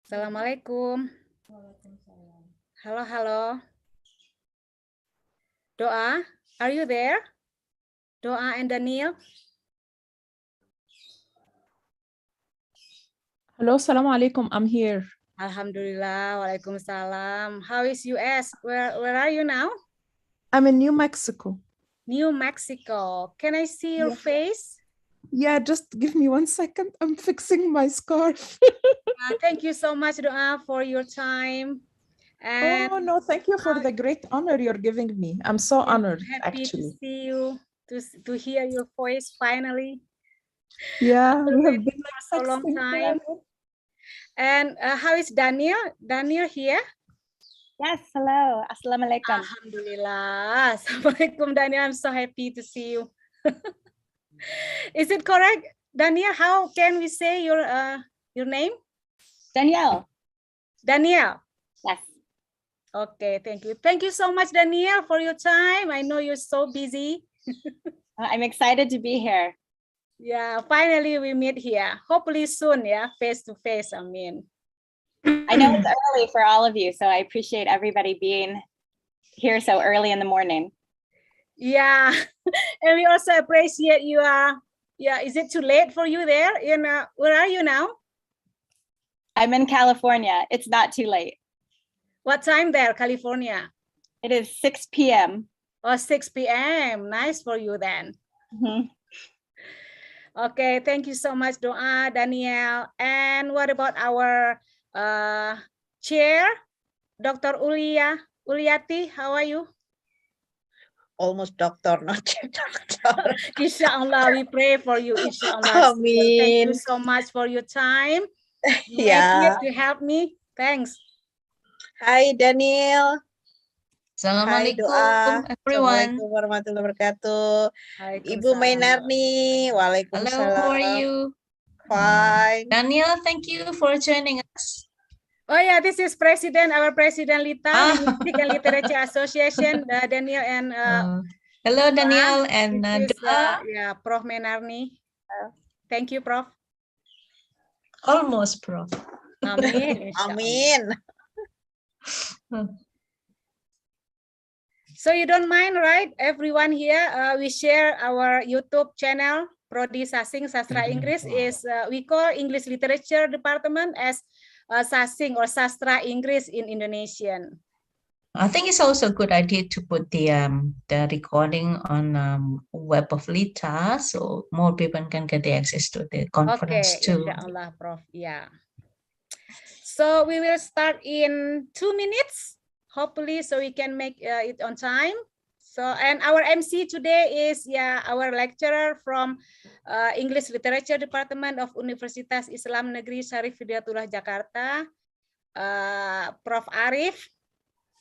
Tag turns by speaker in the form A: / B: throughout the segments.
A: Assalamualaikum. Halo, halo. Doa, are you there? Doa and Daniel.
B: Hello, Assalamu alaikum. I'm here.
A: Alhamdulillah, Waalaikumsalam. How is US? Where are you now?
B: I'm in New Mexico.
A: New Mexico. Can I see your face?
B: Yeah, just give me 1 second. I'm fixing my scarf.
A: Thank you so much, Doa, for your time. And
B: oh, no, thank you for the great honor you're giving me. I'm so honored,
A: happy
B: actually.
A: to see you, to hear your voice finally.
B: Yeah, we have been
A: for so long time.
B: forever.
A: And how is Daniel? Daniel here?
C: Yes, hello. Assalamualaikum.
A: Alhamdulillah. Assalamualaikum, Daniel. I'm so happy to see you. Is it correct, Daniel? How can we say your name?
C: Danielle.
A: Daniel.
C: Yes.
A: Okay, thank you. Thank you so much, Daniel, for your time. I know you're so busy.
C: I'm excited to be here.
A: Yeah, finally we meet here. Hopefully soon, yeah, face to face, I mean.
C: I know it's early for all of you, so I appreciate everybody being here so early in the morning.
A: Yeah, and we also appreciate you. Is it too late for you there? Where are you now?
C: I'm in California. It's not too late.
A: What time there, California?
C: It is 6 p.m.
A: Oh, 6 p.m. Nice for you then.
C: Mm-hmm.
A: Okay, thank you so much, Doa, Daniel. And what about our chair, Dr. Uliati? How are you?
D: Almost doctor, not doctor.
A: Inshallah, we pray for you. Inshallah. Thank you so much for your time.
D: Yeah.
A: To help me. Thanks.
D: Hi, Daniel.
E: Assalamualaikum, everyone.
D: Assalamualaikum warahmatullahi wabarakatuh. Ibu Mainarni. Waalaikumsalam.
E: Hello, how are you?
D: Fine.
E: Daniel, thank you for joining us.
A: Oh yeah, this is our President LITA, Linguistic and Literature Association, Daniel and
E: hello, Daniel and
A: Doa. Yeah, Prof. Mainarni. Thank you, Prof.
E: Almost, Prof.
A: Amin.
D: Amin.
A: So you don't mind, right? Everyone here, we share our YouTube channel, Prodi Sasing Sastra Inggris is, we call English Literature Department as Sasing or Sastra Inggris in Indonesian.
E: I think it's also a good idea to put the recording on web of LITA, so more people can get the access to the conference too.
A: Inshallah, Prof. Yeah. So we will start in 2 minutes, hopefully, so we can make it on time. So, and our MC today is our lecturer from English Literature Department of Universitas Islam Negeri Syarif Hidayatullah Jakarta, Prof. Arif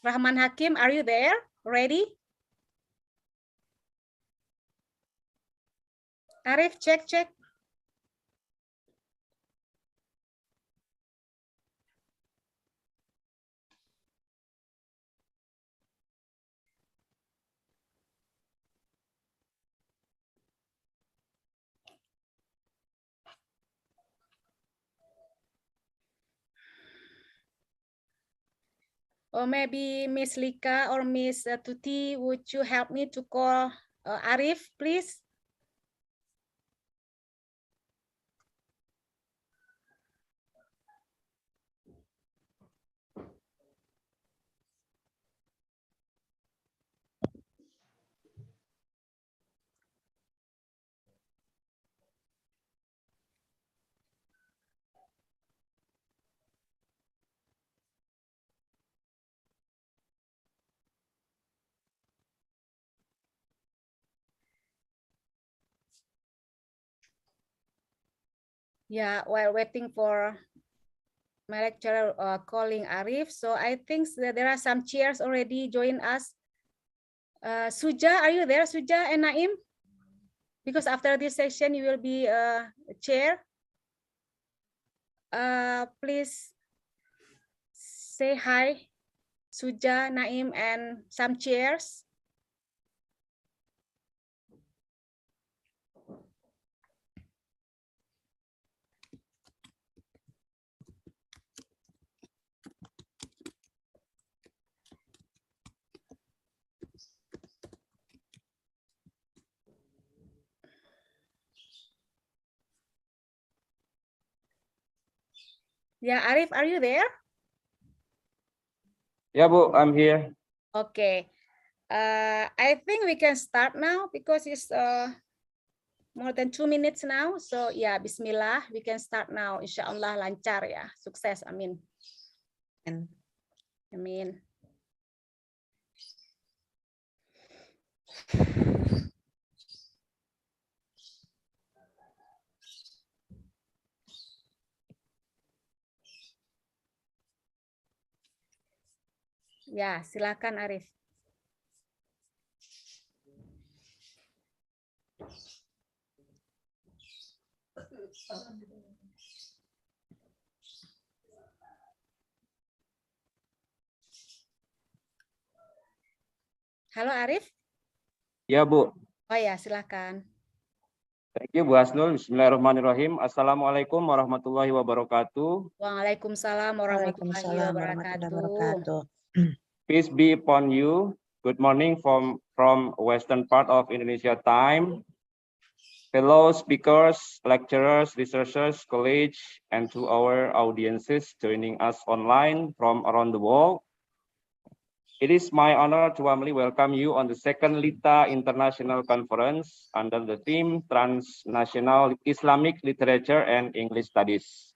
A: Rahman Hakim. Are you there? Ready? Arif, check. Or maybe Miss Lika or Miss Tuti, would you help me to call Arif, please? Yeah, while waiting for my lecturer calling Arif, so I think that there are some chairs already join us. Suja, are you there, Suja and Naim? Because after this session, you will be a chair. Please say hi, Suja, Naim, and some chairs. Yeah, Arif, are you there?
F: Yeah, Bu, I'm here.
A: Okay. I think we can start now because it's more than 2 minutes now. So yeah, Bismillah, we can start now. Insyaallah lancar ya, sukses, amin. Amin. Ya, silakan Arif. Halo Arif.
F: Ya, Bu.
A: Oh ya, silakan.
F: Thank you, Bu Hasnul. Bismillahirrahmanirrahim. Assalamualaikum warahmatullahi wabarakatuh.
A: Waalaikumsalam warahmatullahi
D: Waalaikumsalam warahmatullahi
A: wabarakatuh.
D: wabarakatuh.
F: Peace be upon you. Good morning from western part of Indonesia time. Fellow speakers, lecturers, researchers, colleagues, and to our audiences joining us online from around the world. It is my honor to warmly welcome you on the second LITA International Conference under the theme Transnational Islamic Literature and English Studies.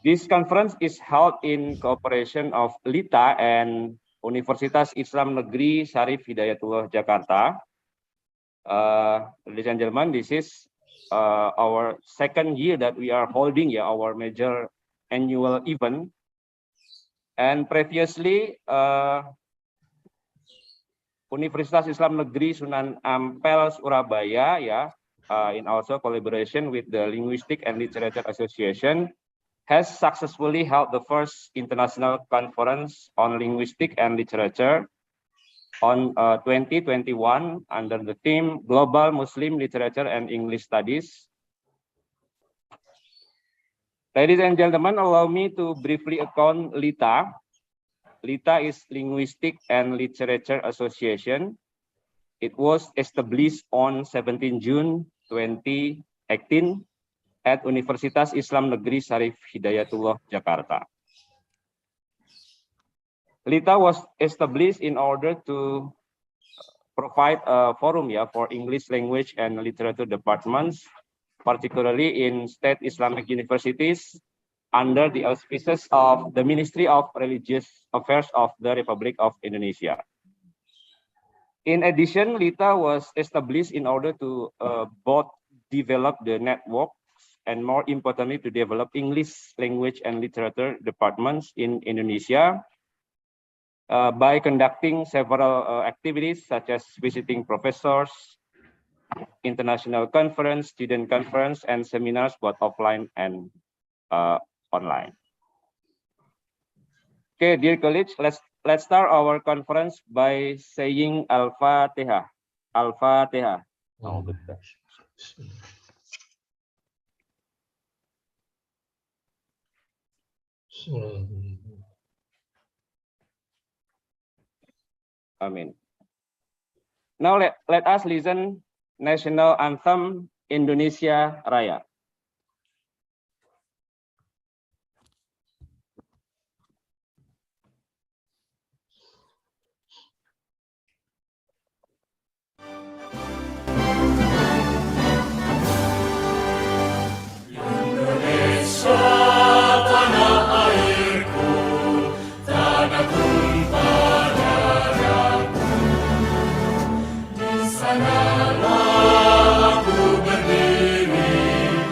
F: This conference is held in cooperation of LITA and Universitas Islam Negeri Syarif Hidayatullah Jakarta. Ladies and gentlemen, this is our second year that we are holding our major annual event. And previously, Universitas Islam Negeri Sunan Ampel Surabaya, in also collaboration with the Linguistic and Literature Association, has successfully held the first international conference on linguistic and literature on 2021 under the theme Global Muslim Literature and English Studies. Ladies and gentlemen, allow me to briefly account LITA. LITA is Linguistic and Literature Association. It was established on 17 June 2018 at Universitas Islam Negeri Syarif Hidayatullah Jakarta. LITA was established in order to provide a forum for English language and literature departments, particularly in state Islamic universities under the auspices of the Ministry of Religious Affairs of the Republic of Indonesia. In addition, LITA was established in order to both develop the networks and more importantly to develop English language and literature departments in Indonesia by conducting several activities such as visiting professors, international conference, student conference, and seminars both offline and online. Okay, dear colleagues, let's start our conference by saying Al-Fatihah. Al-Fatihah. Amin. Now let us listen national anthem Indonesia Raya.
G: Sanalah aku berdiri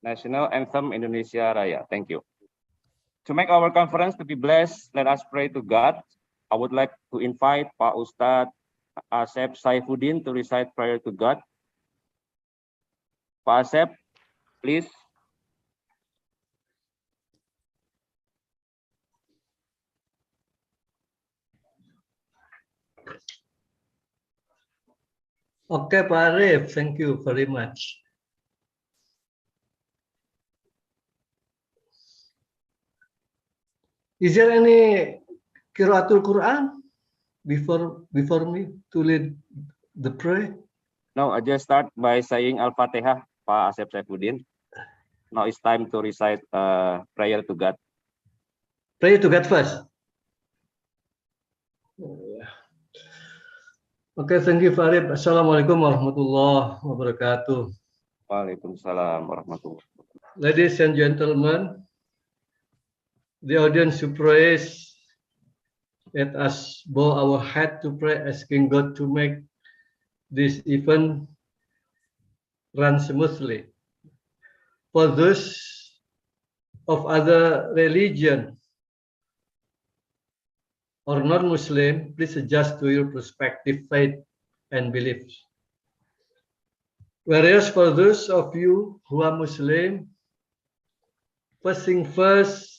F: National Anthem Indonesia Raya. Thank you. To make our conference to be blessed, let us pray to God. I would like to invite Pak Ustadz Asep Saifuddin to recite prayer to God. Pak Asep, please.
G: Okay, Pak Arif, thank you very much. Is there any Qiraatul Quran before me to lead the prayer?
F: No, I just start by saying Al-Fatihah, Pak Asep Saifuddin. Now it's time to recite prayer to God.
G: Pray to God first. Okay, thank you, Farid. Assalamualaikum warahmatullahi wabarakatuh.
F: Waalaikumsalam warahmatullahi wabarakatuh.
G: Ladies and gentlemen, the audience who prays, let us bow our head to pray, asking God to make this event run smoothly. For those of other religion or non-Muslim, please adjust to your respective faith and beliefs. Whereas for those of you who are Muslim, first thing first,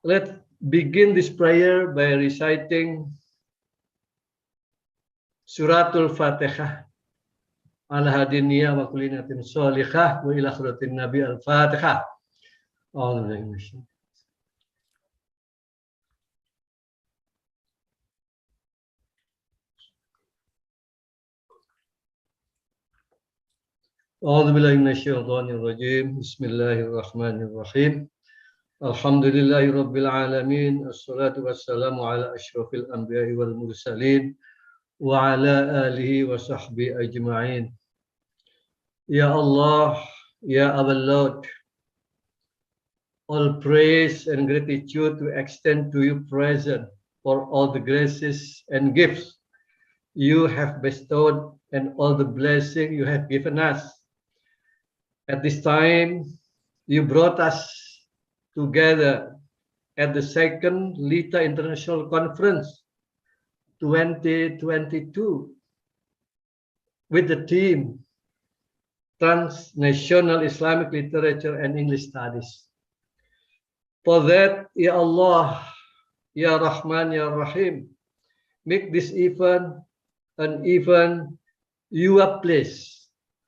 G: let's begin this prayer by reciting Suratul Fatihah. Ala hadiniya wa kulinatin sholihah wa ila akhiratin nabi al-Fatihah. أعوذ بالله من الشيطان الرجيم بسم الله الرحمن الرحيم الحمد لله رب العالمين الصلاة والسلام على أشرف الأنبياء والمرسلين وعلى آله وصحبه أجمعين. Ya Allah, Ya our Lord, all praise and gratitude we extend to you present for all the graces and gifts you have bestowed and all the blessing you have given us. At this time, you brought us together at the second LITA International Conference 2022 with the theme Transnational Islamic Literature and English Studies. For that, Ya Allah, Ya Rahman, Ya Rahim, make this event an event you are pleased.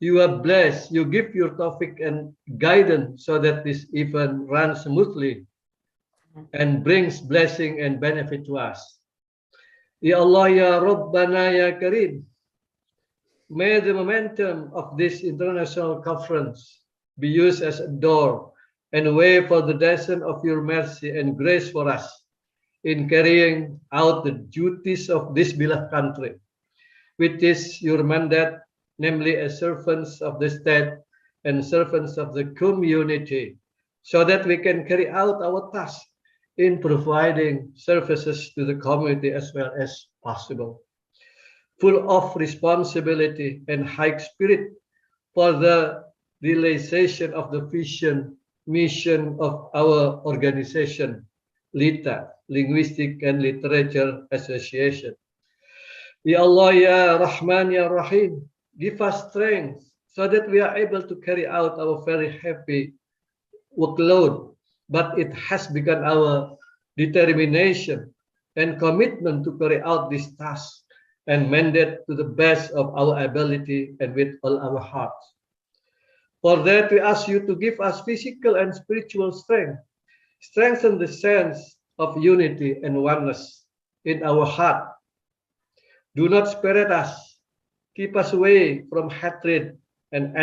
G: You are blessed. You give your tawfiq and guidance so that this event runs smoothly and brings blessing and benefit to us. Ya Allah, Ya Rabbana, Ya Kareem, may the momentum of this international conference be used as a door and a way for the descent of your mercy and grace for us in carrying out the duties of this beloved country, which is your mandate, namely as servants of the state and servants of the community, so that we can carry out our task in providing services to the community as well as possible. Full of responsibility and high spirit for the realization of the vision, mission of our organization, LITA, Linguistic and Literature Association. Ya Allah, Ya Rahman, Ya Rahim, give us strength so that we are able to carry out our very heavy workload, but it has become our determination and commitment to carry out this task and mandate to the best of our ability and with all our hearts. For that, we ask you to give us physical and spiritual strength, strengthen the sense of unity and oneness in our heart. Do not spirit us. Keep us away from hatred and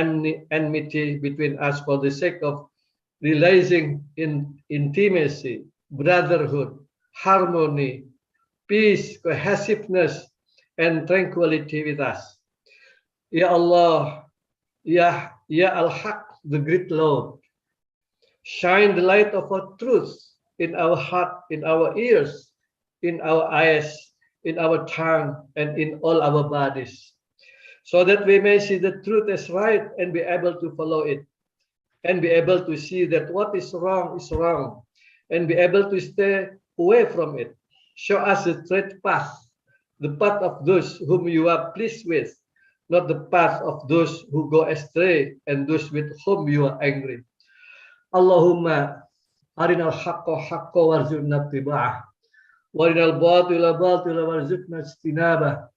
G: enmity between us for the sake of realizing intimacy, brotherhood, harmony, peace, cohesiveness, and tranquility with us. Ya Allah, Ya Al-Haq, the great Lord, shine the light of our truth in our heart, in our ears, in our eyes, in our tongue, and in all our bodies, so that we may see the truth as right and be able to follow it. and be able to see that what is wrong, and be able to stay away from it. Show us the straight path, the path of those whom you are pleased with, not the path of those who go astray and those with whom you are angry. Allahumma arinal haqqa haqqa warzuqna ittiba'ah, warinal batila batila warzuqna ijtinabah.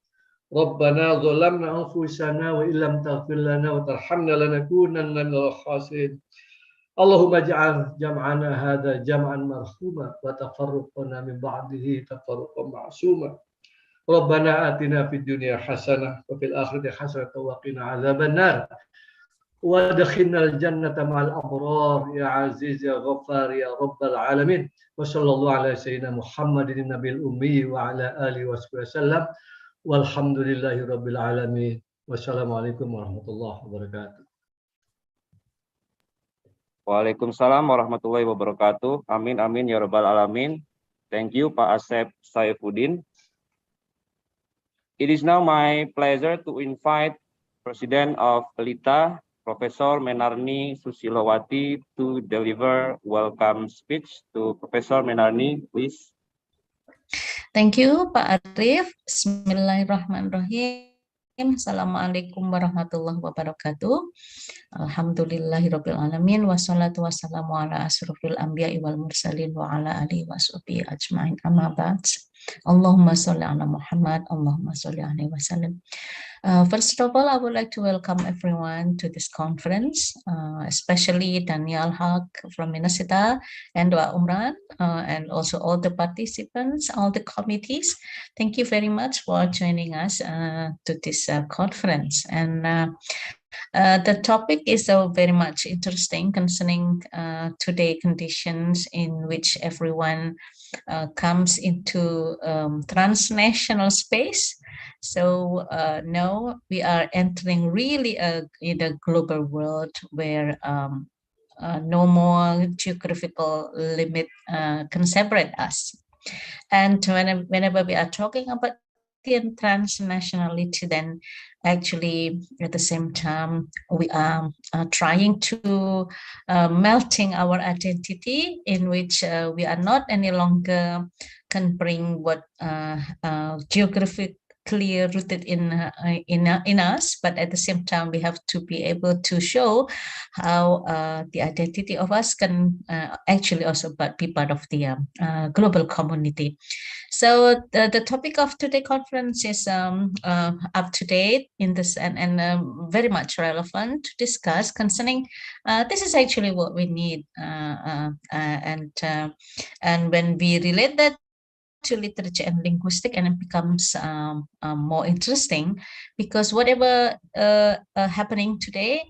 G: ربنا ظلمنا أنفسنا وإن لم تغفر لنا وترحمنا لنكونن من الخاسرين. اللهم اجعل جمعنا هذا جمعا مرحوما وتفرقنا من بعده تفرقا معصوما. ربنا آتنا في الدنيا حسنة وفي الآخرة حسنة وقنا عذاب النار وادخلنا الجنة مع الأبرار يا عزيز يا غفار يا رب العالمين. وصلى الله على سيدنا محمد النبي الأمي وعلى آله وصحبه وسلم والحمد لله رب العالمين. والسلام عليكم ورحمة الله وبركاته.
F: Waalaikumsalam warahmatullahi wabarakatuh. Amin amin ya rabbal alamin. Thank you Pak Asep Saifuddin. It is now my pleasure to invite President of LITA, Professor Menarni Susilowati, to deliver welcome speech. To Professor Menarni, please.
E: Thank you, Pak Arif. Bismillahirrahmanirrahim. Assalamualaikum warahmatullahi wabarakatuh. Alhamdulillahirabbil alamin wassalatu wassalamu ala asrofil anbiya'i wal mursalin wa ala alihi washabihi ajmain. Amma ba'd. Allahumma sholli ala Muhammad, Allahumma sholli alaihi wasallam. First of all, I would like to welcome everyone to this conference, especially Daniel Haq from Minnesota and Dua Umran, and also all the participants, all the committees. Thank you very much for joining us to this conference. And the topic is very much interesting concerning today conditions in which everyone comes into transnational space. So now we are entering really in a global world where no more geographical limit can separate us. And whenever we are talking about the transnationality, then actually at the same time we are trying to melting our identity, in which we are not any longer can bring what geographically rooted in us, but at the same time we have to be able to show how the identity of us can actually also be part of the global community. So the topic of today's conference is up to date in this and very much relevant to discuss concerning this is actually what we need, and when we relate that to literature and linguistics, and it becomes more interesting, because whatever happening today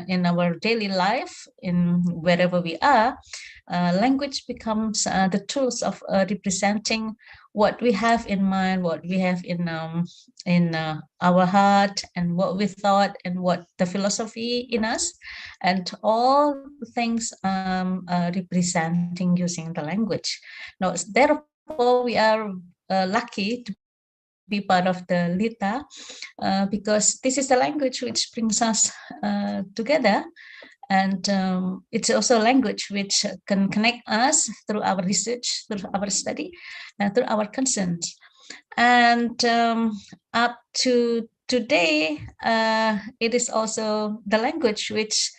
E: in our daily life, in wherever we are, language becomes the tools of representing what we have in mind, what we have in our heart, and what we thought, and what the philosophy in us, and all things representing using the language. Now, therefore, we are lucky to be part of the LITA because this is the language which brings us together. And it's also a language which can connect us through our research, through our study, and through our concerns. And up to today, it is also the language which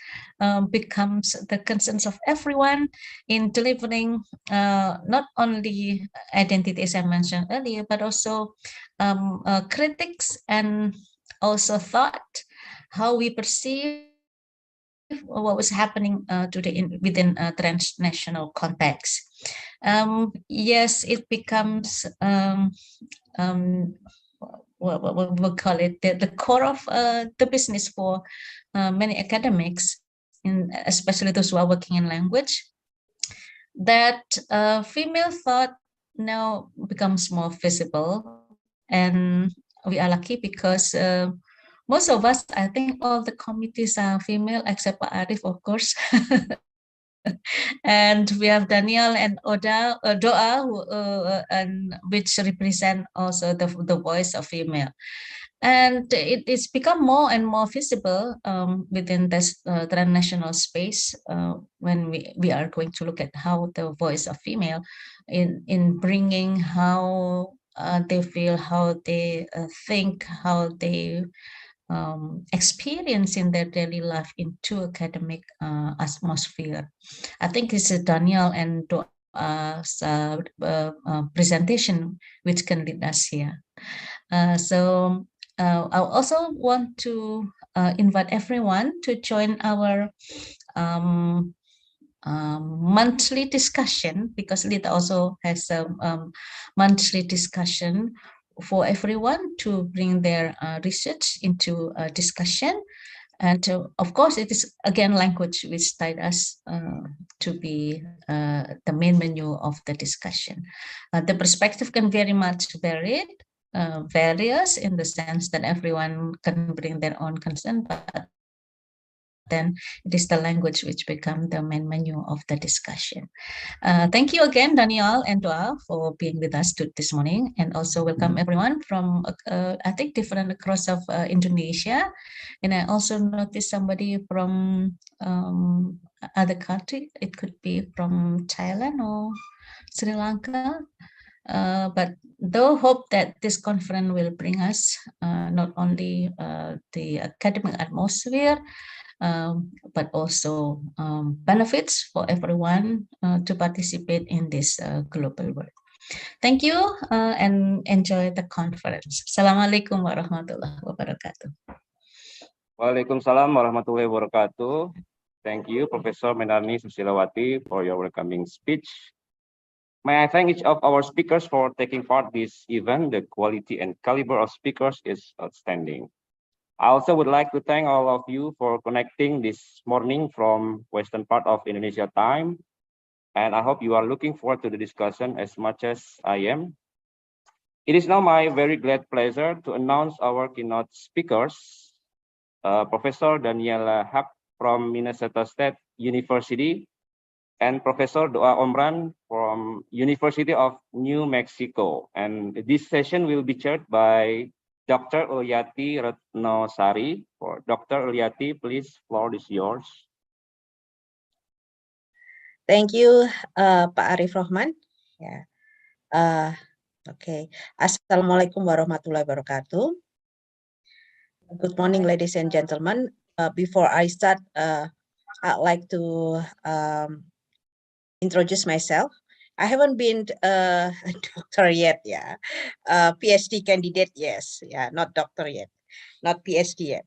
E: becomes the concerns of everyone in delivering not only identity, as I mentioned earlier, but also critics and also thought, how we perceive what was happening today within a transnational context. Yes, it becomes what we call it, the core of the business for many academics, especially those who are working in language, that female thought now becomes more visible. And we are lucky because most of us, I think all the committees are female, except Pak Arif, of course. And we have Daniel and Doa, and which represent also the voice of female. And it's become more and more visible within this transnational space when we are going to look at how the voice of female in bringing how they feel, how they think, how they experience in their daily life into academic atmosphere. I think it's Daniel and presentation which can lead us here. So I also want to invite everyone to join our monthly discussion, because LITA also has a monthly discussion for everyone to bring their research into a discussion. And of course, it is again language which tied us to be the main menu of the discussion. The perspective can very much varied, various in the sense that everyone can bring their own concern, but then it is the language which become the main menu of the discussion. Thank you again, Daniel and Doa, for being with us this morning, and also welcome everyone from I think different across of Indonesia, and I also noticed somebody from other country. It could be from Thailand or Sri Lanka. But though hope that this conference will bring us not only the academic atmosphere, but also benefits for everyone to participate in this global work. Thank you and enjoy the conference. Assalamualaikum warahmatullahi wabarakatuh.
F: Waalaikumsalam warahmatullahi wabarakatuh. Thank you, Professor Menarni Susilawati, for your welcoming speech. May I thank each of our speakers for taking part in this event. The quality and caliber of speakers is outstanding. I also would like to thank all of you for connecting this morning from western part of Indonesia time. And I hope you are looking forward to the discussion as much as I am. It is now my very glad pleasure to announce our keynote speakers, Professor Daniela Haq from Minnesota State University, and Professor Doa Omran from University of New Mexico. And this session will be chaired by Dr. Ulyati Retnosari. For Dr. Ulyati, please, floor is yours.
D: Thank you, Pak Arif Rahman. Yeah. Okay. Assalamualaikum warahmatullahi wabarakatuh. Good morning, ladies and gentlemen. Before I start, I'd like to introduce myself. I haven't been a doctor yet, yeah. PhD candidate, yes, yeah, not doctor yet, not PhD yet.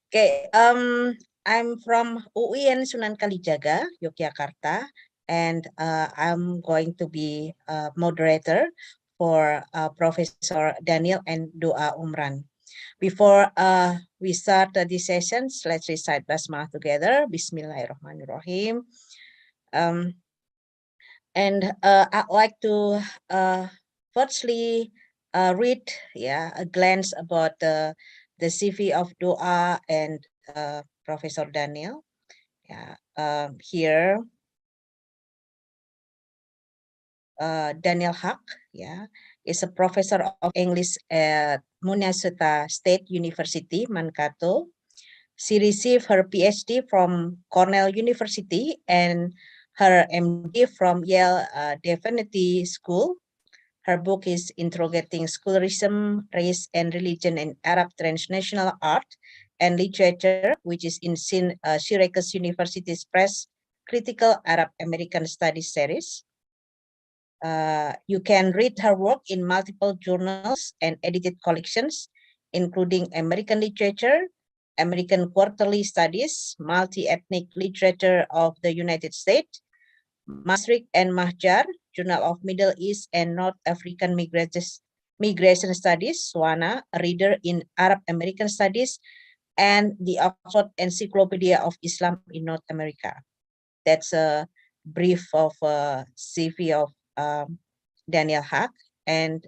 D: Okay, I'm from UIN Sunan Kalijaga, Yogyakarta, and I'm going to be a moderator for Professor Daniel and Doa Umran. Before we start these sessions, let's recite Basmalah together. Bismillahirrahmanirrahim. And I'd like to firstly read a glance about the CV of Doa and Professor Daniel. Here, Daniel Haq is a professor of English at Minnesota State University, Mankato. She received her PhD from Cornell University and her MD from Yale Divinity School. Her book is Interrogating Scholarism, Race and Religion in Arab Transnational Art and Literature, which is in Syracuse University's Press Critical Arab American Studies series. You can read her work in multiple journals and edited collections, including American Literature, American Quarterly Studies, Multi-Ethnic Literature of the United States, Masrik and Mahjar, Journal of Middle East and North African Migration Studies, SWANA, a reader in Arab American Studies, and the Oxford Encyclopedia of Islam in North America. That's a brief of CV of Daniel Haq. And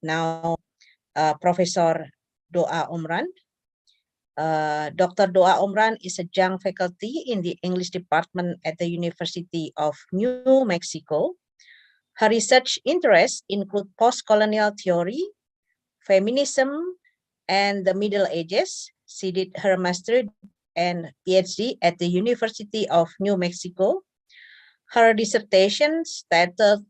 D: now Professor Doa Omran. Dr. Doa Omran is a young faculty in the English department at the University of New Mexico. Her research interests include post-colonial theory, feminism, and the Middle Ages. She did her master and PhD at the University of New Mexico. Her dissertation titled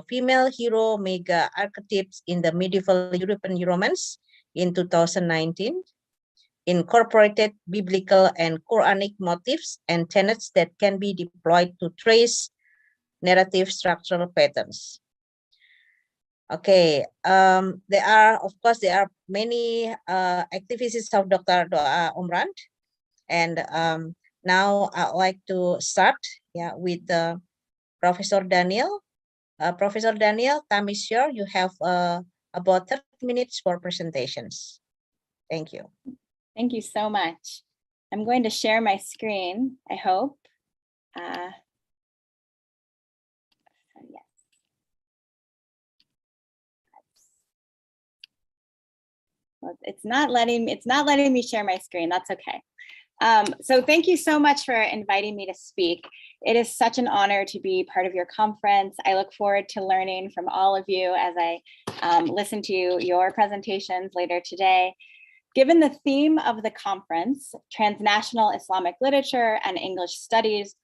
D: Female Hero Mega Archetypes in the Medieval European Romance in 2019 incorporated biblical and Quranic motifs and tenets that can be deployed to trace narrative structural patterns. Okay, there are many activities of Dr. Doa Omran, and now I'd like to start with Professor Daniel. Professor Daniel, time is yours. You have about 30 minutes for presentations. Thank you.
C: Thank you so much. I'm going to share my screen, I hope. Yes. Well, it's not letting me share my screen. That's okay. So thank you so much for inviting me to speak. It is such an honor to be part of your conference. I look forward to learning from all of you as I listen to your presentations later today. Given the theme of the conference, Transnational Islamic Literature and English Studies,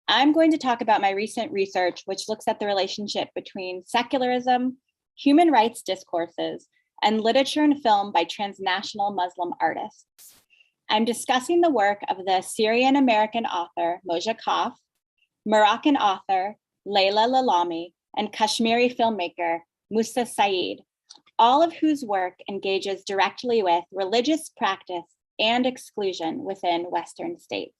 C: I'm going to talk about my recent research, which looks at the relationship between secularism, human rights discourses, and literature and film by transnational Muslim artists. I'm discussing the work of the Syrian-American author, Moja Kaf, Moroccan author, Leila Lalami, and Kashmiri filmmaker, Musa Saeed, all of whose work engages directly with religious practice and exclusion within Western states.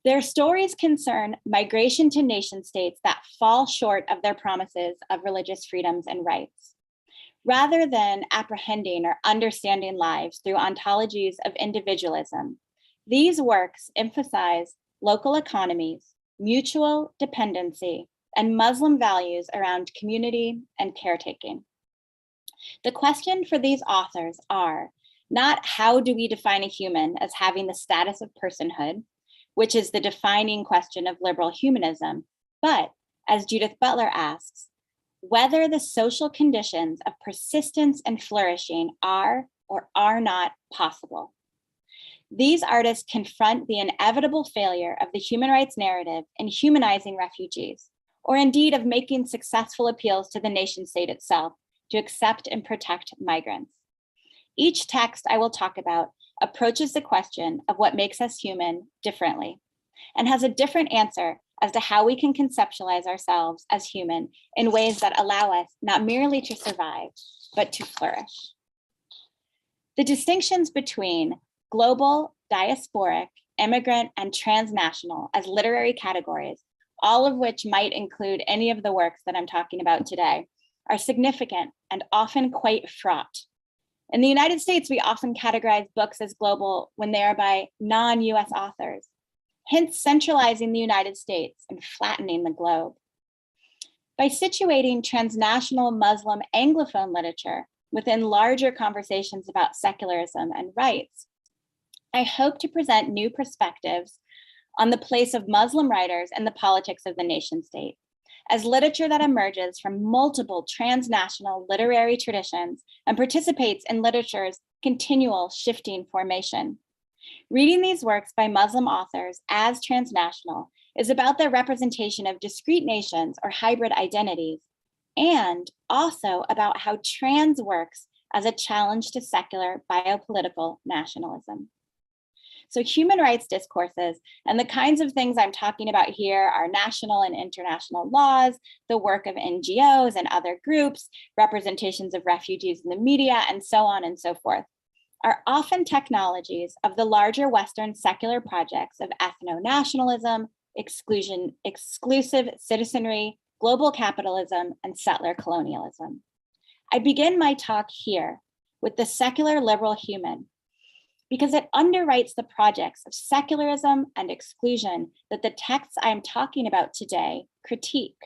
C: Their stories concern migration to nation states that fall short of their promises of religious freedoms and rights. Rather than apprehending or understanding lives through ontologies of individualism, these works emphasize local economies, mutual dependency, and Muslim values around community and caretaking. The question for these authors are not how do we define a human as having the status of personhood, which is the defining question of liberal humanism, but, as Judith Butler asks, whether the social conditions of persistence and flourishing are or are not possible. These artists confront the inevitable failure of the human rights narrative in humanizing refugees, or indeed of making successful appeals to the nation state itself to accept and protect migrants. Each text I will talk about approaches the question of what makes us human differently and has a different answer as to how we can conceptualize ourselves as human in ways that allow us not merely to survive, but to flourish. The distinctions between global, diasporic, immigrant, and transnational as literary categories, all of which might include any of the works that I'm talking about today, are significant and often quite fraught. In the United States, we often categorize books as global when they are by non-US authors, hence centralizing the United States and flattening the globe. By situating transnational Muslim Anglophone literature within larger conversations about secularism and rights, I hope to present new perspectives on the place of Muslim writers and the politics of the nation state, as literature that emerges from multiple transnational literary traditions and participates in literature's continual shifting formation. Reading these works by Muslim authors as transnational is about their representation of discrete nations or hybrid identities, and also about how trans works as a challenge to secular biopolitical nationalism. So human rights discourses and the kinds of things I'm talking about here are national and international laws, the work of NGOs and other groups, representations of refugees in the media, and so on and so forth, are often technologies of the larger Western secular projects of ethno-nationalism, exclusive citizenry, global capitalism, and settler colonialism. I begin my talk here with the secular liberal human, because it underwrites the projects of secularism and exclusion that the texts I'm talking about today critique.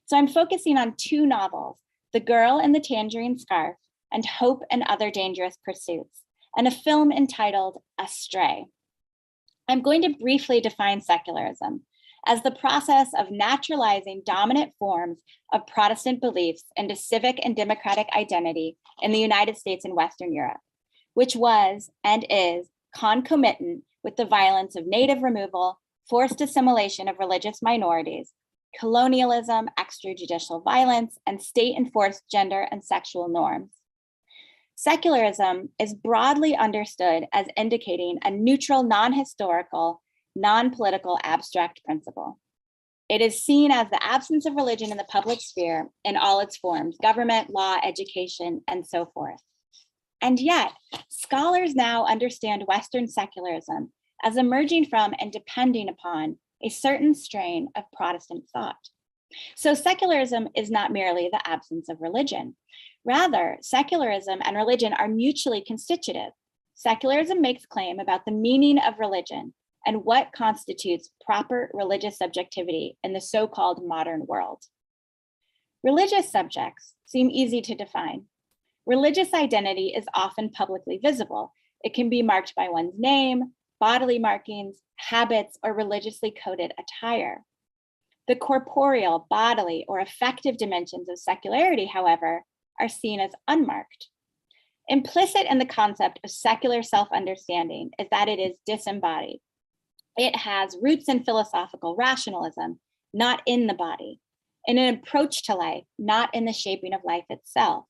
C: So I'm focusing on two novels, The Girl in the Tangerine Scarf and Hope and Other Dangerous Pursuits, and a film entitled Astray. I'm going to briefly define secularism as the process of naturalizing dominant forms of Protestant beliefs into civic and democratic identity in the United States and Western Europe, which was and is concomitant with the violence of native removal, forced assimilation of religious minorities, colonialism, extrajudicial violence, and state-enforced gender and sexual norms. Secularism is broadly understood as indicating a neutral, non-historical, non-political abstract principle. It is seen as the absence of religion in the public sphere in all its forms, government, law, education, and so forth. And yet, scholars now understand Western secularism as emerging from and depending upon a certain strain of Protestant thought. So secularism is not merely the absence of religion. Rather, secularism and religion are mutually constitutive. Secularism makes claim about the meaning of religion and what constitutes proper religious subjectivity in the so-called modern world. Religious subjects seem easy to define. Religious identity is often publicly visible. It can be marked by one's name, bodily markings, habits, or religiously coded attire. The corporeal, bodily, or affective dimensions of secularity, however, are seen as unmarked. Implicit in the concept of secular self-understanding is that it is disembodied. It has roots in philosophical rationalism, not in the body, in an approach to life, not in the shaping of life itself.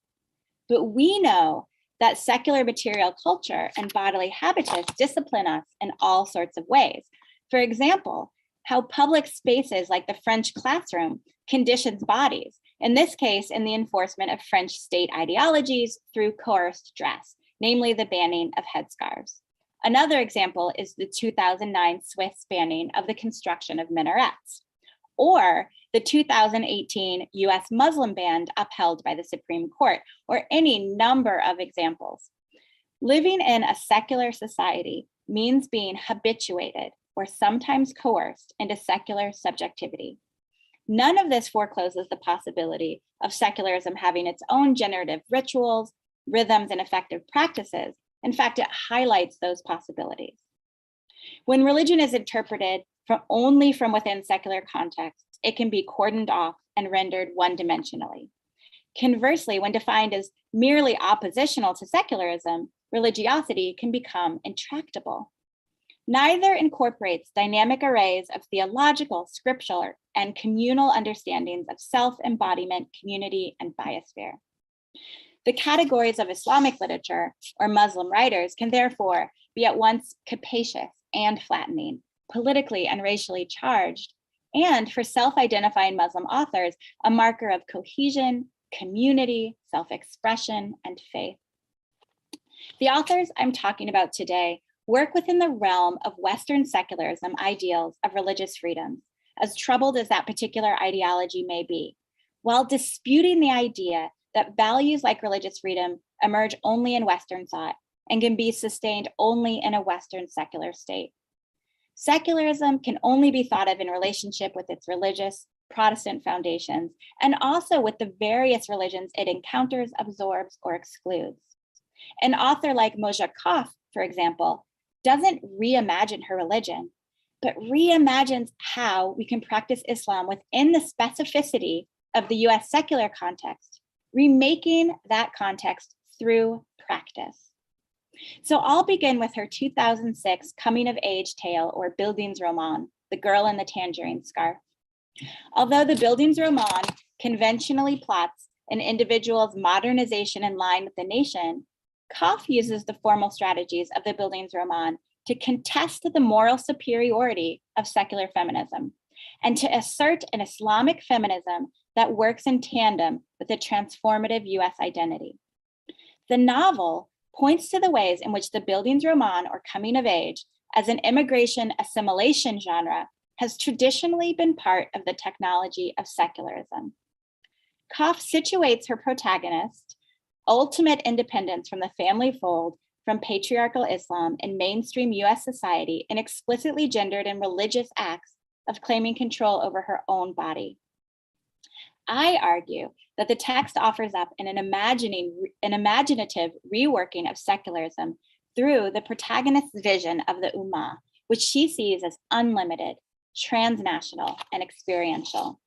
C: But we know that secular material culture and bodily habitus discipline us in all sorts of ways. For example, how public spaces like the French classroom conditions bodies, in this case, in the enforcement of French state ideologies through coerced dress, namely the banning of headscarves. Another example is the 2009 Swiss banning of the construction of minarets, or the 2018 US Muslim ban upheld by the Supreme Court, or any number of examples. Living in a secular society means being habituated or sometimes coerced into secular subjectivity. None of this forecloses the possibility of secularism having its own generative rituals, rhythms, and effective practices. In fact, it highlights those possibilities. When religion is interpreted only from within secular contexts, it can be cordoned off and rendered one-dimensionally. Conversely, when defined as merely oppositional to secularism, religiosity can become intractable. Neither incorporates dynamic arrays of theological, scriptural, and communal understandings of self-embodiment, community, and biosphere. The categories of Islamic literature or Muslim writers can therefore be at once capacious and flattening, politically and racially charged, and for self-identifying Muslim authors, a marker of cohesion, community, self-expression, and faith. The authors I'm talking about today work within the realm of Western secularism ideals of religious freedom, as troubled as that particular ideology may be, while disputing the idea that values like religious freedom emerge only in Western thought and can be sustained only in a Western secular state. Secularism can only be thought of in relationship with its religious Protestant foundations, and also with the various religions it encounters, absorbs, or excludes. An author like Moja Kaf, for example, doesn't reimagine her religion, but reimagines how we can practice Islam within the specificity of the US secular context, remaking that context through practice. So I'll begin with her 2006 coming of age tale, or Bildungsroman, The Girl in the Tangerine Scarf. Although the Bildungsroman conventionally plots an individual's modernization in line with the nation, Kaf uses the formal strategies of the Bildungsroman to contest the moral superiority of secular feminism and to assert an Islamic feminism that works in tandem with a transformative US identity. The novel points to the ways in which the Bildungsroman, or coming of age, as an immigration assimilation genre, has traditionally been part of the technology of secularism. Kaf situates her protagonist, ultimate independence from the family fold, from patriarchal Islam in mainstream US society, in explicitly gendered and religious acts of claiming control over her own body. I argue that the text offers up an imaginative reworking of secularism through the protagonist's vision of the Ummah, which she sees as unlimited, transnational, and experiential.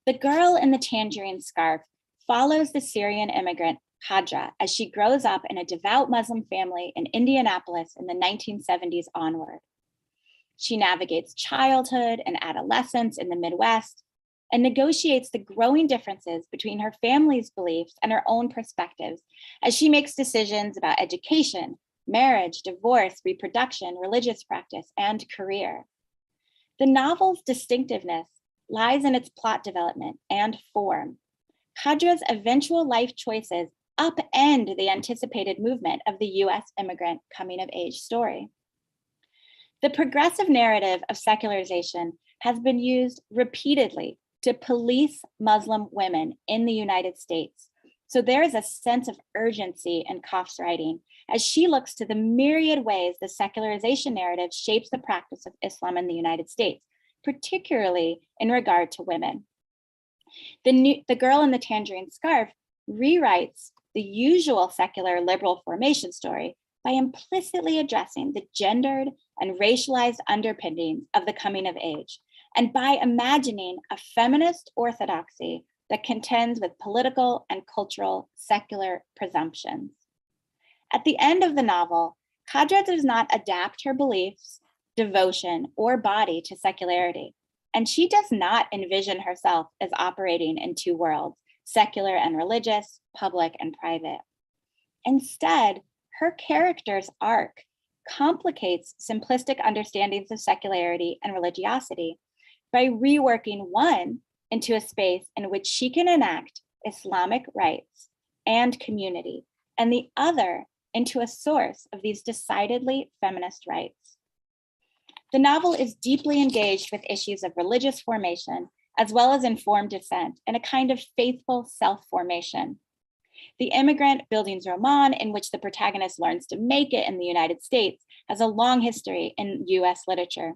C: The girl in the tangerine scarf follows the Syrian immigrant Khadra as she grows up in a devout Muslim family in Indianapolis in the 1970s onward. She navigates childhood and adolescence in the Midwest and negotiates the growing differences between her family's beliefs and her own perspectives as she makes decisions about education, marriage, divorce, reproduction, religious practice, and career. The novel's distinctiveness lies in its plot development and form. Khadra's eventual life choices upend the anticipated movement of the US immigrant coming of age story. The progressive narrative of secularization has been used repeatedly to police Muslim women in the United States. So there is a sense of urgency in Kaf's writing as she looks to the myriad ways the secularization narrative shapes the practice of Islam in the United States, particularly in regard to women. The Girl in the Tangerine Scarf rewrites the usual secular liberal formation story by implicitly addressing the gendered and racialized underpinnings of the coming of age, and by imagining a feminist orthodoxy that contends with political and cultural secular presumptions. At the end of the novel, Khadra does not adapt her beliefs, devotion, or body to secularity, and she does not envision herself as operating in two worlds, secular and religious, public and private. Instead, her character's arc complicates simplistic understandings of secularity and religiosity by reworking one into a space in which she can enact Islamic rights and community, and the other into a source of these decidedly feminist rights. The novel is deeply engaged with issues of religious formation, as well as informed dissent and a kind of faithful self-formation. The immigrant Bildungsroman, in which the protagonist learns to make it in the United States, has a long history in US literature.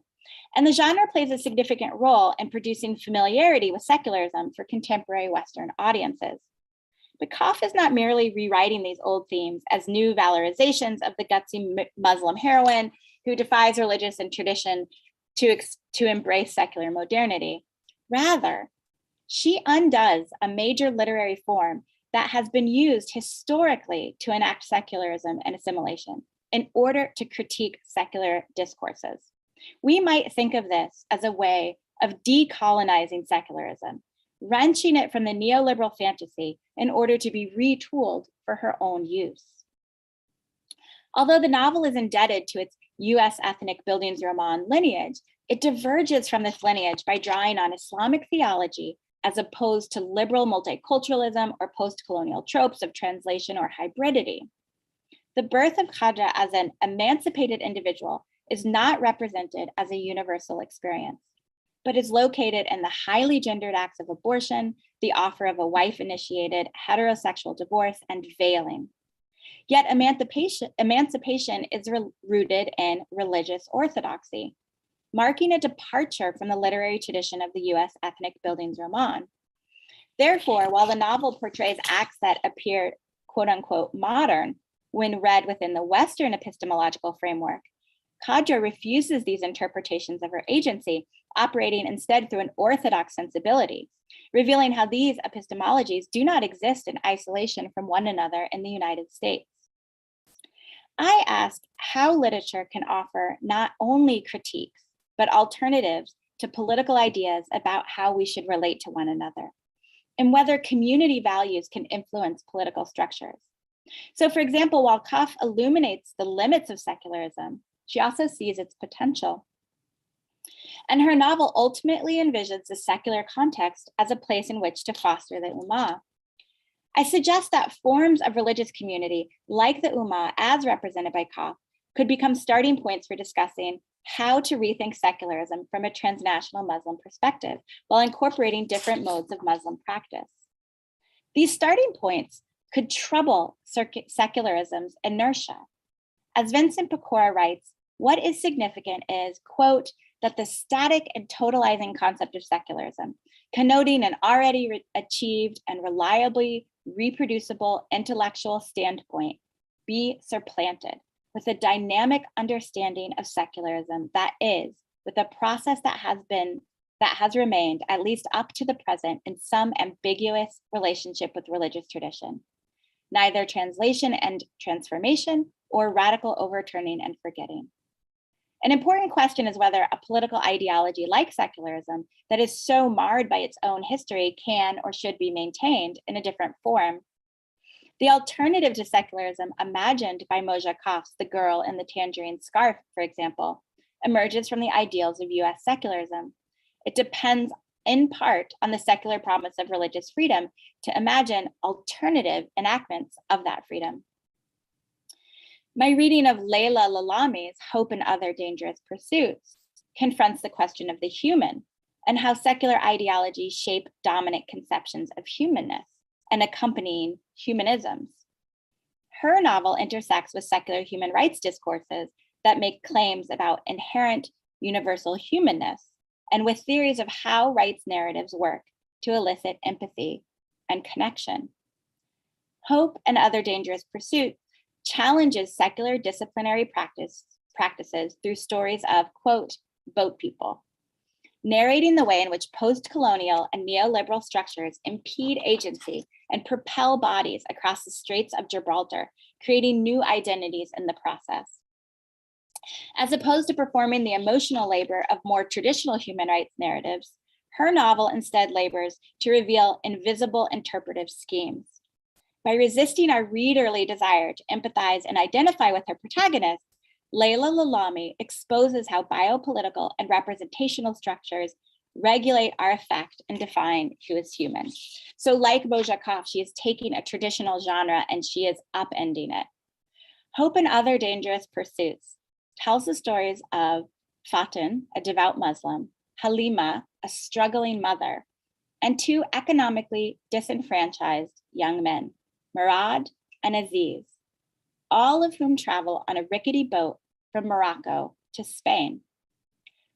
C: And the genre plays a significant role in producing familiarity with secularism for contemporary Western audiences. But Kaf is not merely rewriting these old themes as new valorizations of the gutsy Muslim heroine who defies religious and tradition to embrace secular modernity. Rather, she undoes a major literary form that has been used historically to enact secularism and assimilation in order to critique secular discourses. We might think of this as a way of decolonizing secularism, wrenching it from the neoliberal fantasy in order to be retooled for her own use. Although the novel is indebted to its US ethnic Bildungsroman lineage, it diverges from this lineage by drawing on Islamic theology as opposed to liberal multiculturalism or post-colonial tropes of translation or hybridity. The birth of Khadra as an emancipated individual is not represented as a universal experience, but is located in the highly gendered acts of abortion, the offer of a wife-initiated heterosexual divorce, and veiling. Yet emancipation is rooted in religious orthodoxy, marking a departure from the literary tradition of the US ethnic Bildungsroman. Therefore, while the novel portrays acts that appear quote unquote modern when read within the Western epistemological framework, Khadra refuses these interpretations of her agency, operating instead through an orthodox sensibility, revealing how these epistemologies do not exist in isolation from one another in the United States. I ask how literature can offer not only critiques, but alternatives to political ideas about how we should relate to one another, and whether community values can influence political structures. So for example, while Kaf illuminates the limits of secularism, she also sees its potential. And her novel ultimately envisions the secular context as a place in which to foster the Ummah. I suggest that forms of religious community, like the Ummah as represented by Kaf, could become starting points for discussing how to rethink secularism from a transnational Muslim perspective while incorporating different modes of Muslim practice. These starting points could trouble secularism's inertia. As Vincent Pecora writes, what is significant is, quote, that the static and totalizing concept of secularism, connoting an already achieved and reliably reproducible intellectual standpoint, be supplanted with a dynamic understanding of secularism that is, with a process that has remained, at least up to the present, in some ambiguous relationship with religious tradition, neither translation and transformation or radical overturning and forgetting. An important question is whether a political ideology like secularism that is so marred by its own history can or should be maintained in a different form. The alternative to secularism imagined by Moja Koff's The Girl in the Tangerine Scarf, for example, emerges from the ideals of US secularism. It depends in part on the secular promise of religious freedom to imagine alternative enactments of that freedom. My reading of Leila Lalami's Hope and Other Dangerous Pursuits confronts the question of the human and how secular ideologies shape dominant conceptions of humanness and accompanying humanisms. Her novel intersects with secular human rights discourses that make claims about inherent universal humanness and with theories of how rights narratives work to elicit empathy and connection. Hope and Other Dangerous Pursuits challenges secular disciplinary practices through stories of, quote, boat people, narrating the way in which post-colonial and neoliberal structures impede agency and propel bodies across the Straits of Gibraltar, creating new identities in the process. As opposed to performing the emotional labor of more traditional human rights narratives, her novel instead labors to reveal invisible interpretive schemes. By resisting our readerly desire to empathize and identify with her protagonist, Leila Lalami exposes how biopolitical and representational structures regulate our affect and define who is human. So like Moja Koff, she is taking a traditional genre and she is upending it. Hope and Other Dangerous Pursuits tells the stories of Fatin, a devout Muslim, Halima, a struggling mother, and two economically disenfranchised young men, Murad and Aziz, all of whom travel on a rickety boat from Morocco to Spain.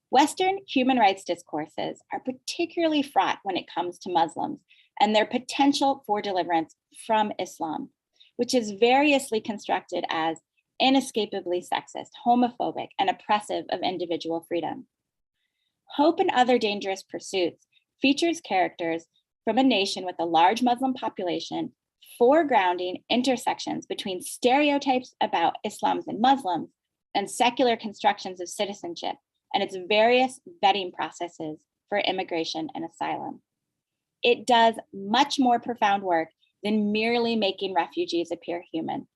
C: Western human rights discourses are particularly fraught when it comes to Muslims and their potential for deliverance from Islam, which is variously constructed as inescapably sexist, homophobic, and oppressive of individual freedom. Hope and Other Dangerous Pursuits features characters from a nation with a large Muslim population, foregrounding intersections between stereotypes about Islams and Muslims and secular constructions of citizenship and its various vetting processes for immigration and asylum. It does much more profound work than merely making refugees appear human.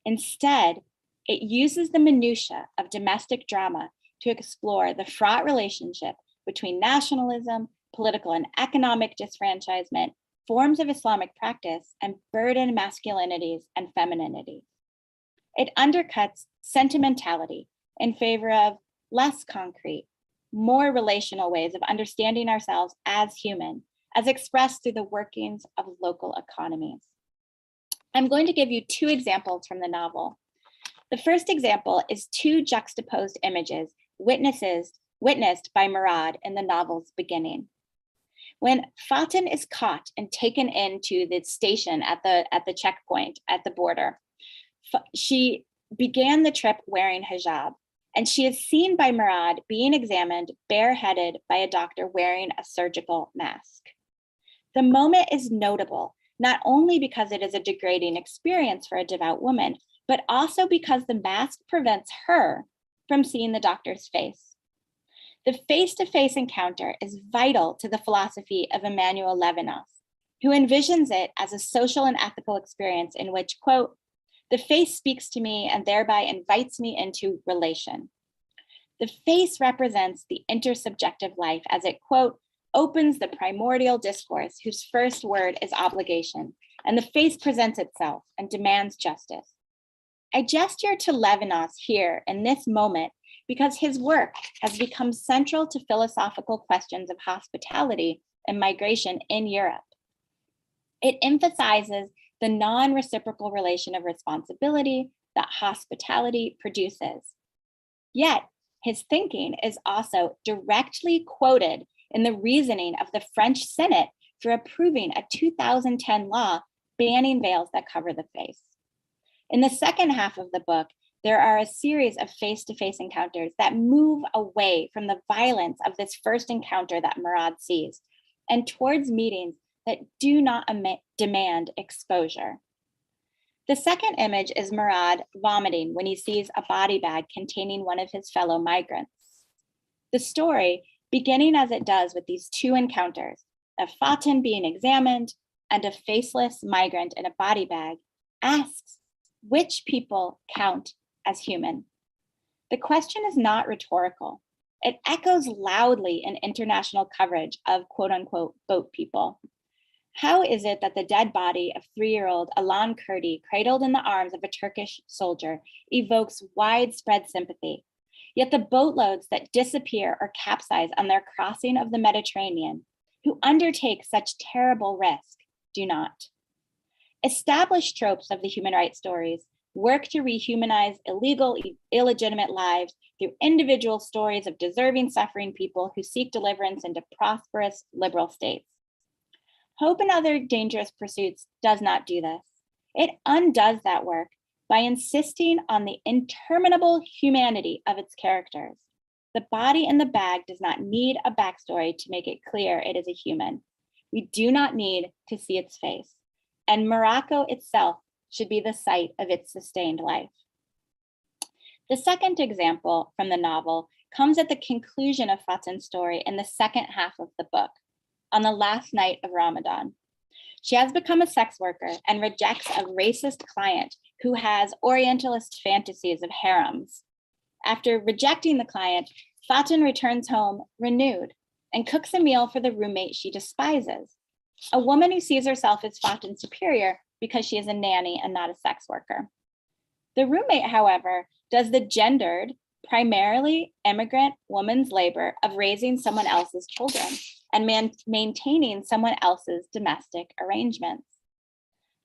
C: Instead, it uses the minutiae of domestic drama to explore the fraught relationship between nationalism, political and economic disfranchisement, forms of Islamic practice, and burdened masculinities and femininities. It undercuts sentimentality in favor of less concrete, more relational ways of understanding ourselves as human, as expressed through the workings of local economies. I'm going to give you two examples from the novel. The first example is two juxtaposed images witnessed by Murad in the novel's beginning. When Fatin is caught and taken into the station at the checkpoint at the border, she began the trip wearing hijab, and she is seen by Murad being examined bareheaded by a doctor wearing a surgical mask. The moment is notable, not only because it is a degrading experience for a devout woman, but also because the mask prevents her from seeing the doctor's face. The face-to-face encounter is vital to the philosophy of Emmanuel Levinas, who envisions it as a social and ethical experience in which, quote, the face speaks to me and thereby invites me into relation. The face represents the intersubjective life as it, quote, opens the primordial discourse whose first word is obligation, and the face presents itself and demands justice. I gesture to Levinas here in this moment because his work has become central to philosophical questions of hospitality and migration in Europe. It emphasizes the non-reciprocal relation of responsibility that hospitality produces. Yet, his thinking is also directly quoted in the reasoning of the French Senate for approving a 2010 law banning veils that cover the face. In the second half of the book, there are a series of face-to-face encounters that move away from the violence of this first encounter that Murad sees and towards meetings that do not demand exposure. The second image is Murad vomiting when he sees a body bag containing one of his fellow migrants. The story, beginning as it does with these two encounters, of Fatin being examined and a faceless migrant in a body bag, asks which people count as human. The question is not rhetorical. It echoes loudly in international coverage of quote unquote boat people. How is it that the dead body of 3-year-old Alan Kurdi, cradled in the arms of a Turkish soldier, evokes widespread sympathy, yet the boatloads that disappear or capsize on their crossing of the Mediterranean, who undertake such terrible risk, do not? Established tropes of the human rights stories work to rehumanize illegal, illegitimate lives through individual stories of deserving, suffering people who seek deliverance into prosperous, liberal states. Hope and Other Dangerous Pursuits does not do this. It undoes that work by insisting on the interminable humanity of its characters. The body in the bag does not need a backstory to make it clear it is a human. We do not need to see its face. And Morocco itself should be the site of its sustained life. The second example from the novel comes at the conclusion of Fatin's story in the second half of the book, on the last night of Ramadan. She has become a sex worker and rejects a racist client who has Orientalist fantasies of harems. After rejecting the client, Fatin returns home renewed and cooks a meal for the roommate she despises, a woman who sees herself as Fatin's superior because she is a nanny and not a sex worker. The roommate, however, does the gendered, primarily immigrant woman's labor of raising someone else's children and maintaining someone else's domestic arrangements.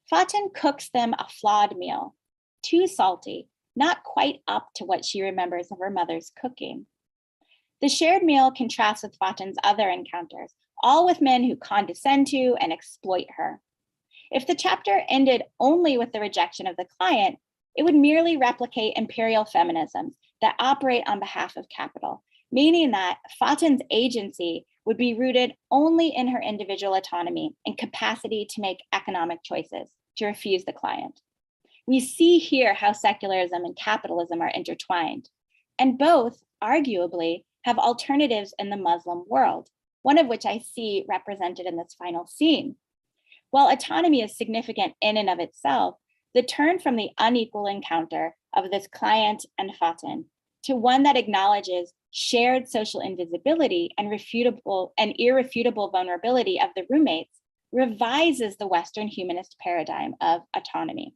C: Fatin cooks them a flawed meal, too salty, not quite up to what she remembers of her mother's cooking. The shared meal contrasts with Fatin's other encounters, all with men who condescend to and exploit her. If the chapter ended only with the rejection of the client, it would merely replicate imperial feminisms that operate on behalf of capital, meaning that Fatin's agency would be rooted only in her individual autonomy and capacity to make economic choices, to refuse the client. We see here how secularism and capitalism are intertwined, and both, arguably, have alternatives in the Muslim world, one of which I see represented in this final scene. While autonomy is significant in and of itself, the turn from the unequal encounter of this client and Fatin to one that acknowledges shared social invisibility and irrefutable vulnerability of the roommates revises the Western humanist paradigm of autonomy.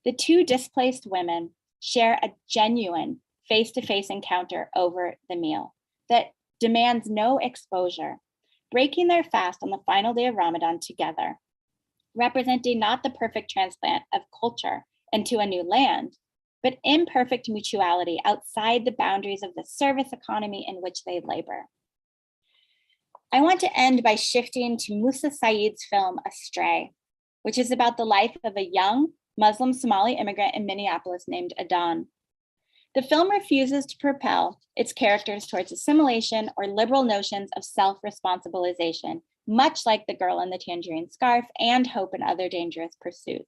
C: The two displaced women share a genuine face-to-face encounter over the meal that demands no exposure, breaking their fast on the final day of Ramadan together, representing not the perfect transplant of culture into a new land, but imperfect mutuality outside the boundaries of the service economy in which they labor. I want to end by shifting to Musa Saeed's film, Astray, which is about the life of a young Muslim Somali immigrant in Minneapolis named Adan. The film refuses to propel its characters towards assimilation or liberal notions of self-responsibilization, much like The Girl in the Tangerine Scarf and Hope and Other Dangerous Pursuits.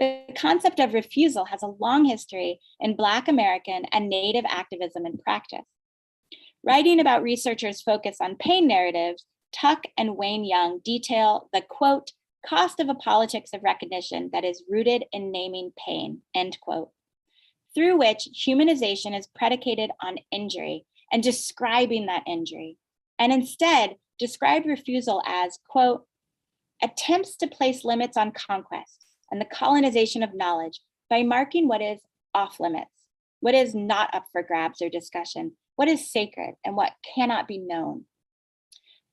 C: The concept of refusal has a long history in Black American and Native activism and practice. Writing about researchers' focus on pain narratives, Tuck and Wayne Young detail the, quote, cost of a politics of recognition that is rooted in naming pain, end quote, through which humanization is predicated on injury and describing that injury, and instead describe refusal as, quote, attempts to place limits on conquest and the colonization of knowledge by marking what is off limits, what is not up for grabs or discussion, what is sacred and what cannot be known.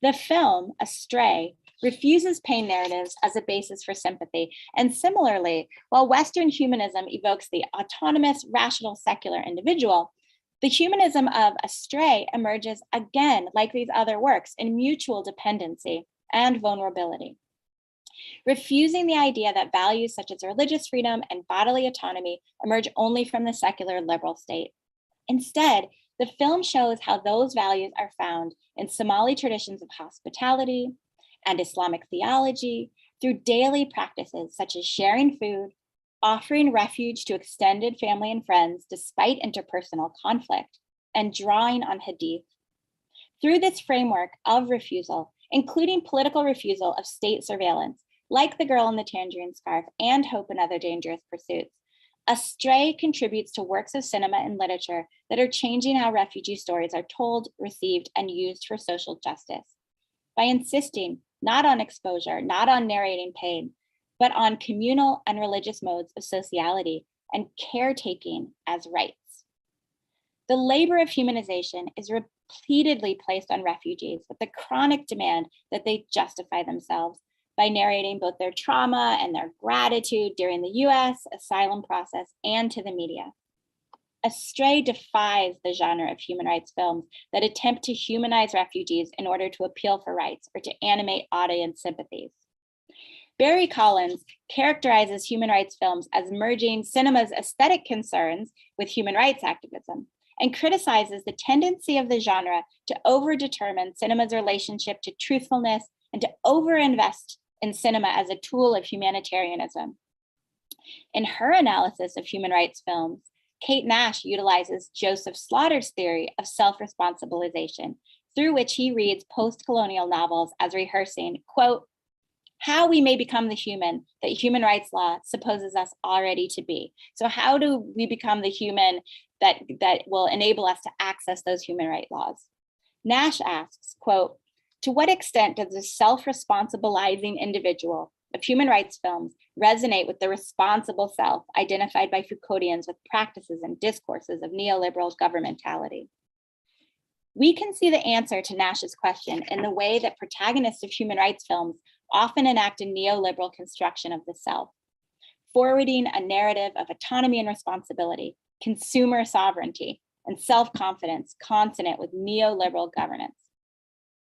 C: The film, Astray, refuses pain narratives as a basis for sympathy. And similarly, while Western humanism evokes the autonomous, rational, secular individual, the humanism of Astray emerges again, like these other works, in mutual dependency and vulnerability. refusing the idea that values such as religious freedom and bodily autonomy emerge only from the secular liberal state. Instead, the film shows how those values are found in Somali traditions of hospitality and Islamic theology through daily practices such as sharing food, offering refuge to extended family and friends despite interpersonal conflict, and drawing on hadith. Through this framework of refusal, including political refusal of state surveillance, like The Girl in the Tangerine Scarf and Hope and Other Dangerous Pursuits, Astray contributes to works of cinema and literature that are changing how refugee stories are told, received, and used for social justice. By insisting not on exposure, not on narrating pain, but on communal and religious modes of sociality and caretaking as rights. The labor of humanization is repeatedly placed on refugees with the chronic demand that they justify themselves by narrating both their trauma and their gratitude during the US asylum process and to the media. Astray defies the genre of human rights films that attempt to humanize refugees in order to appeal for rights or to animate audience sympathies. Barry Collins characterizes human rights films as merging cinema's aesthetic concerns with human rights activism, and criticizes the tendency of the genre to overdetermine cinema's relationship to truthfulness and to overinvest in cinema as a tool of humanitarianism. In her analysis of human rights films, Kate Nash utilizes Joseph Slaughter's theory of self-responsibilization, through which he reads post-colonial novels as rehearsing, quote, how we may become the human that human rights law supposes us already to be. So how do we become the human that will enable us to access those human rights laws? Nash asks, quote, to what extent does the self-responsibilizing individual of human rights films resonate with the responsible self identified by Foucauldians with practices and discourses of neoliberal governmentality? We can see the answer to Nash's question in the way that protagonists of human rights films often enact a neoliberal construction of the self, forwarding a narrative of autonomy and responsibility, consumer sovereignty, and self-confidence consonant with neoliberal governance.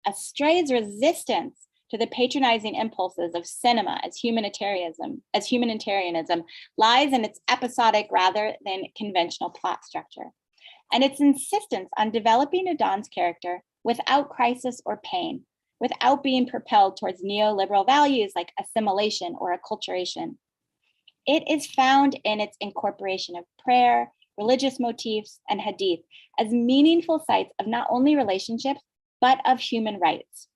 C: Astray's resistance to the patronizing impulses of cinema as humanitarianism lies in its episodic rather than conventional plot structure, and its insistence on developing Adan's character without crisis or pain, without being propelled towards neoliberal values like assimilation or acculturation. It is found in its incorporation of prayer, religious motifs, and hadith as meaningful sites of not only relationships, but of human rights,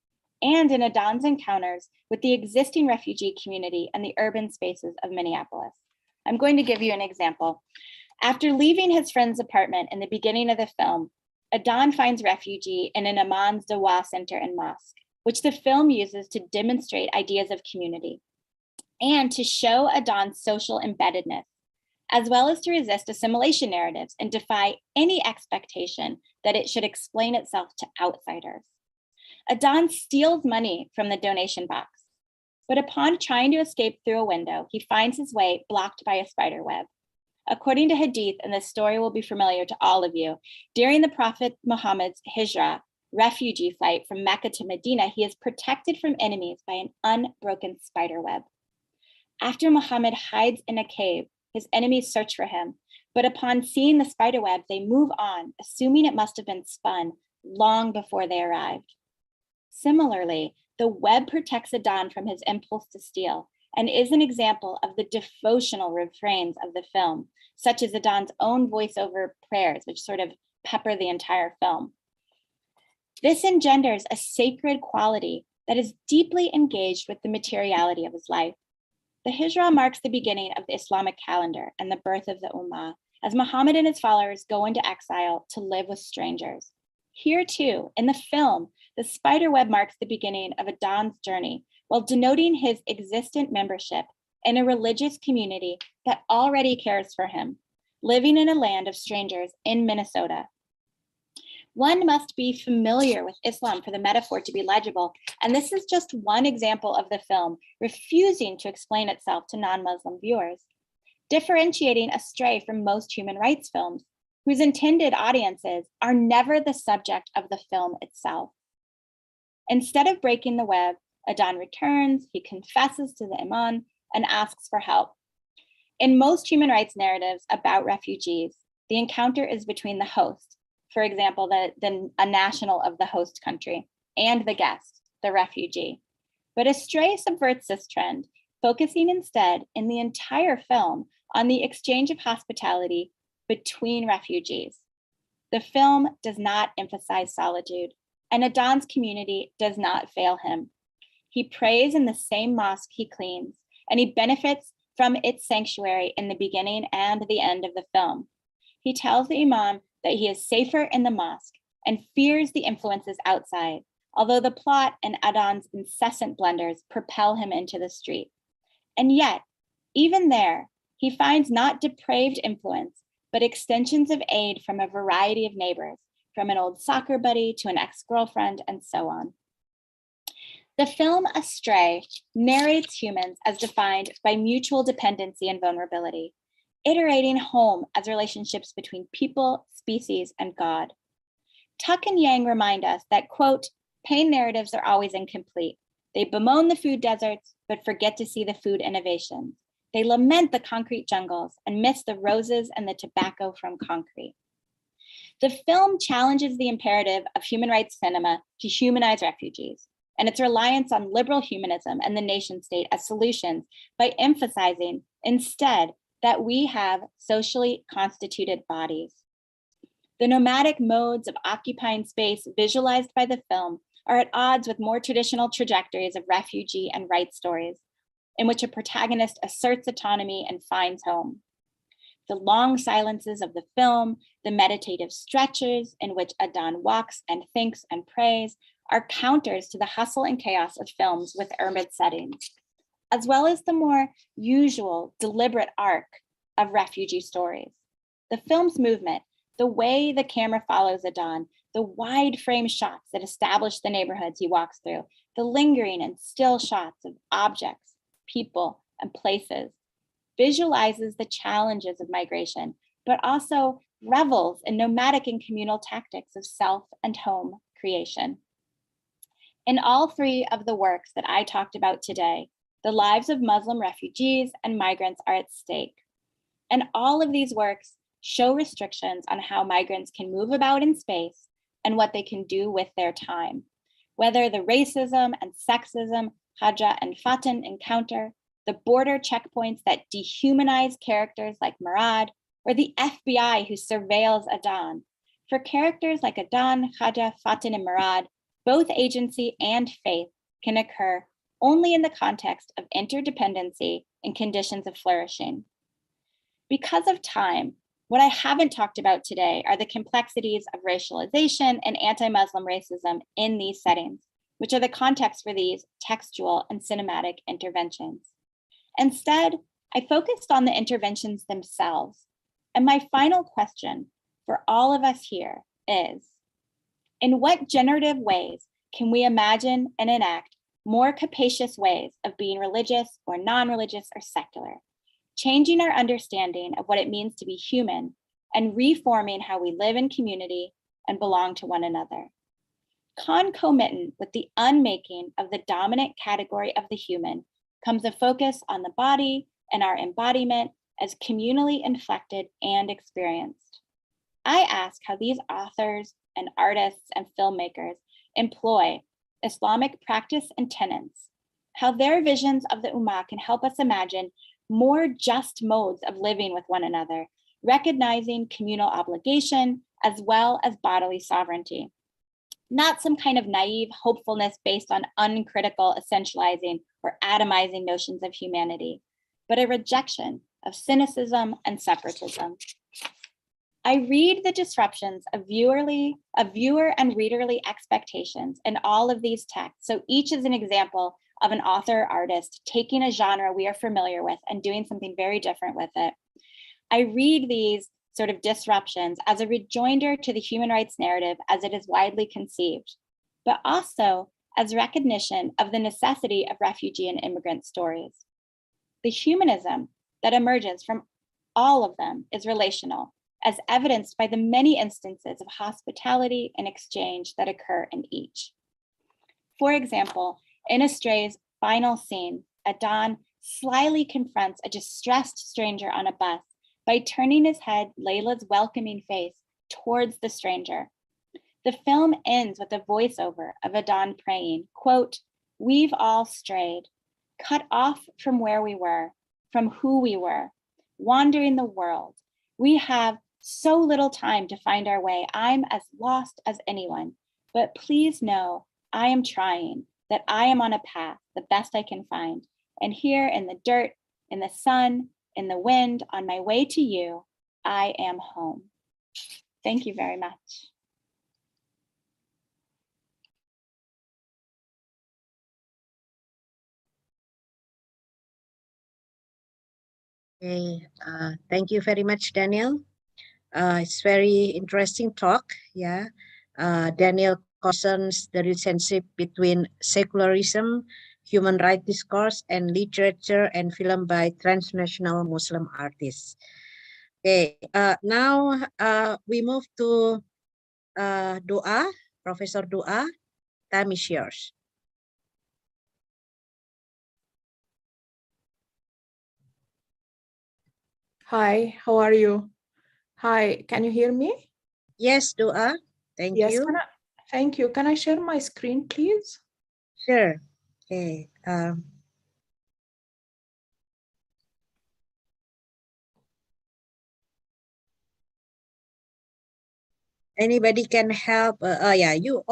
C: and in Adan's encounters with the existing refugee community and the urban spaces of Minneapolis. I'm going to give you an example. After leaving his friend's apartment in the beginning of the film, Adan finds refuge in an Aman's Dawa center and mosque, which the film uses to demonstrate ideas of community and to show Adan's social embeddedness, as well as to resist assimilation narratives and defy any expectation that it should explain itself to outsiders. Adan steals money from the donation box, but upon trying to escape through a window, he finds his way blocked by a spider web. According to Hadith, and this story will be familiar to all of you, during the Prophet Muhammad's hijrah, refugee flight from Mecca to Medina, he is protected from enemies by an unbroken spider web. After Muhammad hides in a cave, his enemies search for him, but upon seeing the spider web, they move on, assuming it must have been spun long before they arrived. Similarly, the web protects Adan from his impulse to steal and is an example of the devotional refrains of the film, such as Adan's own voiceover prayers, which sort of pepper the entire film. This engenders a sacred quality that is deeply engaged with the materiality of his life. The Hijrah marks the beginning of the Islamic calendar and the birth of the Ummah, as Muhammad and his followers go into exile to live with strangers. Here too, in the film, the spider web marks the beginning of Adan's journey, while denoting his existent membership in a religious community that already cares for him, living in a land of strangers in Minnesota. One must be familiar with Islam for the metaphor to be legible, and this is just one example of the film refusing to explain itself to non-Muslim viewers, differentiating Astray from most human rights films, whose intended audiences are never the subject of the film itself. Instead of breaking the web, Adan returns, he confesses to the imam and asks for help. In most human rights narratives about refugees, the encounter is between the host, for example, a national of the host country, and the guest, the refugee. But Astray subverts this trend, focusing instead in the entire film on the exchange of hospitality between refugees. The film does not emphasize solitude, and Adan's community does not fail him. He prays in the same mosque he cleans, and he benefits from its sanctuary in the beginning and the end of the film. He tells the imam that he is safer in the mosque and fears the influences outside, although the plot and Adan's incessant blunders propel him into the street. And yet, even there, he finds not depraved influence, but extensions of aid from a variety of neighbors, from an old soccer buddy to an ex-girlfriend, and so on. The film Astray narrates humans as defined by mutual dependency and vulnerability, iterating home as relationships between people, species, and God. Tuck and Yang remind us that, quote, pain narratives are always incomplete. They bemoan the food deserts, but forget to see the food innovations. They lament the concrete jungles and miss the roses and the tobacco from concrete. The film challenges the imperative of human rights cinema to humanize refugees and its reliance on liberal humanism and the nation state as solutions by emphasizing instead that we have socially constituted bodies. The nomadic modes of occupying space visualized by the film are at odds with more traditional trajectories of refugee and rights stories, in which a protagonist asserts autonomy and finds home. The long silences of the film, the meditative stretches in which Adan walks and thinks and prays are counters to the hustle and chaos of films with urban settings, as well as the more usual deliberate arc of refugee stories. The film's movement, the way the camera follows Adan, the wide frame shots that establish the neighborhoods he walks through, the lingering and still shots of objects, people, and places, visualizes the challenges of migration, but also revels in nomadic and communal tactics of self and home creation. In all three of the works that I talked about today, the lives of Muslim refugees and migrants are at stake. And all of these works show restrictions on how migrants can move about in space and what they can do with their time. Whether the racism and sexism Haja and Fatin encounter, the border checkpoints that dehumanize characters like Murad, or the FBI who surveils Adan. For characters like Adan, Haja, Fatin, and Murad, both agency and faith can occur only in the context of interdependency and conditions of flourishing. Because of time, what I haven't talked about today are the complexities of racialization and anti-Muslim racism in these settings, which are the context for these textual and cinematic interventions. Instead, I focused on the interventions themselves. And my final question for all of us here is, in what generative ways can we imagine and enact more capacious ways of being religious or non-religious or secular, changing our understanding of what it means to be human and reforming how we live in community and belong to one another? Concomitant with the unmaking of the dominant category of the human comes a focus on the body and our embodiment as communally inflected and experienced. I ask how these authors and artists and filmmakers employ Islamic practice and tenets, how their visions of the Ummah can help us imagine more just modes of living with one another, recognizing communal obligation as well as bodily sovereignty. Not some kind of naive hopefulness based on uncritical essentializing or atomizing notions of humanity, but a rejection of cynicism and separatism. I read the disruptions of viewer and readerly expectations in all of these texts. So each is an example of an author or artist taking a genre we are familiar with and doing something very different with it. I read these sort of disruptions as a rejoinder to the human rights narrative as it is widely conceived, but also as recognition of the necessity of refugee and immigrant stories. The humanism that emerges from all of them is relational, as evidenced by the many instances of hospitality and exchange that occur in each. For example, In Astray's final scene, Adnan slyly confronts a distressed stranger on a bus by turning his head Layla's welcoming face towards the stranger. The film ends with a voiceover of Adnan praying, quote, "We've all strayed, cut off from where we were, from who we were, wandering the world. We have so little time to find our way. I'm as lost as anyone, but please know I am trying, that I am on a path, the best I can find. And here in the dirt, in the sun, in the wind, on my way to you, I am home." Thank you very much.
D: Okay, thank you very much, Daniel. It's very interesting talk. Yeah, Daniel concerns the relationship between secularism, human rights discourse, and literature and film by transnational Muslim artists. Okay, now we move to Dua, Professor Dua. Time is yours.
B: Hi, how are you? Hi, can you hear me?
D: Yes, Dua. Thank
B: Yes,
D: you.
B: thank you. Can I share my screen, please?
D: Sure. Okay. Anybody can help? Yeah, you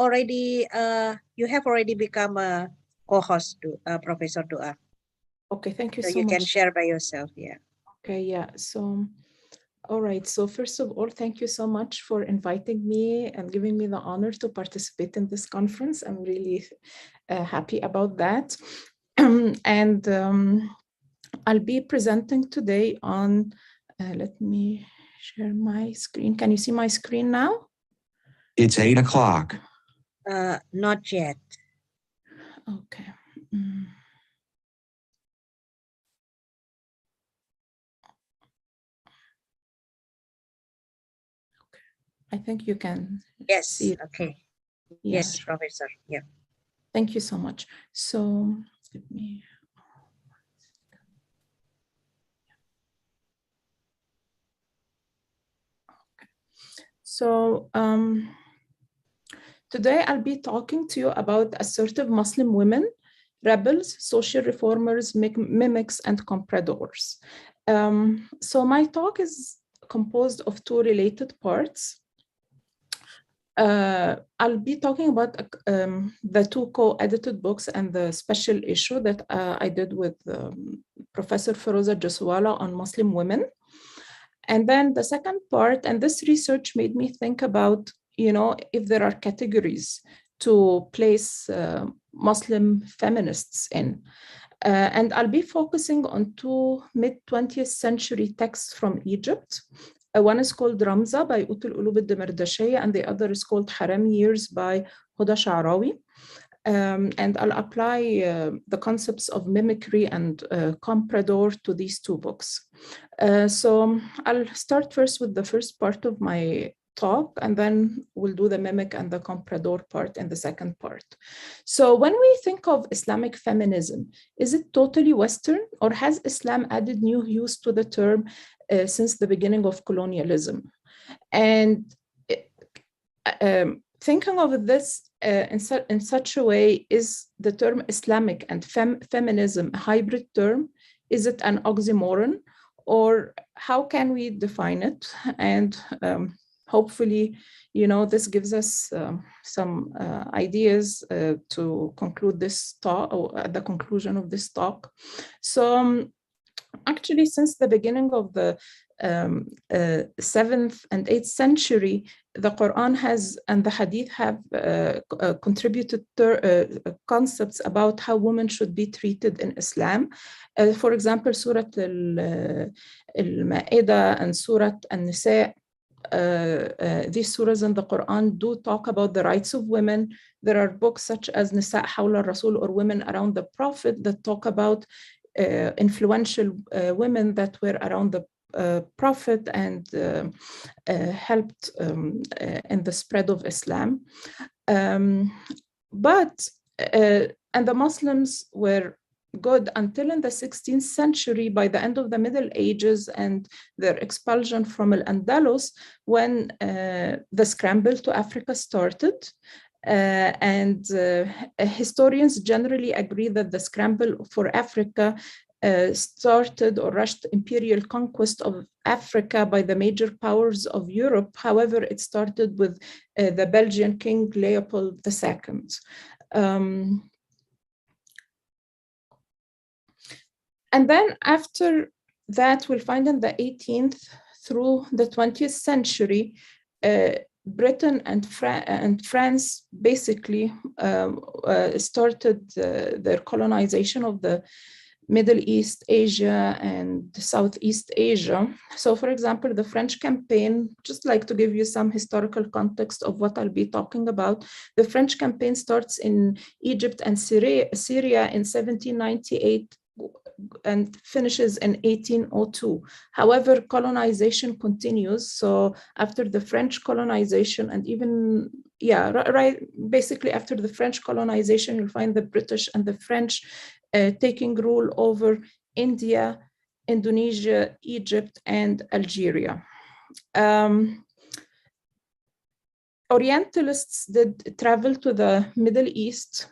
D: have already become a co-host, Professor Dua.
B: Okay, thank you
D: So
B: so
D: you
B: much.
D: can share by yourself. Yeah.
B: Okay, yeah. So, all right. So first of all, thank you so much for inviting me and giving me the honor to participate in this conference. I'm really happy about that. And I'll be presenting today on, let me share my screen. Can you see my screen now?
H: It's 8 o'clock.
D: Not yet.
B: Okay. I think you can see it.
D: Okay.
B: Yeah,
D: Yes,
B: sure.
D: Professor. Yeah.
B: Thank you so much. So let me. Okay. So today I'll be talking to you about assertive Muslim women, rebels, social reformers, mimics, and compradors. So my talk is composed of two related parts. I'll be talking about the two co-edited books and the special issue that I did with Professor Feroza Jaswala on Muslim women. And then the second part, and this research made me think about, if there are categories to place Muslim feminists in. And I'll be focusing on two mid-20th century texts from Egypt. One is called Ramza by Utul Ulub al-Demardashaya, and the other is called Haram Years by Huda Sha'rawi. And I'll apply the concepts of mimicry and comprador to these two books. So I'll start first with the first part of my talk, and then we'll do the mimic and the comprador part in the second part. So when we think of Islamic feminism, is it totally Western, or has Islam added new hues to the term since the beginning of colonialism? And thinking of this in such a way, is the term Islamic and feminism a hybrid term? Is it an oxymoron? Or how can we define it? And hopefully, this gives us some ideas to conclude this talk, or at the conclusion of this talk. So actually, since the beginning of the 7th and 8th century, the Quran and the Hadith have contributed concepts about how women should be treated in Islam. For example, Surah Al-Ma'idah and Surah An-Nisa, these surahs in the Quran do talk about the rights of women. There are books such as Nisa Hawla Rasul, or Women Around the Prophet, that talk about influential women that were around the Prophet and helped in the spread of Islam. But and the Muslims were good until in the 16th century, by the end of the Middle Ages and their expulsion from Al-Andalus, when the scramble to Africa started. Historians generally agree that the scramble for Africa started or rushed imperial conquest of Africa by the major powers of Europe. However, it started with the Belgian King Leopold II. And then after that, we'll find in the 18th through the 20th century, Britain and France basically started their colonization of the Middle East, Asia, and Southeast Asia. So for example, the French campaign, just like to give you some historical context of what I'll be talking about, the French campaign starts in Egypt and Syria in 1798 and finishes in 1802. However, colonization continues. So after the French colonization and even, basically after the French colonization, you'll find the British and the French taking rule over India, Indonesia, Egypt, and Algeria. Orientalists did travel to the Middle East,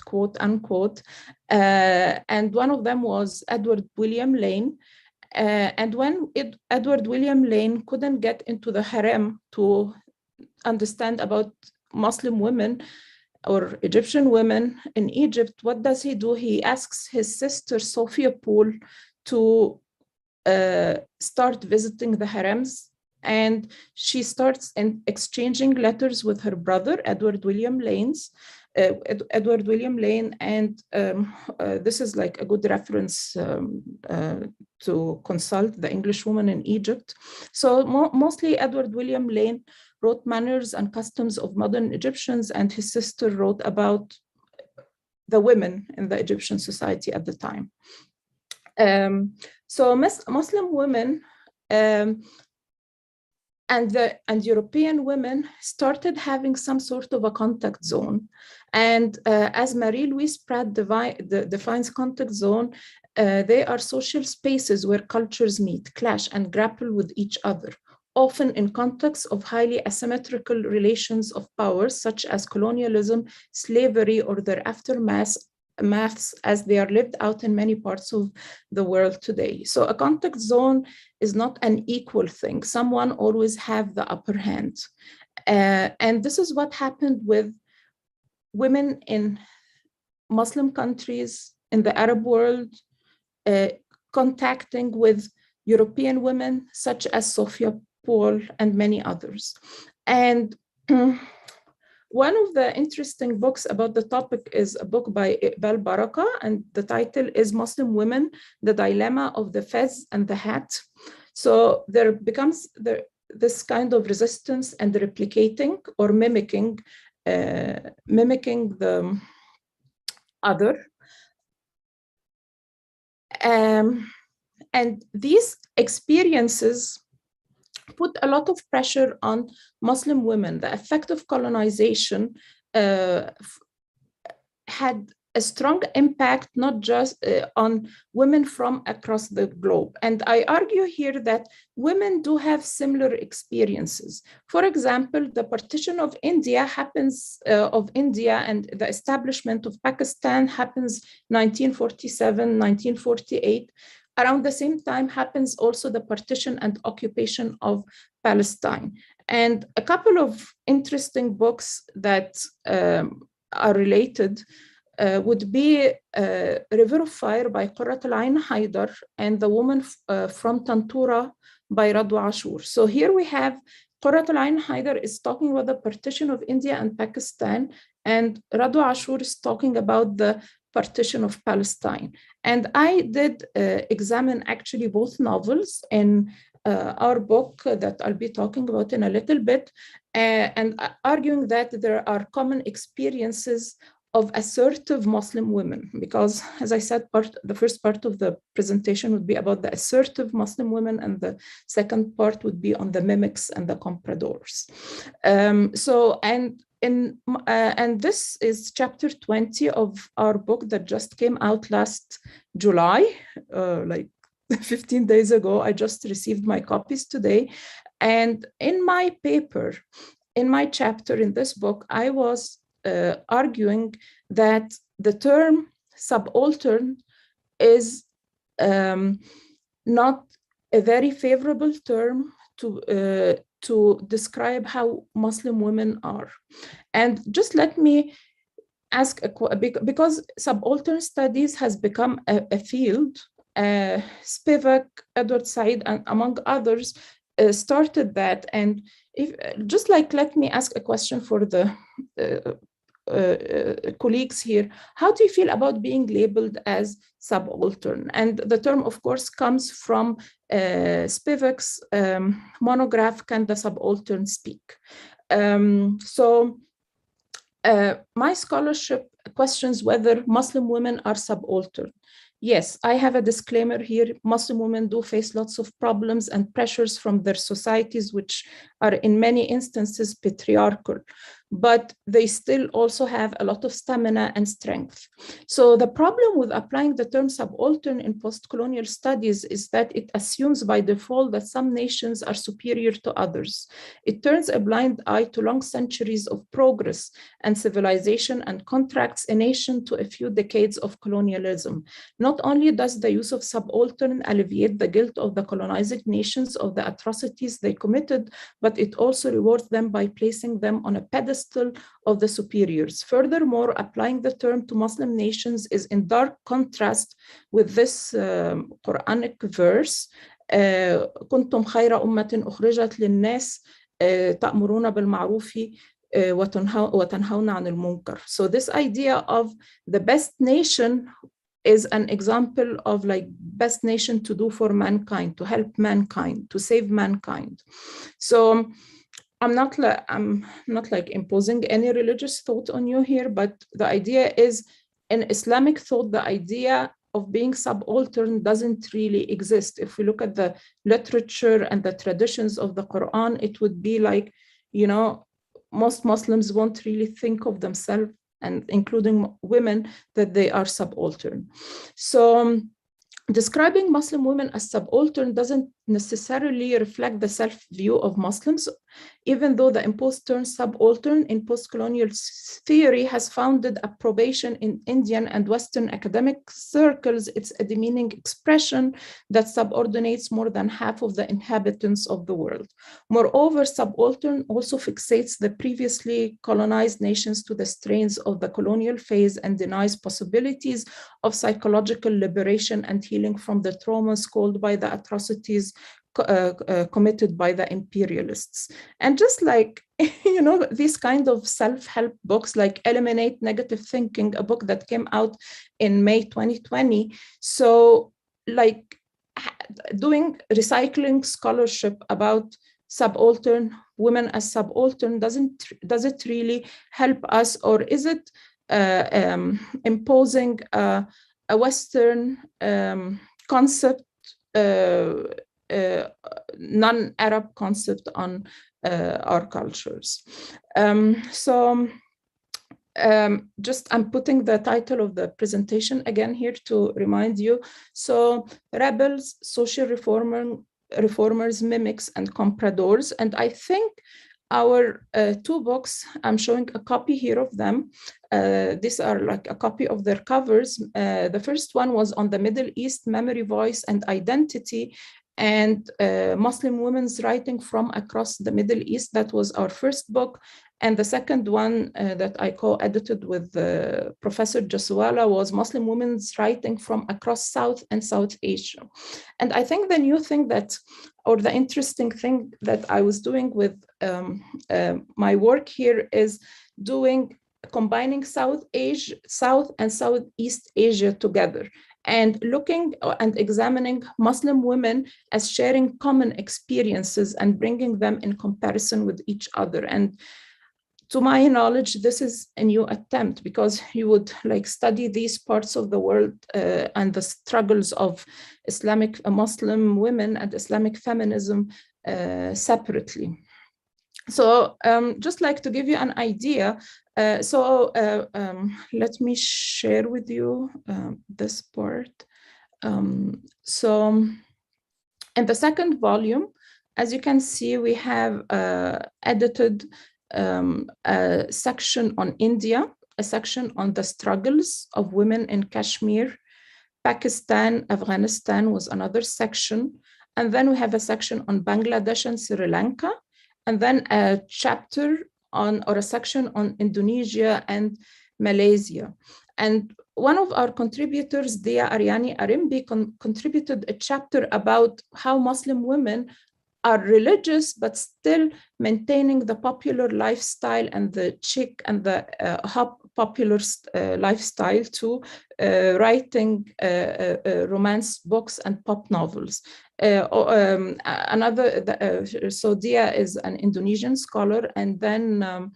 B: quote unquote, and one of them was Edward William Lane. And when Edward William Lane couldn't get into the harem to understand about Muslim women or Egyptian women in Egypt, what does he do? He asks his sister Sophia Poole to start visiting the harems, and she starts exchanging letters with her brother, Edward William Lane, and this is like a good reference to consult the English woman in Egypt. So mostly Edward William Lane wrote Manners and Customs of Modern Egyptians, and his sister wrote about the women in the Egyptian society at the time. So Muslim women and European women started having some sort of a contact zone. And as Marie-Louise Pratt defines contact zone, they are social spaces where cultures meet, clash, and grapple with each other, often in contexts of highly asymmetrical relations of power, such as colonialism, slavery, or their aftermaths, as they are lived out in many parts of the world today. So a contact zone is not an equal thing. Someone always have the upper hand. And this is what happened with women in Muslim countries, in the Arab world, contacting with European women, such as Sophia Poole and many others. And one of the interesting books about the topic is a book by Iqbal Baraka, and the title is Muslim Women, The Dilemma of the Fez and the Hat. So there becomes this kind of resistance and replicating or mimicking the other. And these experiences put a lot of pressure on Muslim women. The effect of colonization had a strong impact, not just on women from across the globe. And I argue here that women do have similar experiences. For example, the partition of India happens, and the establishment of Pakistan happens 1947, 1948. Around the same time happens also the partition and occupation of Palestine. And a couple of interesting books that are related would be River of Fire by Qurrat al-Ain Haidar and The Woman from Tantura by Radwa Ashur. So here we have Qurrat al-Ain Haidar is talking about the partition of India and Pakistan, and Radwa Ashur is talking about the partition of Palestine. And I did examine actually both novels in our book that I'll be talking about in a little bit, and arguing that there are common experiences of assertive Muslim women, because as I said, the first part of the presentation would be about the assertive Muslim women, and the second part would be on the mimics and the compradors. And this is chapter 20 of our book that just came out last July, like 15 days ago. I just received my copies today. And in my paper, in my chapter in this book, I was arguing that the term subaltern is not a very favorable term to describe how Muslim women are. And just let me ask, because subaltern studies has become a field, Spivak, Edward Said, and among others started that. And let me ask a question for the colleagues here. How do you feel about being labeled as subaltern? And the term, of course, comes from Spivak's monograph, Can the Subaltern Speak? My scholarship questions whether Muslim women are subaltern. Yes, I have a disclaimer here. Muslim women do face lots of problems and pressures from their societies, which are in many instances patriarchal, but they still also have a lot of stamina and strength. So the problem with applying the term subaltern in post-colonial studies is that it assumes by default that some nations are superior to others. It turns a blind eye to long centuries of progress and civilization and contracts a nation to a few decades of colonialism. Not only does the use of subaltern alleviate the guilt of the colonizing nations of the atrocities they committed, but it also rewards them by placing them on a pedestal of the superiors. Furthermore, applying the term to Muslim nations is in dark contrast with this Quranic verse, كنتم خير أمة أخرجت للناس تأمرون بالمعروف وتنهون عن المنكر. So this idea of the best nation is an example of like best nation to do for mankind, to help mankind, to save mankind. So I'm not like imposing any religious thought on you here, but the idea is in Islamic thought, the idea of being subaltern doesn't really exist. If we look at the literature and the traditions of the Quran, it would be like, you know, most Muslims won't really think of themselves, and including women, that they are subaltern. So describing Muslim women as subaltern doesn't necessarily reflect the self-view of Muslims, even though the imposed term subaltern in post-colonial theory has founded approbation in Indian and Western academic circles. It's a demeaning expression that subordinates more than half of the inhabitants of the world. Moreover, subaltern also fixates the previously colonized nations to the strains of the colonial phase and denies possibilities of psychological liberation and healing from the traumas caused by the atrocities committed by the imperialists. And just like, you know, these kind of self-help books like Eliminate Negative Thinking, a book that came out in May 2020. So like recycling scholarship about subaltern women as subaltern, does it really help us, or is it imposing a Western concept, non-Arab concept on our cultures? Just I'm putting the title of the presentation again here to remind you. So rebels, social reformers, mimics, and compradors. And I think our two books, I'm showing a copy here of them. These are like a copy of their covers. The first one was on the Middle East, Memory, Voice, and Identity, and Muslim women's writing from across the Middle East. That was our first book. And the second one that I co-edited with Professor Jaswala was Muslim women's writing from across South and South Asia. And I think the new thing that, or the interesting thing that I was doing with my work here is combining South and Southeast Asia together, and looking and examining Muslim women as sharing common experiences and bringing them in comparison with each other. And to my knowledge, this is a new attempt, because you would like study these parts of the world and the struggles of Islamic Muslim women and Islamic feminism separately. So just like to give you an idea, let me share with you this part. So in the second volume, as you can see, we have edited a section on India, a section on the struggles of women in Kashmir. Pakistan, Afghanistan was another section. And then we have a section on Bangladesh and Sri Lanka, and then a chapter on, or a section on Indonesia and Malaysia. And one of our contributors, Dia Aryani Arimbi, contributed a chapter about how Muslim women are religious, but still maintaining the popular lifestyle and the chic and the popular lifestyle to writing romance books and pop novels. So Dia is an Indonesian scholar, and then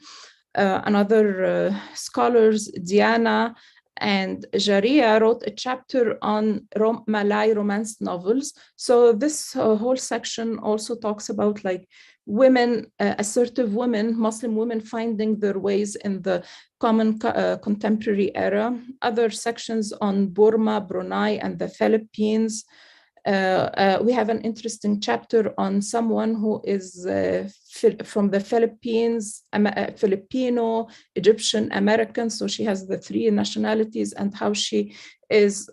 B: another scholars, Diana and Jaria, wrote a chapter on Malay romance novels. So this whole section also talks about like women, assertive women, Muslim women finding their ways in the common contemporary era. Other sections on Burma, Brunei, and the Philippines. We have an interesting chapter on someone who is from the Philippines, Filipino, Egyptian, American. So she has the three nationalities, and how she is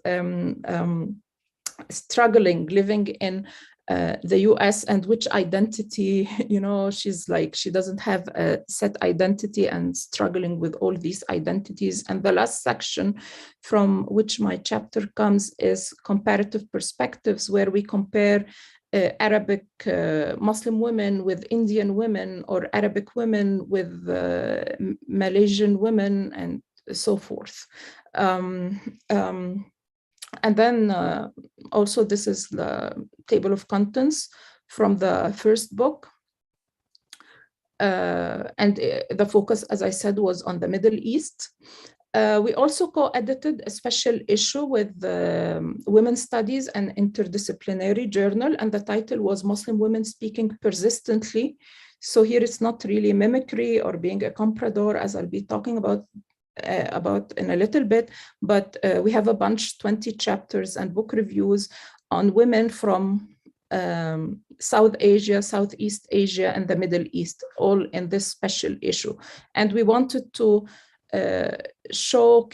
B: struggling, living in the US, and which identity, you know, she's like, she doesn't have a set identity and struggling with all these identities. And the last section from which my chapter comes is comparative perspectives, where we compare Arabic Muslim women with Indian women, or Arabic women with Malaysian women, and so forth. And then also this is the table of contents from the first book. And the focus, as I said, was on the Middle East. We also co-edited a special issue with the Women's Studies and Interdisciplinary Journal, and the title was Muslim Women Speaking Persistently. So here it's not really mimicry or being a comprador, as I'll be talking about in a little bit, but we have a bunch, 20 chapters and book reviews on women from South Asia, Southeast Asia, and the Middle East, all in this special issue. And we wanted to show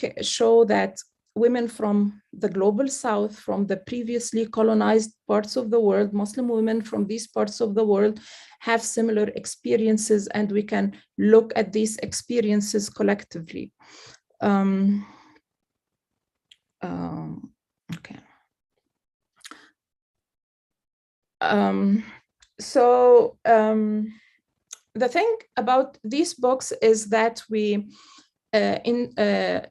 B: that women from the global South, from the previously colonized parts of the world, Muslim women from these parts of the world have similar experiences, and we can look at these experiences collectively. Okay. The thing about these books is that we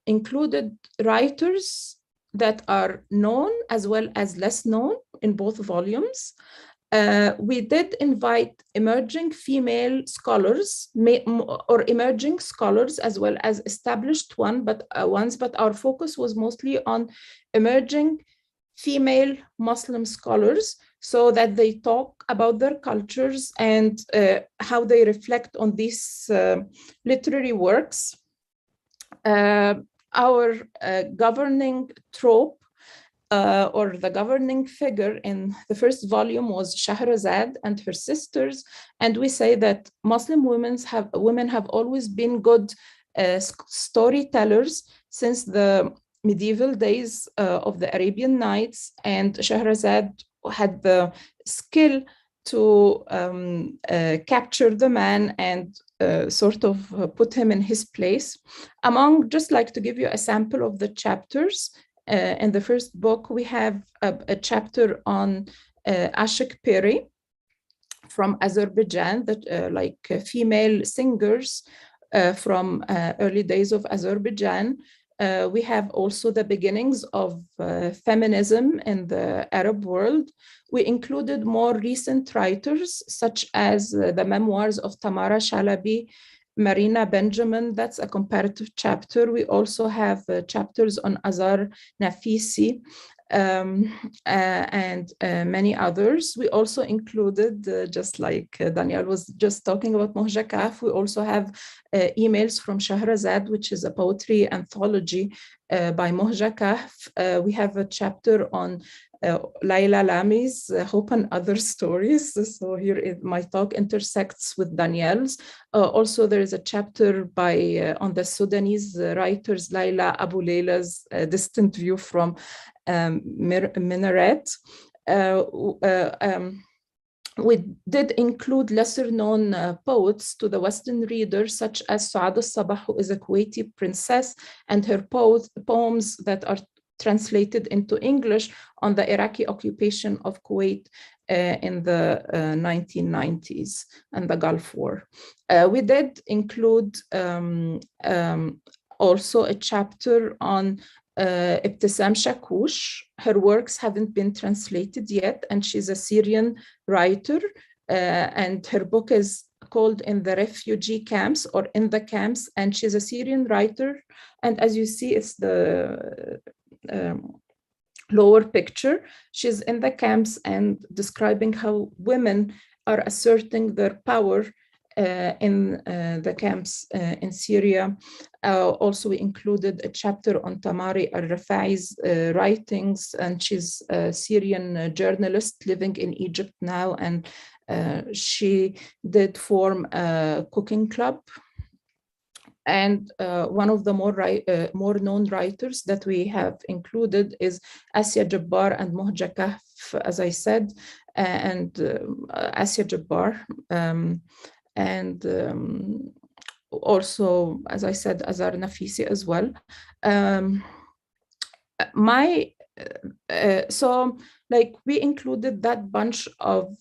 B: included writers that are known as well as less known in both volumes. We did invite emerging female scholars or emerging scholars as well as established ones, but our focus was mostly on emerging female Muslim scholars, so that they talk about their cultures and how they reflect on these literary works. Our governing trope or the governing figure in the first volume was Shahrazad and her sisters, and we say that Muslim women have always been good storytellers since the medieval days of the Arabian Nights, and Shahrazad had the skill to capture the man and sort of put him in his place. Just like to give you a sample of the chapters, in the first book, we have a chapter on Ashik Piri from Azerbaijan, that like female singers from early days of Azerbaijan. We have also the beginnings of feminism in the Arab world. We included more recent writers, such as the memoirs of Tamara Shalabi Marina Benjamin, that's a comparative chapter. We also have chapters on Azar Nafisi, and many others. We also included, just like Daniel was just talking about Mohja Kaf, we also have emails from Shahrazad, which is a poetry anthology by Mohja Kaf. We have a chapter on Laila Lami's Hope and Other Stories. So here my talk intersects with Daniel's. Also, there is a chapter by on the Sudanese writers Laila Abu Leila's Distant View from Minaret. We did include lesser-known poets to the Western readers, such as Suad al-Sabah, who is a Kuwaiti princess, and her poems that are translated into English on the Iraqi occupation of Kuwait in the 1990s and the Gulf War. We did include also a chapter on Ibtisam Shakouch. Her works haven't been translated yet, and she's a Syrian writer, and her book is called In the Refugee Camps or In the Camps, and she's a Syrian writer. And as you see, it's the lower picture. She's in the camps and describing how women are asserting their power in the camps in Syria. Also, we included a chapter on Tamari al-Rafai's writings, and she's a Syrian journalist living in Egypt now, and she did form a cooking club. And one of the more known writers that we have included is Asya Jabbar and Mohja Kaf, as I said, and Asya Jabbar. Also, as I said, Azar Nafisi as well. So like we included that bunch of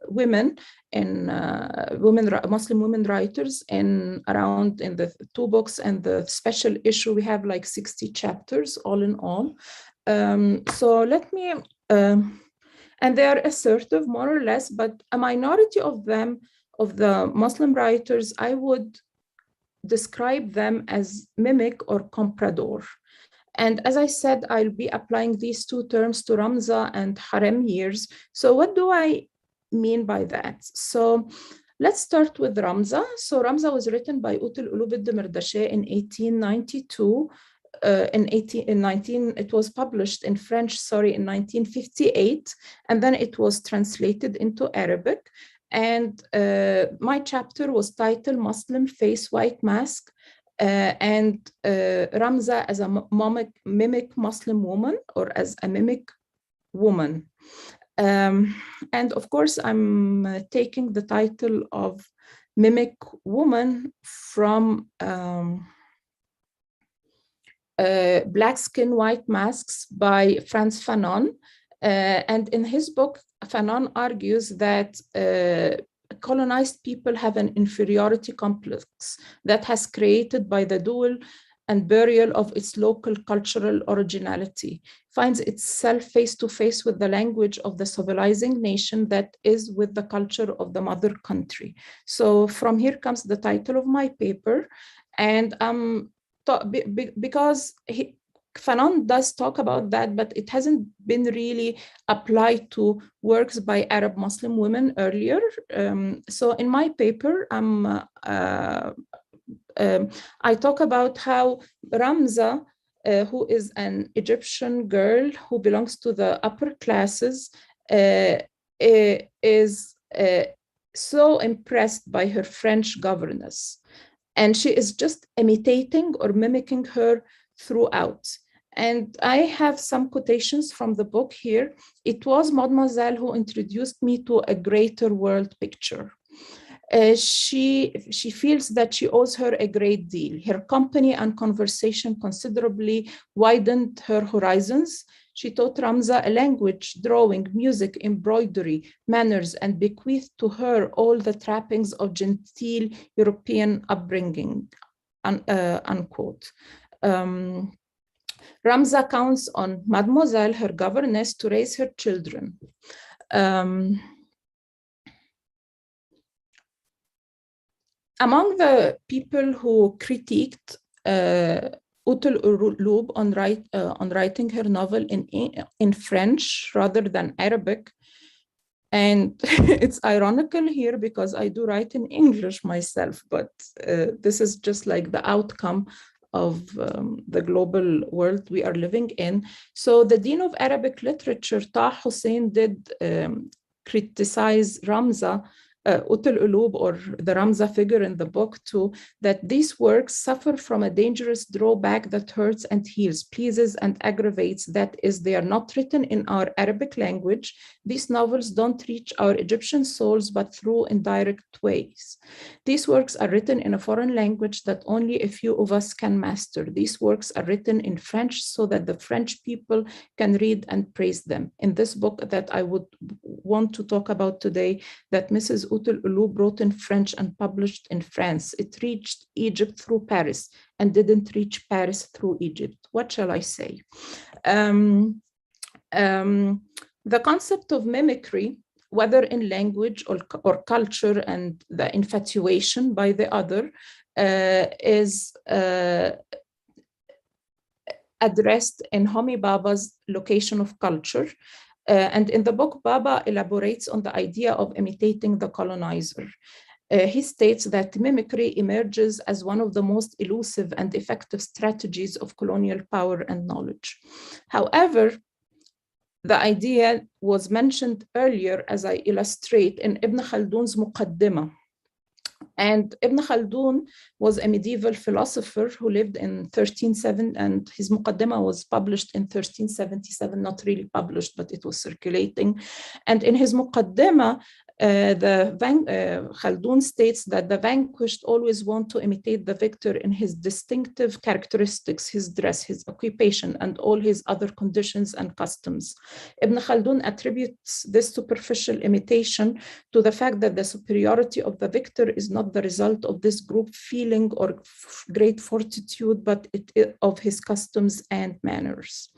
B: women in Muslim women writers in the two books, and the special issue we have like 60 chapters all in all. So let me and they are assertive more or less, but a minority of them, of the Muslim writers, I would describe them as mimic or comprador. And as I said, I'll be applying these two terms to Ramza and Harem years. So what do I mean by that? So let's start with Ramza. So Ramza was written by Utul Ulub al-Demardashe in 1892. It was published in French, in 1958, and then it was translated into Arabic. And my chapter was titled Muslim Face White Mask, and Ramza as a mimic Muslim woman, or as a mimic woman. And of course, I'm taking the title of mimic woman from Black Skin, White Masks by Frantz Fanon. And in his book, Fanon argues that colonized people have an inferiority complex that has created by the duel and burial of its local cultural originality, finds itself face to face with the language of the civilizing nation that is with the culture of the mother country. So from here comes the title of my paper. And because Fanon does talk about that, but it hasn't been really applied to works by Arab Muslim women earlier. So in my paper, I talk about how Ramza, who is an Egyptian girl who belongs to the upper classes, is so impressed by her French governess. And she is just imitating or mimicking her throughout. And I have some quotations from the book here. It was Mademoiselle who introduced me to a greater world picture. She feels that she owes her a great deal. Her company and conversation considerably widened her horizons. She taught Ramza a language, drawing, music, embroidery, manners, and bequeathed to her all the trappings of genteel European upbringing, unquote. Ramza counts on Mademoiselle, her governess, to raise her children. among the people who critiqued Ut al-Ulub on writing her novel in French rather than Arabic. And it's ironical here because I do write in English myself, but this is just like the outcome of the global world we are living in. So the Dean of Arabic Literature, Taha Hussein, did criticize Ramza, Ut al-Ulub, or the Ramza figure in the book too, that these works suffer from a dangerous drawback that hurts and heals, pleases and aggravates. That is, they are not written in our Arabic language. These novels don't reach our Egyptian souls, but through indirect ways. These works are written in a foreign language that only a few of us can master. These works are written in French so that the French people can read and praise them. In this book that I would want to talk about today, that Mrs. Ut al-Ulub wrote in French and published in France, it reached Egypt through Paris and didn't reach Paris through Egypt. What shall I say? The concept of mimicry, whether in language or culture, and the infatuation by the other is addressed in Homi Bhabha's Location of Culture. And in the book, Bhabha elaborates on the idea of imitating the colonizer. He states that mimicry emerges as one of the most elusive and effective strategies of colonial power and knowledge. However, the idea was mentioned earlier, as I illustrate, in Ibn Khaldun's Muqaddimah. And Ibn Khaldun was a medieval philosopher who lived in 1370, and his Muqaddimah was published in 1377, not really published, but it was circulating. And in his Muqaddimah, Khaldun states that the vanquished always want to imitate the victor in his distinctive characteristics, his dress, his occupation, and all his other conditions and customs. Ibn Khaldun attributes this superficial imitation to the fact that the superiority of the victor is not the result of this group feeling or great fortitude, but of his customs and manners.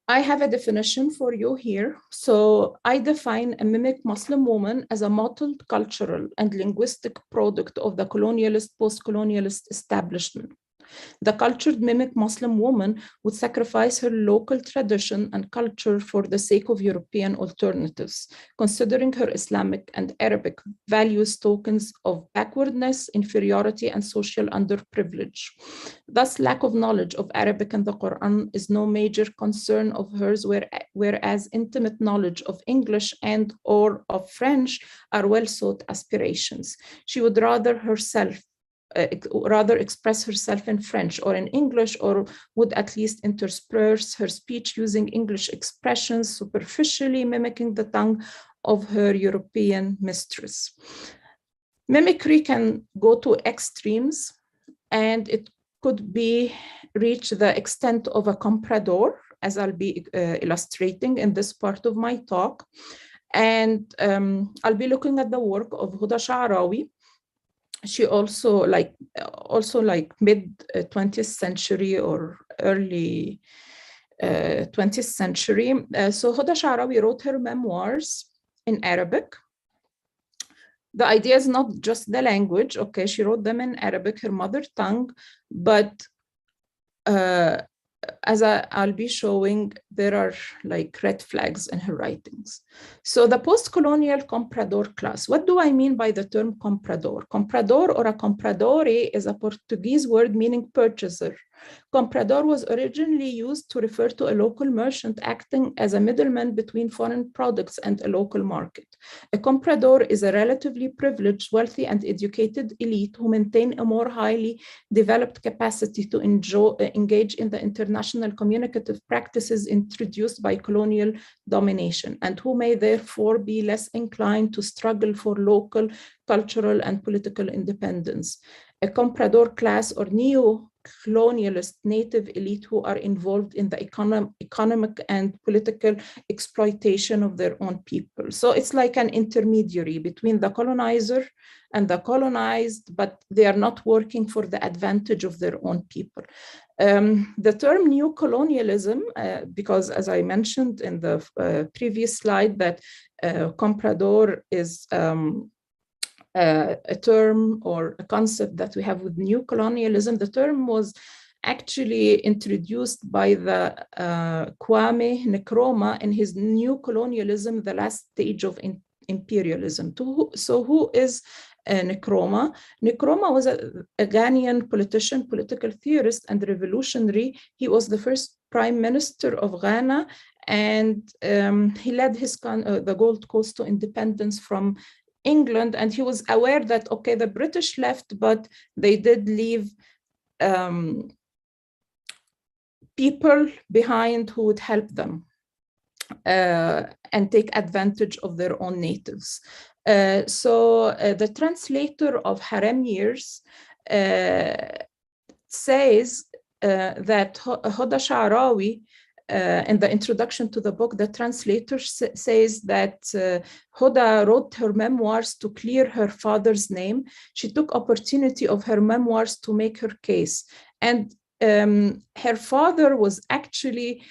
B: I have a definition for you here. So I define a mimic Muslim woman as a mottled cultural and linguistic product of the colonialist, post-colonialist establishment. The cultured mimic Muslim woman would sacrifice her local tradition and culture for the sake of European alternatives, considering her Islamic and Arabic values tokens of backwardness, inferiority, and social underprivilege. Thus, lack of knowledge of Arabic and the Quran is no major concern of hers, whereas intimate knowledge of English and or of French are well-sought aspirations. She would rather express herself in French or in English, or would at least intersperse her speech using English expressions, superficially mimicking the tongue of her European mistress. Mimicry can go to extremes, and it could reach the extent of a comprador, as I'll be illustrating in this part of my talk. And I'll be looking at the work of Huda Sha'rawi. She also like mid 20th century or early 20th century. So Huda Sha'rawi wrote her memoirs in Arabic. The idea is not just the language. Okay, she wrote them in Arabic, her mother tongue, but as I'll be showing, there are like red flags in her writings. So the post-colonial comprador class, what do I mean by the term comprador? Comprador or a compradore is a Portuguese word meaning purchaser. Comprador was originally used to refer to a local merchant acting as a middleman between foreign products and a local market. A comprador is a relatively privileged, wealthy, and educated elite who maintain a more highly developed capacity to engage in the international communicative practices introduced by colonial domination, and who may therefore be less inclined to struggle for local, cultural, and political independence. A comprador class or neo-colonialist native elite who are involved in the economic and political exploitation of their own people. So it's like an intermediary between the colonizer and the colonized, but they are not working for the advantage of their own people. The term neo-colonialism, because as I mentioned in the previous slide, that comprador is a term or a concept that we have with new colonialism. The term was actually introduced by the Kwame Nkrumah in his New Colonialism, the Last Stage of Imperialism. So who is Nkrumah? Nkrumah was a Ghanaian politician, political theorist, and revolutionary. He was the first prime minister of Ghana, and he led the Gold Coast to independence from England. And he was aware that, okay, the British left, but they did leave people behind who would help them and take advantage of their own natives. So the translator of Harem Years says that Hoda Sha'rawi, in the introduction to the book, the translator says that Hoda wrote her memoirs to clear her father's name. She took opportunity of her memoirs to make her case. And her father was actually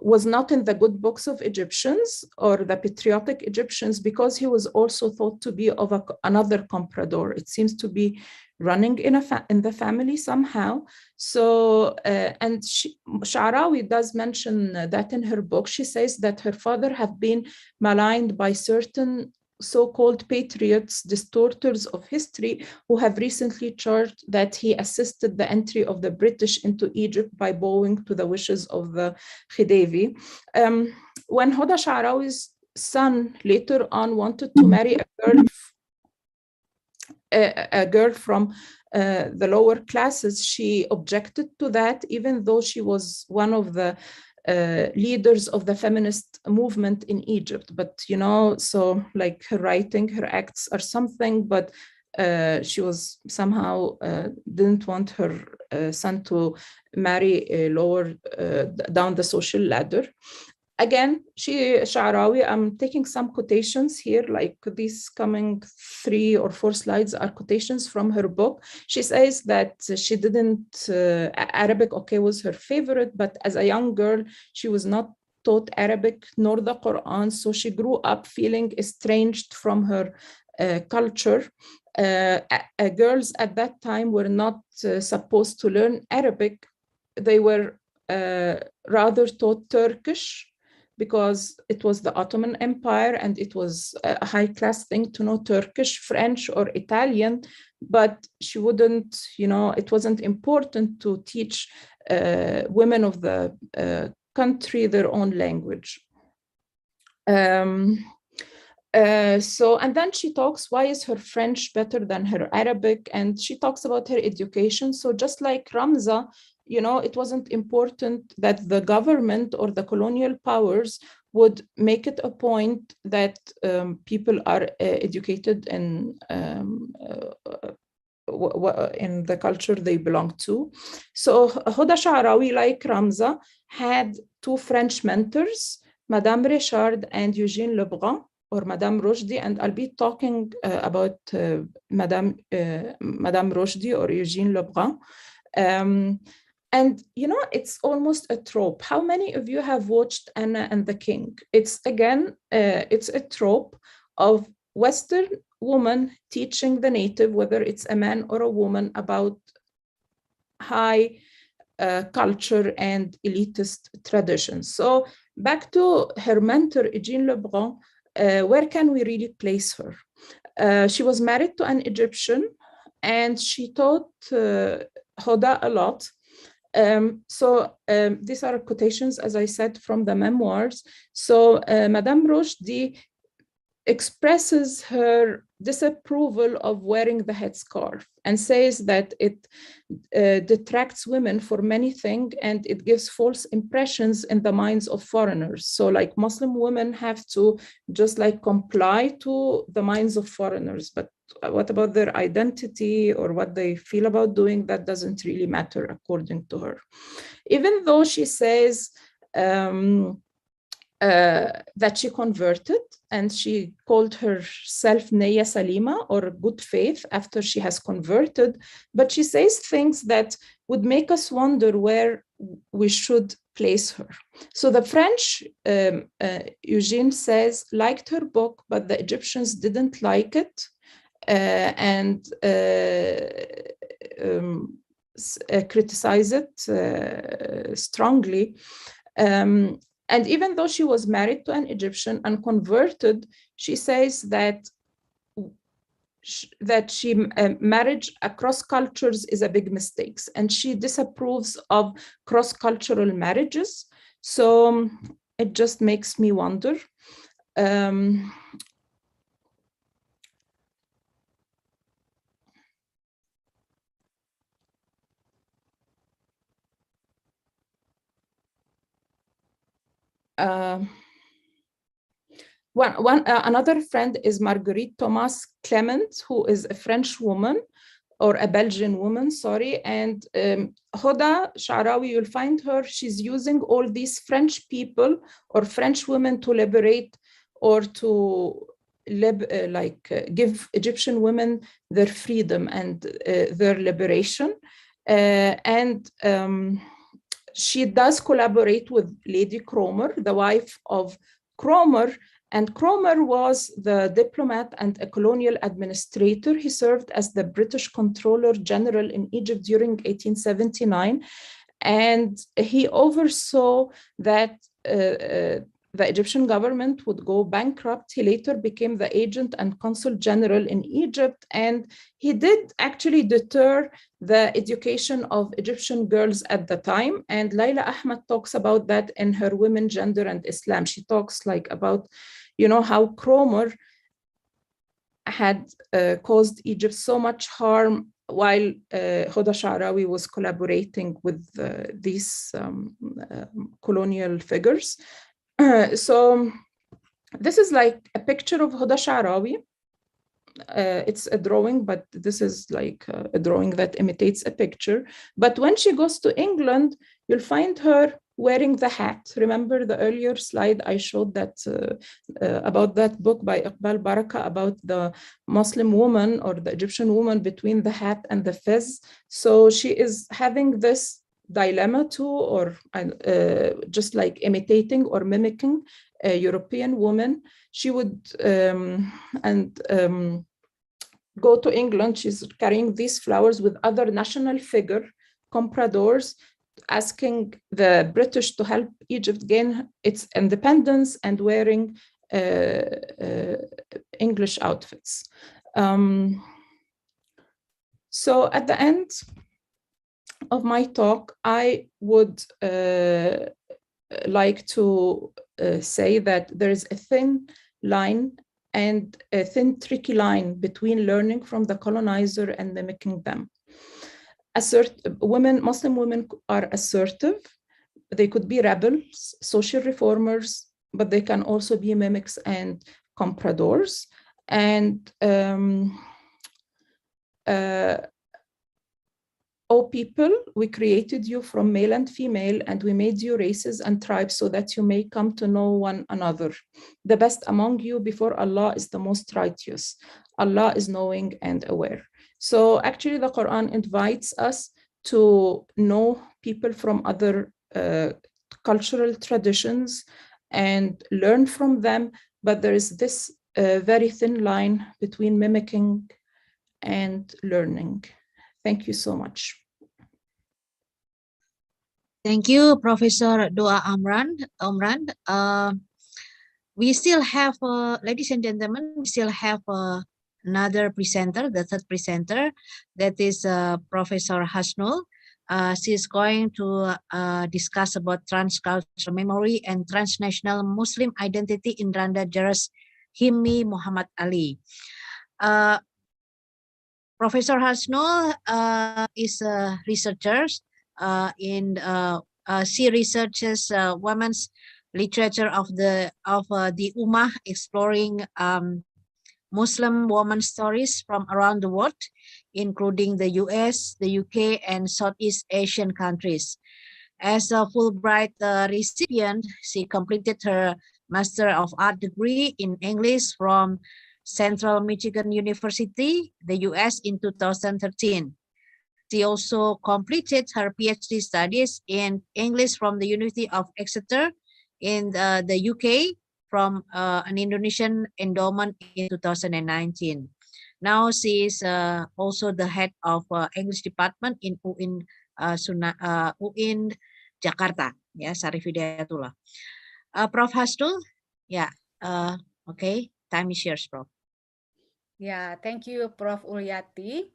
B: was not in the good books of Egyptians or the patriotic Egyptians, because he was also thought to be of another comprador. It seems to be running in the family somehow. So, and Sha'rawi does mention that in her book. She says that her father had been maligned by certain so-called patriots, distorters of history, who have recently charged that he assisted the entry of the British into Egypt by bowing to the wishes of the Khidevi. When Hoda Sha'rawi's son later on wanted to marry a girl from the lower classes, she objected to that, even though she was one of the leaders of the feminist movement in Egypt. But, you know, so like her writing, her acts are something, but she was somehow didn't want her son to marry a lower down the social ladder. Again, Sha'rawi, I'm taking some quotations here, like these coming 3 or 4 slides are quotations from her book. She says that she didn't, Arabic, okay, was her favorite, but as a young girl, she was not taught Arabic nor the Quran, so she grew up feeling estranged from her culture. Girls at that time were not supposed to learn Arabic. They were rather taught Turkish, because it was the Ottoman Empire and it was a high-class thing to know Turkish, French, or Italian, but she wouldn't, you know, it wasn't important to teach women of the country their own language. So, and then she talks, why is her French better than her Arabic? And she talks about her education. So just like Ramza, you know, it wasn't important that the government or the colonial powers would make it a point that people are educated in the culture they belong to. So Hoda Sha'rawi, like Ramza, had 2 French mentors, Madame Richard and Eugène Lebrun, or Madame Rushdie, and I'll be talking about Madame Rushdie or Eugène Lebrun. And, you know, it's almost a trope. How many of you have watched Anna and the King? It's, again, it's a trope of Western woman teaching the native, whether it's a man or a woman, about high culture and elitist traditions. So back to her mentor, Eugène Lebrun, where can we really place her? She was married to an Egyptian, and she taught Hoda a lot. These are quotations, as I said, from the memoirs. So Madame Rushdie expresses her disapproval of wearing the headscarf and says that it detracts women for many things and it gives false impressions in the minds of foreigners. So like Muslim women have to just like comply to the minds of foreigners, but what about their identity or what they feel about doing? That doesn't really matter, according to her. Even though she says that she converted and she called herself Naya Salima, or good faith, after she has converted, but she says things that would make us wonder where we should place her. So the French, Eugene says, liked her book, but the Egyptians didn't like it and criticize it strongly. And even though she was married to an Egyptian and converted, she says that marriage across cultures is a big mistake, and she disapproves of cross-cultural marriages. So it just makes me wonder. Another friend is Marguerite Thomas Clement, who is a French woman, or a Belgian woman, sorry. And Hoda Sha'rawi, you'll find her, she's using all these French people or French women to liberate or to give Egyptian women their freedom and their liberation. She does collaborate with Lady Cromer, the wife of Cromer, and Cromer was the diplomat and a colonial administrator. He served as the British Controller General in Egypt during 1879, and he oversaw that the Egyptian government would go bankrupt. He later became the agent and consul general in Egypt, and he did actually deter the education of Egyptian girls at the time. And Laila Ahmed talks about that in her Women, Gender, and Islam. She talks about, how Cromer had caused Egypt so much harm while Hoda Sha'rawi was collaborating with these colonial figures. So this is like a picture of Hoda Sha'rawi. It's a drawing, but this is like a drawing that imitates a picture. But when she goes to England, you'll find her wearing the hat. Remember the earlier slide I showed that about that book by Iqbal Baraka about the Muslim woman or the Egyptian woman between the hat and the fez. So she is having this dilemma too, or just like imitating or mimicking a European woman. She would go to England. She's carrying these flowers with other national figure compradors, asking the British to help Egypt gain its independence and wearing English outfits. So at the end of my talk, I would like to say that there is a thin line and a thin, tricky line between learning from the colonizer and mimicking them. Muslim women are assertive. They could be rebels, social reformers, but they can also be mimics and compradors. And O people, we created you from male and female, and we made you races and tribes so that you may come to know one another. The best among you before Allah is the most righteous. Allah is knowing and aware. So actually the Quran invites us to know people from other cultural traditions and learn from them, but there is this very thin line between mimicking and learning. Thank you so much.
I: Thank you, Professor Doa Omran. We still have, ladies and gentlemen, we still have another presenter, the third presenter, that is Professor Hasnul. She's going to discuss about transcultural memory and transnational Muslim identity in Randa Jaras Himmi Muhammad Ali. Professor Hasnul is a researcher she researches women's literature of the Ummah, exploring Muslim woman stories from around the world, including the US, the UK, and Southeast Asian countries. As a Fulbright recipient, she completed her Master of Art degree in English from Central Michigan University, the US, in 2013. She also completed her PhD studies in English from the University of Exeter in the UK from an Indonesian endowment in 2019. Now she is also the head of English department in UIN UIN Jakarta. Ya, Sarif Hidayatullah. Prof. Hasdul, yeah, okay, time is yours, Prof.
A: Yeah, thank you, Prof. Ulyati.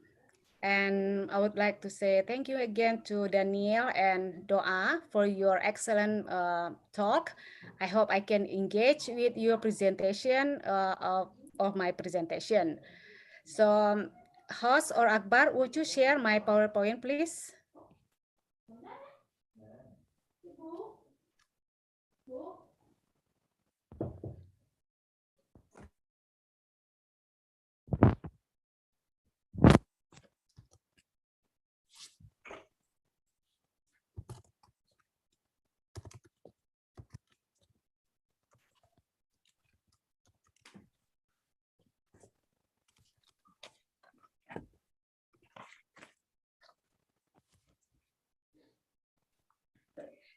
A: And I would like to say thank you again to Daniel and Doa for your excellent talk. I hope I can engage with your presentation of my presentation. So, host or Akbar, would you share my PowerPoint, please?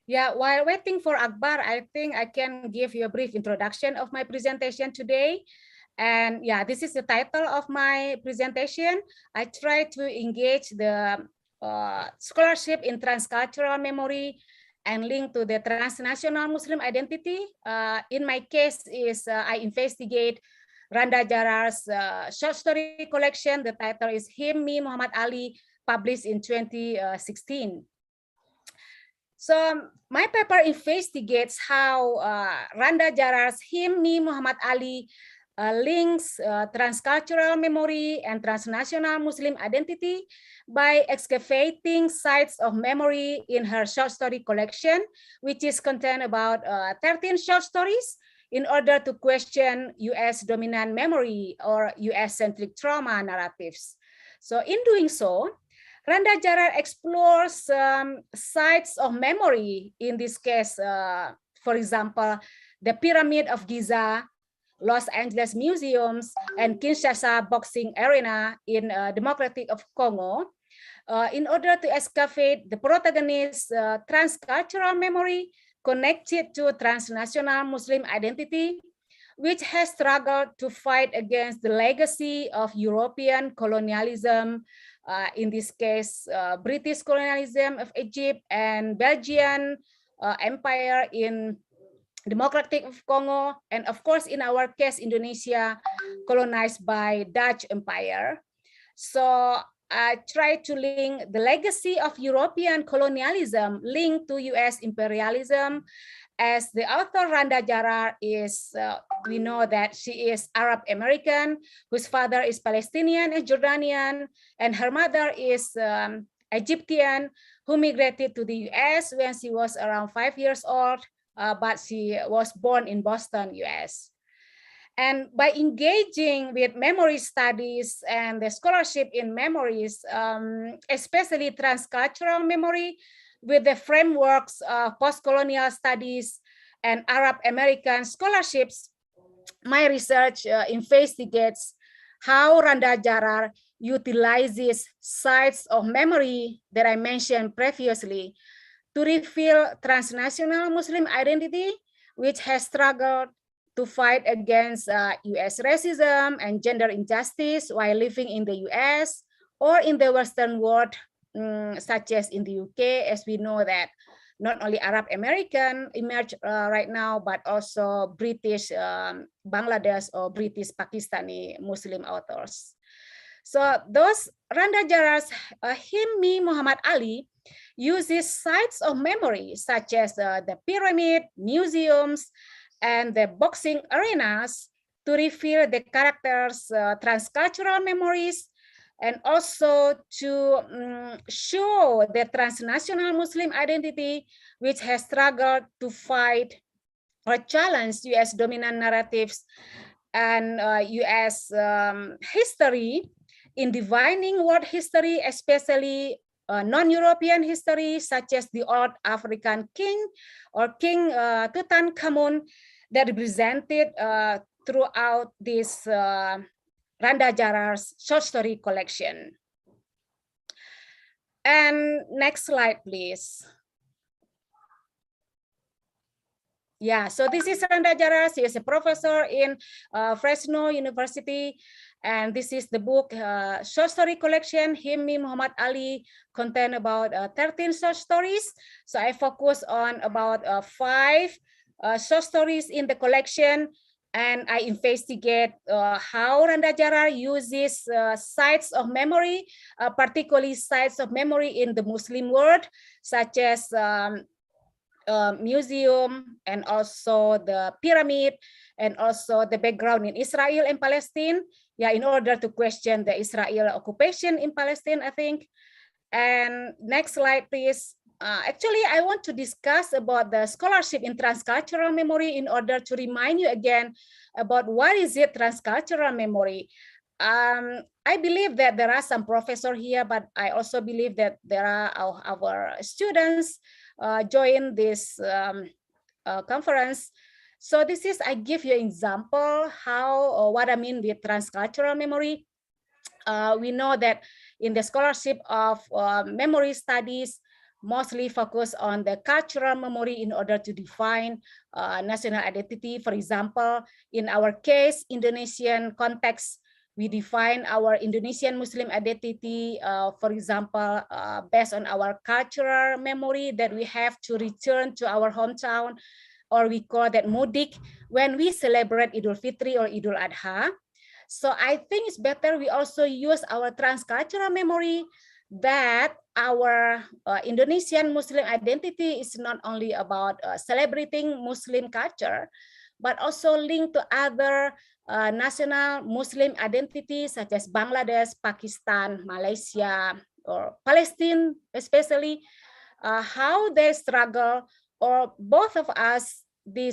A: Yeah, while waiting for Akbar, I think I can give you a brief introduction of my presentation today. And yeah, this is the title of my presentation. I try to engage the scholarship in transcultural memory and link to the transnational Muslim identity. In my case is I investigate Randa Jarrar's short story collection. The title is Him, Me, Muhammad Ali, published in 2016. So my paper investigates how Randa Jarrar's Him, Me, Muhammad Ali links transcultural memory and transnational Muslim identity by excavating sites of memory in her short story collection, which is contained about 13 short stories in order to question US dominant memory or US-centric trauma narratives. So in doing so, Randa Jarrar explores sites of memory, in this case, for example, the Pyramid of Giza, Los Angeles Museums, and Kinshasa Boxing Arena in Democratic of Congo, in order to excavate the protagonist's transcultural memory connected to transnational Muslim identity, which has struggled to fight against the legacy of European colonialism, in this case, British colonialism of Egypt and Belgian empire in Democratic of Congo, and of course, in our case, Indonesia, colonized by Dutch Empire. So I try to link the legacy of European colonialism linked to US imperialism. As the author Randa Jarrar is, we know that she is Arab American, whose father is Palestinian and Jordanian, and her mother is Egyptian, who migrated to the US when she was around 5 years old, but she was born in Boston, US. And by engaging with memory studies and the scholarship in memories, especially transcultural memory, with the frameworks of post-colonial studies and Arab American scholarships, my research investigates how Randa Jarrar utilizes sites of memory that I mentioned previously to reveal transnational Muslim identity, which has struggled to fight against US racism and gender injustice while living in the US or in the Western world, such as in the UK, as we know that not only Arab American emerge right now, but also British Bangladesh or British Pakistani Muslim authors. So those Randa Jarrar's Him, Me, Muhammad Ali uses sites of memory such as the pyramid, museums, and the boxing arenas to reveal the characters' transcultural memories, and also to show the transnational Muslim identity, which has struggled to fight or challenge US dominant narratives and US history in divining world history, especially non-European history, such as the old African king or King Tutankhamun, that represented throughout this Randa Jarrar's short story collection. And next slide, please. Yeah, so this is Randa Jaras. He is a professor in Fresno University. And this is the book, short story collection, Himmi Muhammad Ali, contain about 13 short stories. So I focus on about 5 short stories in the collection. And I investigate how Randa Jarar uses sites of memory, particularly sites of memory in the Muslim world, such as museum and also the pyramid and also the background in Israel and Palestine. Yeah, in order to question the Israel occupation in Palestine, I think. And next slide, please. Actually, I want to discuss about the scholarship in transcultural memory in order to remind you again about what is it transcultural memory. I believe that there are some professors here, but I also believe that there are our students join this conference. So this is, I give you an example how what I mean with transcultural memory. We know that in the scholarship of memory studies, mostly focus on the cultural memory in order to define national identity. For example, in our case, Indonesian context, we define our Indonesian Muslim identity, for example, based on our cultural memory that we have to return to our hometown, or we call that mudik, when we celebrate Idul Fitri or Idul Adha. So I think it's better we also use our transcultural memory that our Indonesian Muslim identity is not only about celebrating Muslim culture, but also linked to other national Muslim identities such as Bangladesh, Pakistan, Malaysia, or Palestine, especially how they struggle, or both of us, we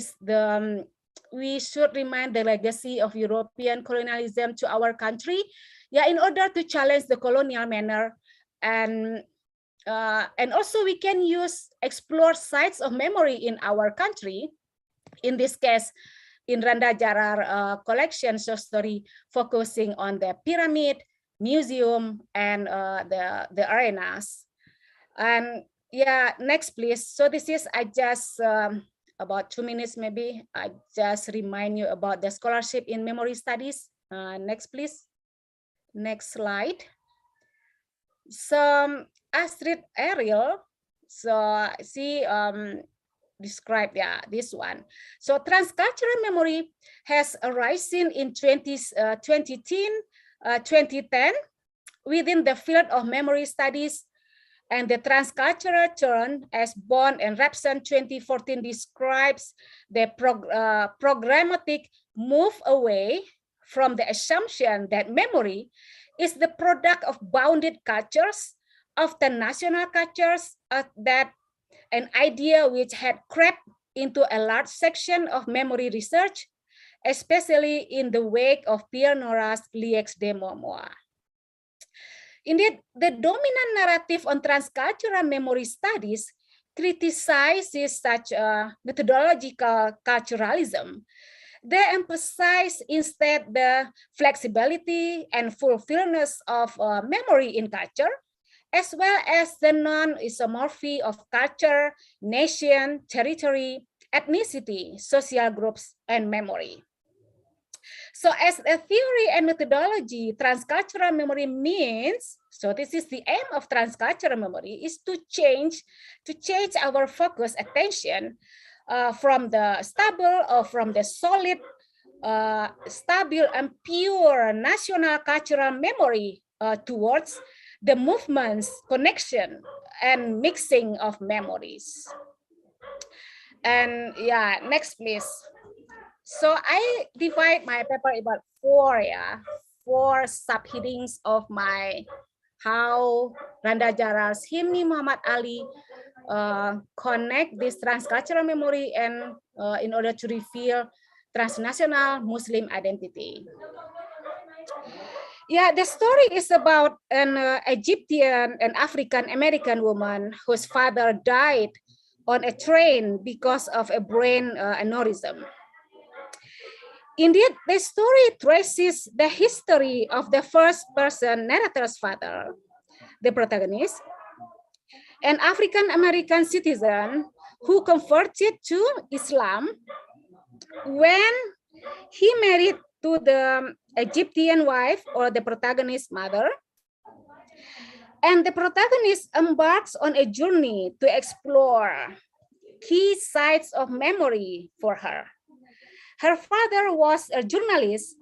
A: should remind the legacy of European colonialism to our country, yeah, in order to challenge the colonial manner. And also we can explore sites of memory in our country. In this case, in Randa Jarar collection short story focusing on the pyramid, museum, and the arenas. And yeah, next please. So this is, I just about 2 minutes maybe, I just remind you about the scholarship in memory studies. Next please. Next slide. So Astrid Ariel, so see describe, yeah, this one. So transcultural memory has arisen in 2010 within the field of memory studies, and the transcultural term, as Bond and Rapson 2014 describes, the programmatic move away from the assumption that memory is the product of bounded cultures, often national cultures, that an idea which had crept into a large section of memory research, especially in the wake of Pierre Nora's Liège de Mémoire. Indeed, the dominant narrative on transcultural memory studies criticizes such methodological culturalism. They emphasize instead the flexibility and fulfillment of memory in culture, as well as the non-isomorphy of culture, nation, territory, ethnicity, social groups, and memory. So as a theory and methodology, transcultural memory means, so this is the aim of transcultural memory, is to change our focus attention from the stable or from the solid, stable and pure national cultural memory towards the movements, connection, and mixing of memories. And yeah, next please. So I divide my paper about four subheadings of my how Randa Jarar's Himni Muhammad Ali connect this transcultural memory and in order to reveal transnational Muslim identity. Yeah, the story is about an Egyptian and African American woman whose father died on a train because of a brain aneurysm. Indeed, the story traces the history of the first person narrator's father, the protagonist, an African American citizen who converted to Islam when he married to the Egyptian wife or the protagonist's mother. And the protagonist embarks on a journey to explore key sites of memory for her. Her father was a journalist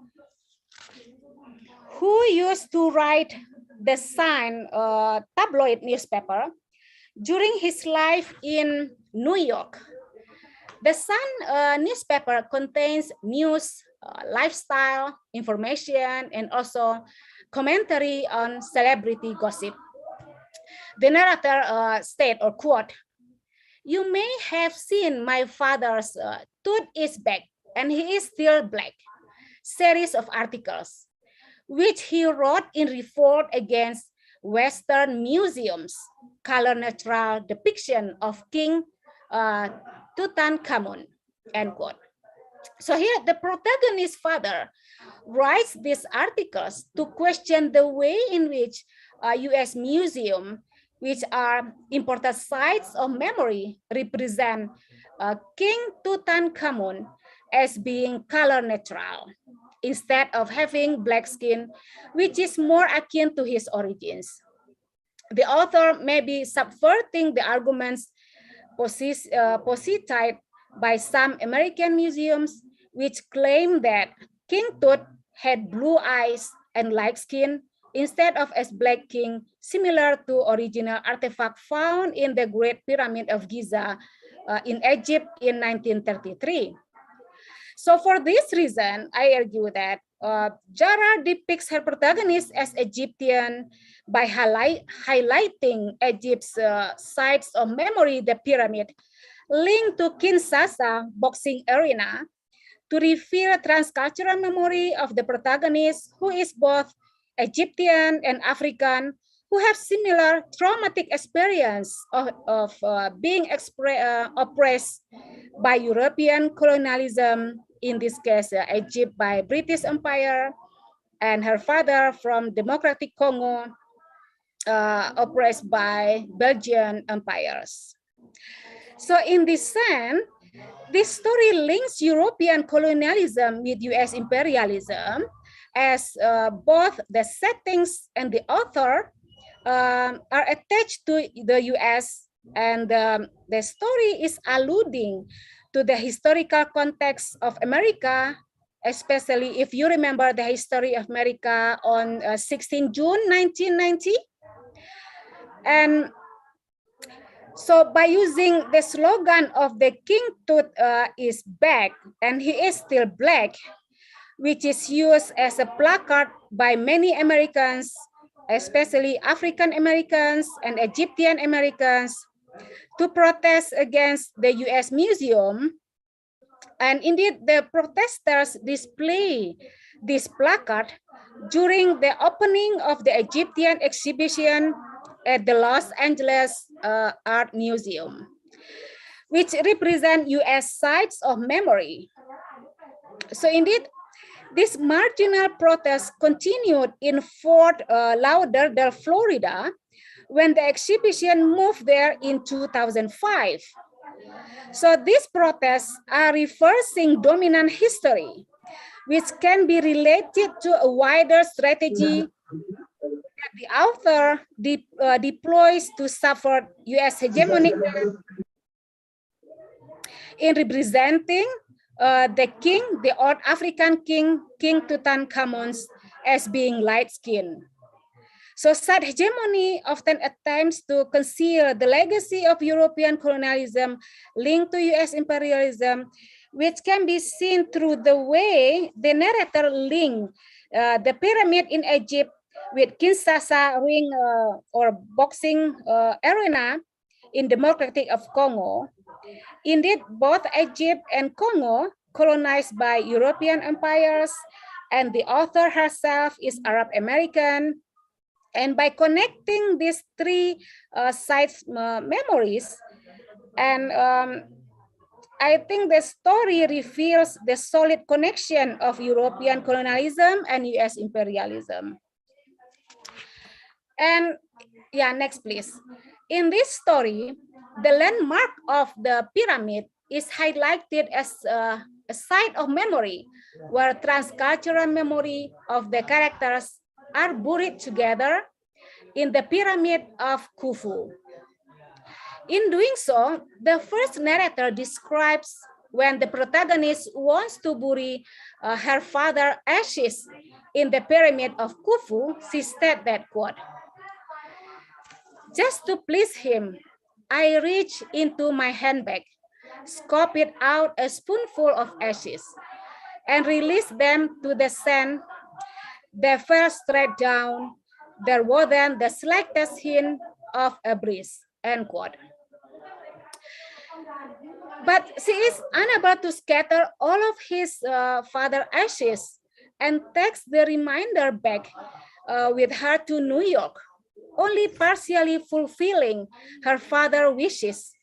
A: who used to write the Sun tabloid newspaper during his life in New York. The Sun newspaper contains news, lifestyle, information, and also commentary on celebrity gossip. The narrator state or quote, "You may have seen my father's tooth is back and he is still black" series of articles, which he wrote in revolt against Western museums' color-neutral depiction of King Tutankhamun, end quote. So here the protagonist's father writes these articles to question the way in which U.S. museums, which are important sites of memory, represent King Tutankhamun as being color neutral instead of having black skin, which is more akin to his origins. The author may be subverting the arguments posited by some American museums, which claim that King Tut had blue eyes and light skin instead of as Black King, similar to original artifact found in the Great Pyramid of Giza in Egypt in 1933. So for this reason, I argue that Jara depicts her protagonist as Egyptian by highlighting Egypt's sites of memory, the pyramid, linked to Kinshasa boxing arena, to reveal transcultural memory of the protagonist, who is both Egyptian and African, who have similar traumatic experience of being oppressed by European colonialism, in this case, Egypt by British Empire, and her father from Democratic Congo, oppressed by Belgian empires. So in this sense, this story links European colonialism with US imperialism, as both the settings and the author are attached to the US, and the story is alluding to the historical context of America, especially if you remember the history of America on 16 June 1990. And so by using the slogan of the King Tut is back and he is still black, which is used as a placard by many Americans, especially African Americans and Egyptian Americans, to protest against the US Museum. And indeed, the protesters display this placard during the opening of the Egyptian exhibition at the Los Angeles Art Museum, which represent US sites of memory. So indeed, this marginal protest continued in Fort Lauderdale, Florida, when the exhibition moved there in 2005. So these protests are reversing dominant history, which can be related to a wider strategy that the author deploys to support US hegemony in representing the king, the old African king, King Tutankhamun, as being light-skinned. So such hegemony often attempts to conceal the legacy of European colonialism linked to US imperialism, which can be seen through the way the narrator linked the pyramid in Egypt with Kinshasa ring or boxing arena in Democratic of Congo. Indeed, both Egypt and Congo colonized by European empires, and the author herself is Arab American. And by connecting these three sites memories, and I think the story reveals the solid connection of European colonialism and US imperialism. And yeah, next please. In this story, the landmark of the pyramid is highlighted as a site of memory, where transcultural memory of the characters are buried together in the pyramid of Khufu. In doing so, the first narrator describes when the protagonist wants to bury her father's ashes in the pyramid of Khufu. She said that, quote, "Just to please him, I reached into my handbag, scooped out a spoonful of ashes, and released them to the sand. They fell straight down. There wasn't the slightest hint of a breeze," end quote. But she is unable to scatter all of his father's ashes and takes the remainder back with her to New York, only partially fulfilling her father's wishes.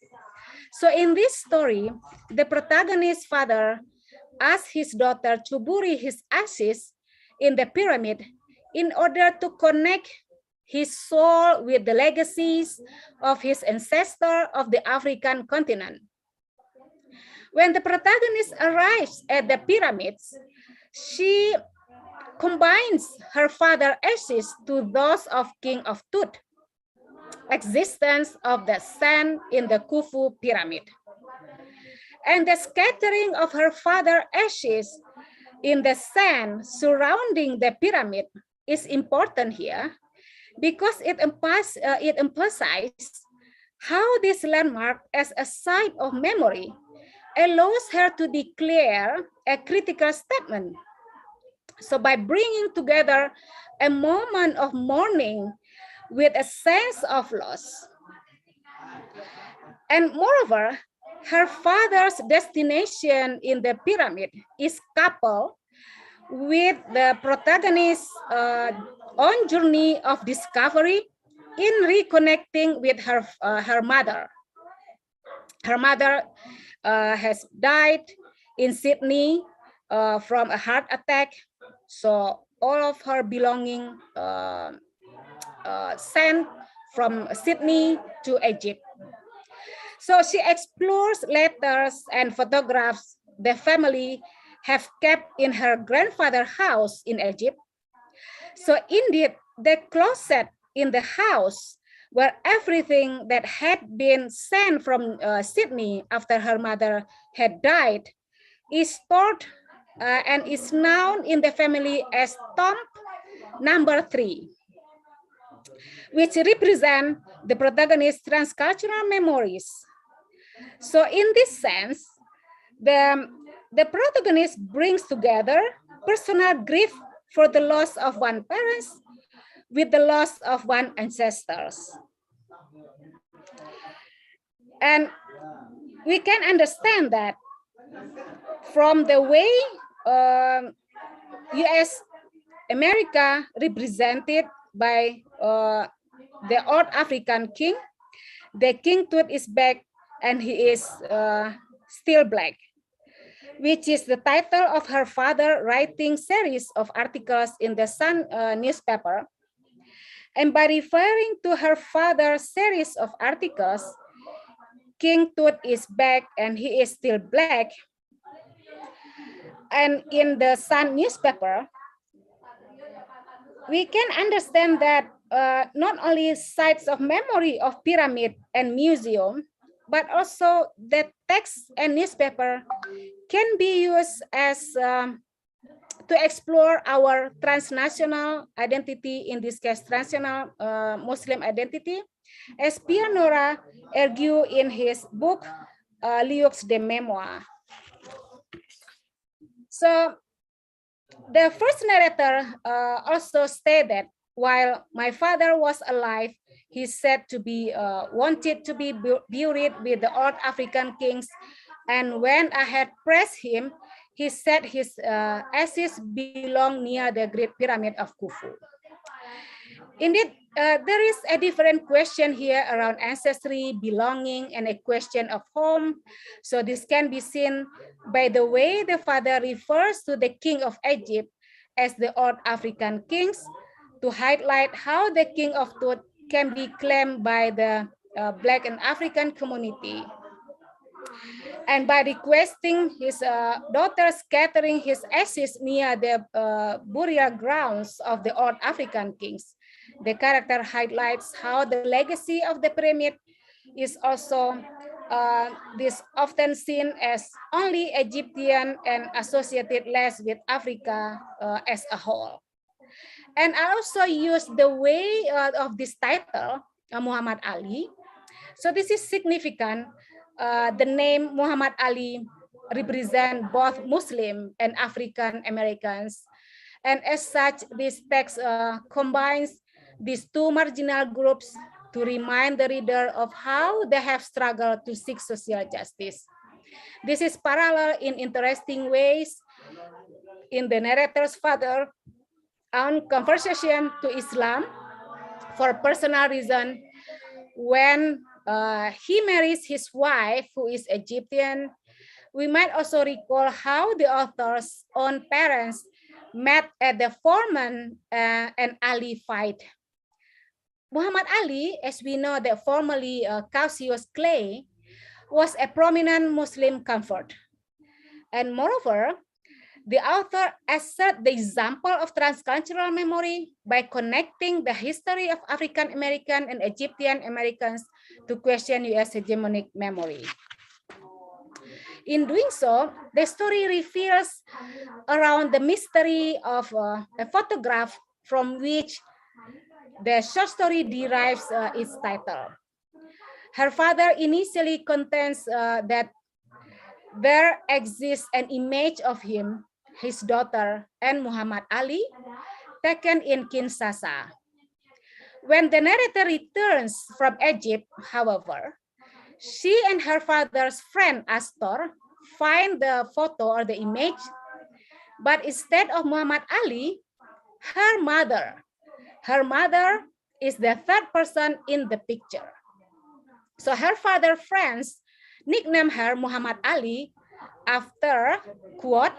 A: So in this story, the protagonist's father asked his daughter to bury his ashes in the pyramid in order to connect his soul with the legacies of his ancestors of the African continent. When the protagonist arrives at the pyramids, she combines her father's ashes to those of King of Tut, existence of the sand in the Khufu pyramid. And the scattering of her father's ashes in the sand surrounding the pyramid is important here because it emphasizes how this landmark as a site of memory allows her to declare a critical statement. So by bringing together a moment of mourning with a sense of loss. And moreover, her father's destination in the pyramid is coupled with the protagonist's own journey of discovery in reconnecting with her mother. Her mother has died in Sydney from a heart attack. So all of her belongings sent from Sydney to Egypt. So she explores letters and photographs the family have kept in her grandfather's house in Egypt. So indeed, the closet in the house where everything that had been sent from Sydney after her mother had died is stored and is known in the family as tomb number 3, which represent the protagonist's transcultural memories. So in this sense, the protagonist brings together personal grief for the loss of one parent with the loss of one ancestors. And we can understand that from the way US America represented by the old African king, the King Tut is back and he is still black, which is the title of her father writing series of articles in the Sun newspaper. And by referring to her father's series of articles, King Tut is back and he is still black. And in the Sun newspaper, we can understand that not only sites of memory of pyramid and museum, but also the text and newspaper can be used as to explore our transnational identity, in this case, transnational Muslim identity, as Pierre Nora argued in his book, Lieux de Mémoire. So the first narrator also stated, while my father was alive, he said to be wanted to be buried with the old African kings. And when I had pressed him, he said his ashes belong near the Great Pyramid of Khufu. Indeed, there is a different question here around ancestry, belonging, and a question of home. So this can be seen by the way the father refers to the king of Egypt as the old African kings, to highlight how the king of Tut can be claimed by the Black and African community. And by requesting his daughter scattering his ashes near the burial grounds of the old African kings, the character highlights how the legacy of the pyramid is also this often seen as only Egyptian and associated less with Africa as a whole. And I also use the way of this title, Muhammad Ali. So this is significant. The name Muhammad Ali represent both Muslim and African Americans. And as such, this text combines these two marginal groups to remind the reader of how they have struggled to seek social justice. This is parallel in interesting ways in the narrator's father own conversation to Islam for personal reason. When he marries his wife, who is Egyptian, we might also recall how the author's own parents met at the Foreman and Ali fight. Muhammad Ali, as we know, that formerly Cassius Clay, was a prominent Muslim convert. And moreover, the author asserts the example of transcultural memory by connecting the history of African American and Egyptian Americans to question US hegemonic memory. In doing so, the story reveals around the mystery of a photograph from which the short story derives its title. Her father initially contends that there exists an image of him, his daughter, and Muhammad Ali taken in Kinshasa. When the narrator returns from Egypt, however, she and her father's friend Astor find the photo or the image, but instead of Muhammad Ali, her mother is the third person in the picture. So her father's friends nicknamed her Muhammad Ali after, quote,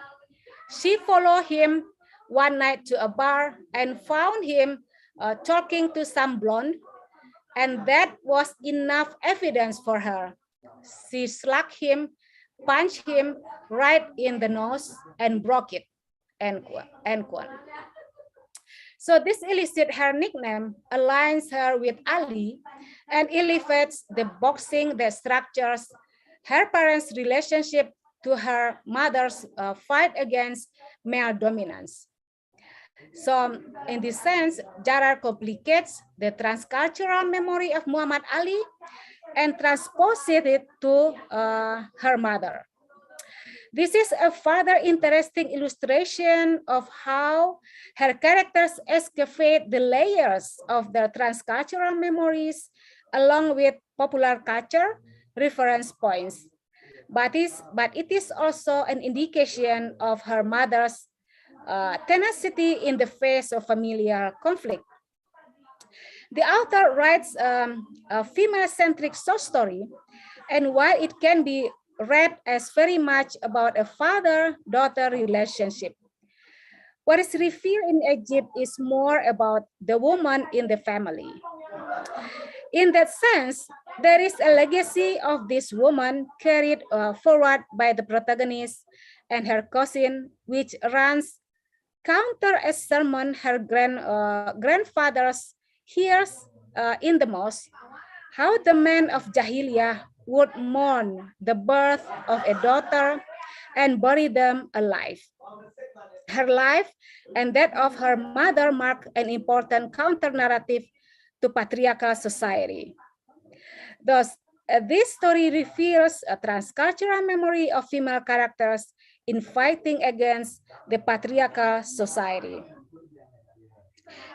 A: she followed him one night to a bar and found him talking to some blonde, and that was enough evidence for her. She slapped him, punched him right in the nose, and broke it, end quote, end quote. So this elicits her nickname, aligns her with Ali, and elevates the boxing that structures her parents' relationship to her mother's fight against male dominance. So in this sense, Jarar complicates the transcultural memory of Muhammad Ali and transposes it to her mother. This is a further interesting illustration of how her characters excavate the layers of their transcultural memories along with popular culture reference points. But it is also an indication of her mother's tenacity in the face of familial conflict. The author writes a female-centric short story, and while it can be read as very much about a father-daughter relationship, what is revealed in Egypt is more about the woman in the family. In that sense, there is a legacy of this woman carried forward by the protagonist and her cousin, which runs counter a sermon her grandfathers hears in the mosque, how the men of Jahiliyah would mourn the birth of a daughter and bury them alive. Her life and that of her mother mark an important counter-narrative to patriarchal society. Thus, this story reveals a transcultural memory of female characters in fighting against the patriarchal society.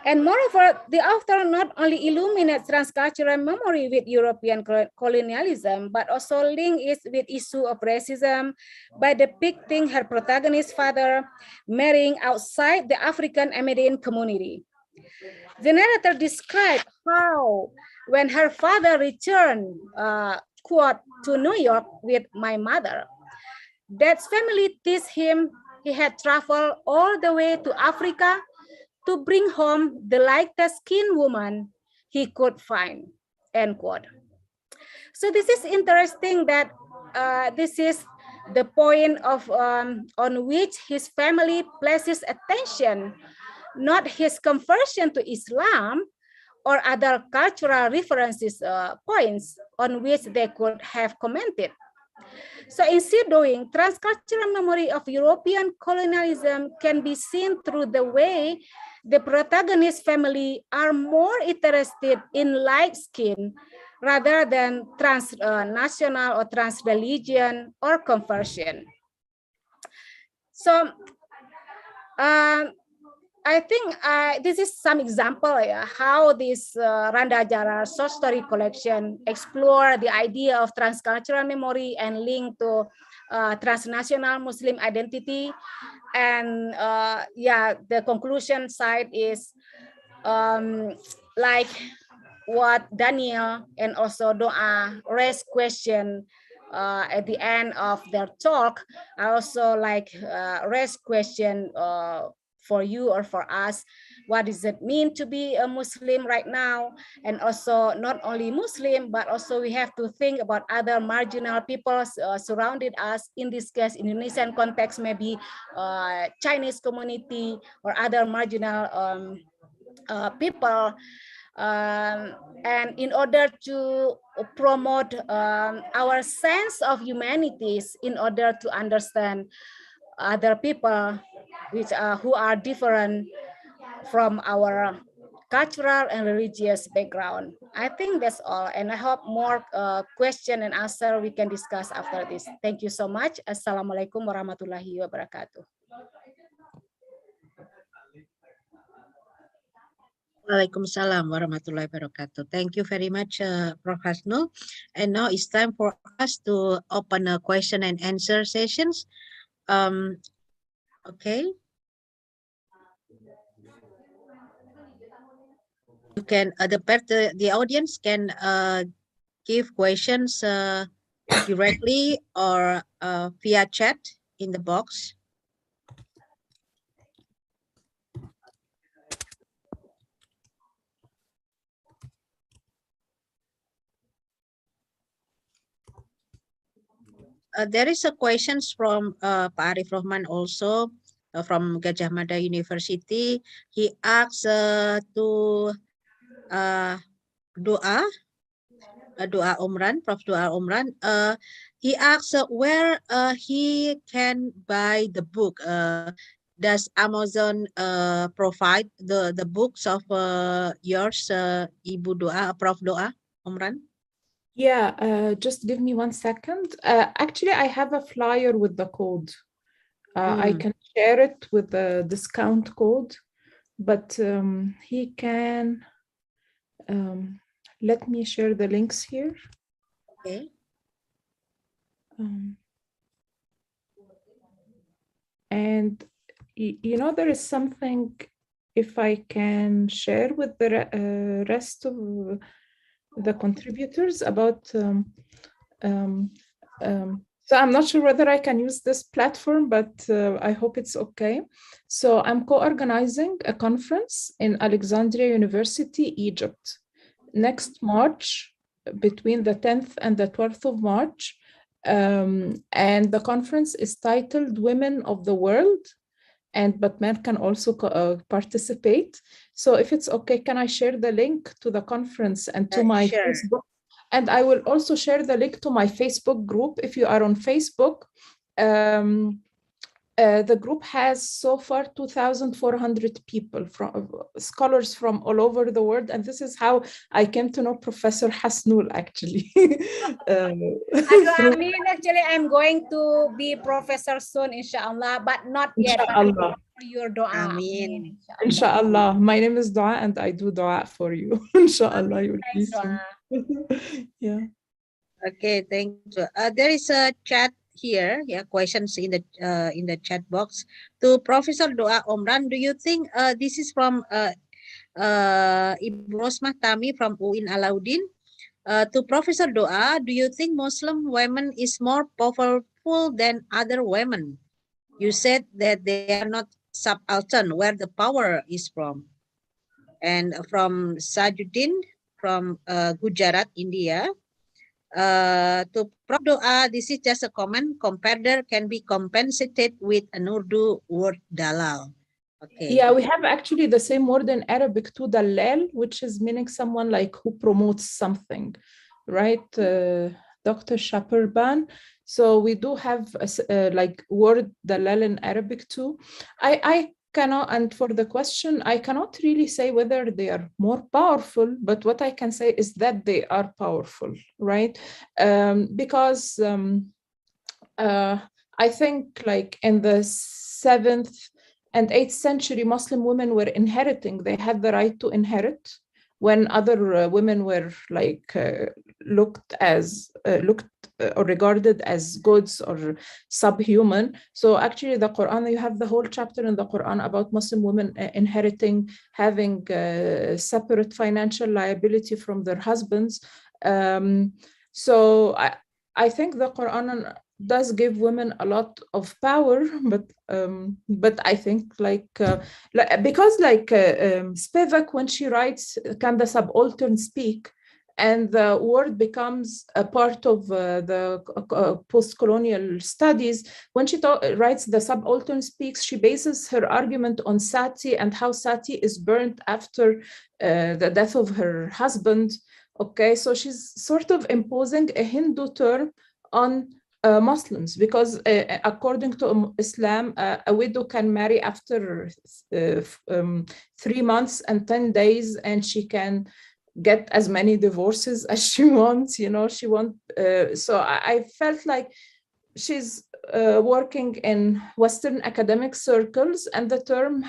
A: And moreover, the author not only illuminates transcultural memory with European colonialism, but also links it with issue of racism by depicting her protagonist's father marrying outside the African American community. The narrator described how when her father returned, quote, to New York with my mother, Dad's family teased him he had traveled all the way to Africa to bring home the lightest skinned woman he could find, end quote. So this is interesting that this is the point of on which his family places attention, not his conversion to Islam or other cultural references points on which they could have commented. So in so doing, transcultural memory of European colonialism can be seen through the way the protagonist family are more interested in light skin rather than transnational or trans-religion or conversion. So I think this is some example how this Randa Jara short story collection explore the idea of transcultural memory and link to transnational Muslim identity. And yeah, the conclusion side is like what Daniel and also Doa raised question at the end of their talk. I also like raise question for you or for us. What does it mean to be a Muslim right now? And also not only Muslim, but also we have to think about other marginal people surrounded us. In this case, Indonesian context, maybe Chinese community or other marginal people. And in order to promote our sense of humanities, in order to understand other people which who are different from our cultural and religious background. I think that's all, and I hope more question and answer we can discuss after this. Thank you so much. Assalamualaikum warahmatullahi wabarakatuh.
I: Waalaikumsalam warahmatullahi wabarakatuh. Thank you very much, Prof. Hasnul. And now it's time for us to open a question and answer sessions. Okay. You can the audience can give questions directly or via chat in the box. There is a questions from Pak Arif Rahman also from Gajah Mada University. He asks to Doa Omran, Prof. Doa Omran. He asks where he can buy the book. Does Amazon provide the books of yours, Ibu Doa, Prof. Doa Omran?
B: Yeah, just give me 1 second. Actually, I have a flyer with the code. I can share it with the discount code, but he can, let me share the links here.
I: Okay.
B: And you know, there is something, if I can share with the rest of the contributors about so I'm not sure whether I can use this platform, but I hope it's okay. So I'm co-organizing a conference in Alexandria University, Egypt, next March, between the 10th and the 12th of March. And the conference is titled Women of the World, but men can also participate. So if it's okay, can I share the link to the conference and to my Facebook? And I will also share the link to my Facebook group. If you are on Facebook, the group has so far 2,400 people, from scholars from all over the world. And this is how I came to know Professor Hasnul, actually.
A: I mean, actually, I'm going to be professor soon, inshallah, but not yet.
B: Inshallah.
A: For your dua.
I: Amin.
B: Inshallah. My name is Dua and I do dua for you. Inshallah. You'll be soon. Yeah.
I: Okay, thank you. There is a chat here, questions in the chat box. To Professor Doa Omran, do you think this is from Ibu Rosmah Tami from UIN Alauddin? To Professor Doa, do you think Muslim women is more powerful than other women? You said that they are not subaltern, where the power is from. And from Sajuddin from Gujarat, India. To Prof. Doa, this is just a comment. Comparator can be compensated with an Urdu word dalal. Okay.
B: Yeah, we have actually the same word in Arabic too, dalal, which is meaning someone like who promotes something, right? Dr. Shapirban. So we do have like word dalal in Arabic too. I cannot, and for the question, I cannot really say whether they are more powerful, but what I can say is that they are powerful, right? Because I think like in the 7th and 8th century, Muslim women were inheriting. They had the right to inherit when other women were like looked or regarded as goods or subhuman. So actually the Quran, you have the whole chapter in the Quran about Muslim women inheriting, having separate financial liability from their husbands. So I think the Quran does give women a lot of power, but I think because Spivak, when she writes, can the subaltern speak? And the word becomes a part of the post-colonial studies. When she writes the subaltern speaks, she bases her argument on sati and how sati is burnt after the death of her husband. Okay, so she's sort of imposing a Hindu term on Muslims, because according to Islam, a widow can marry after 3 months and 10 days, and she can get as many divorces as she wants. So I felt like she's working in Western academic circles, and the term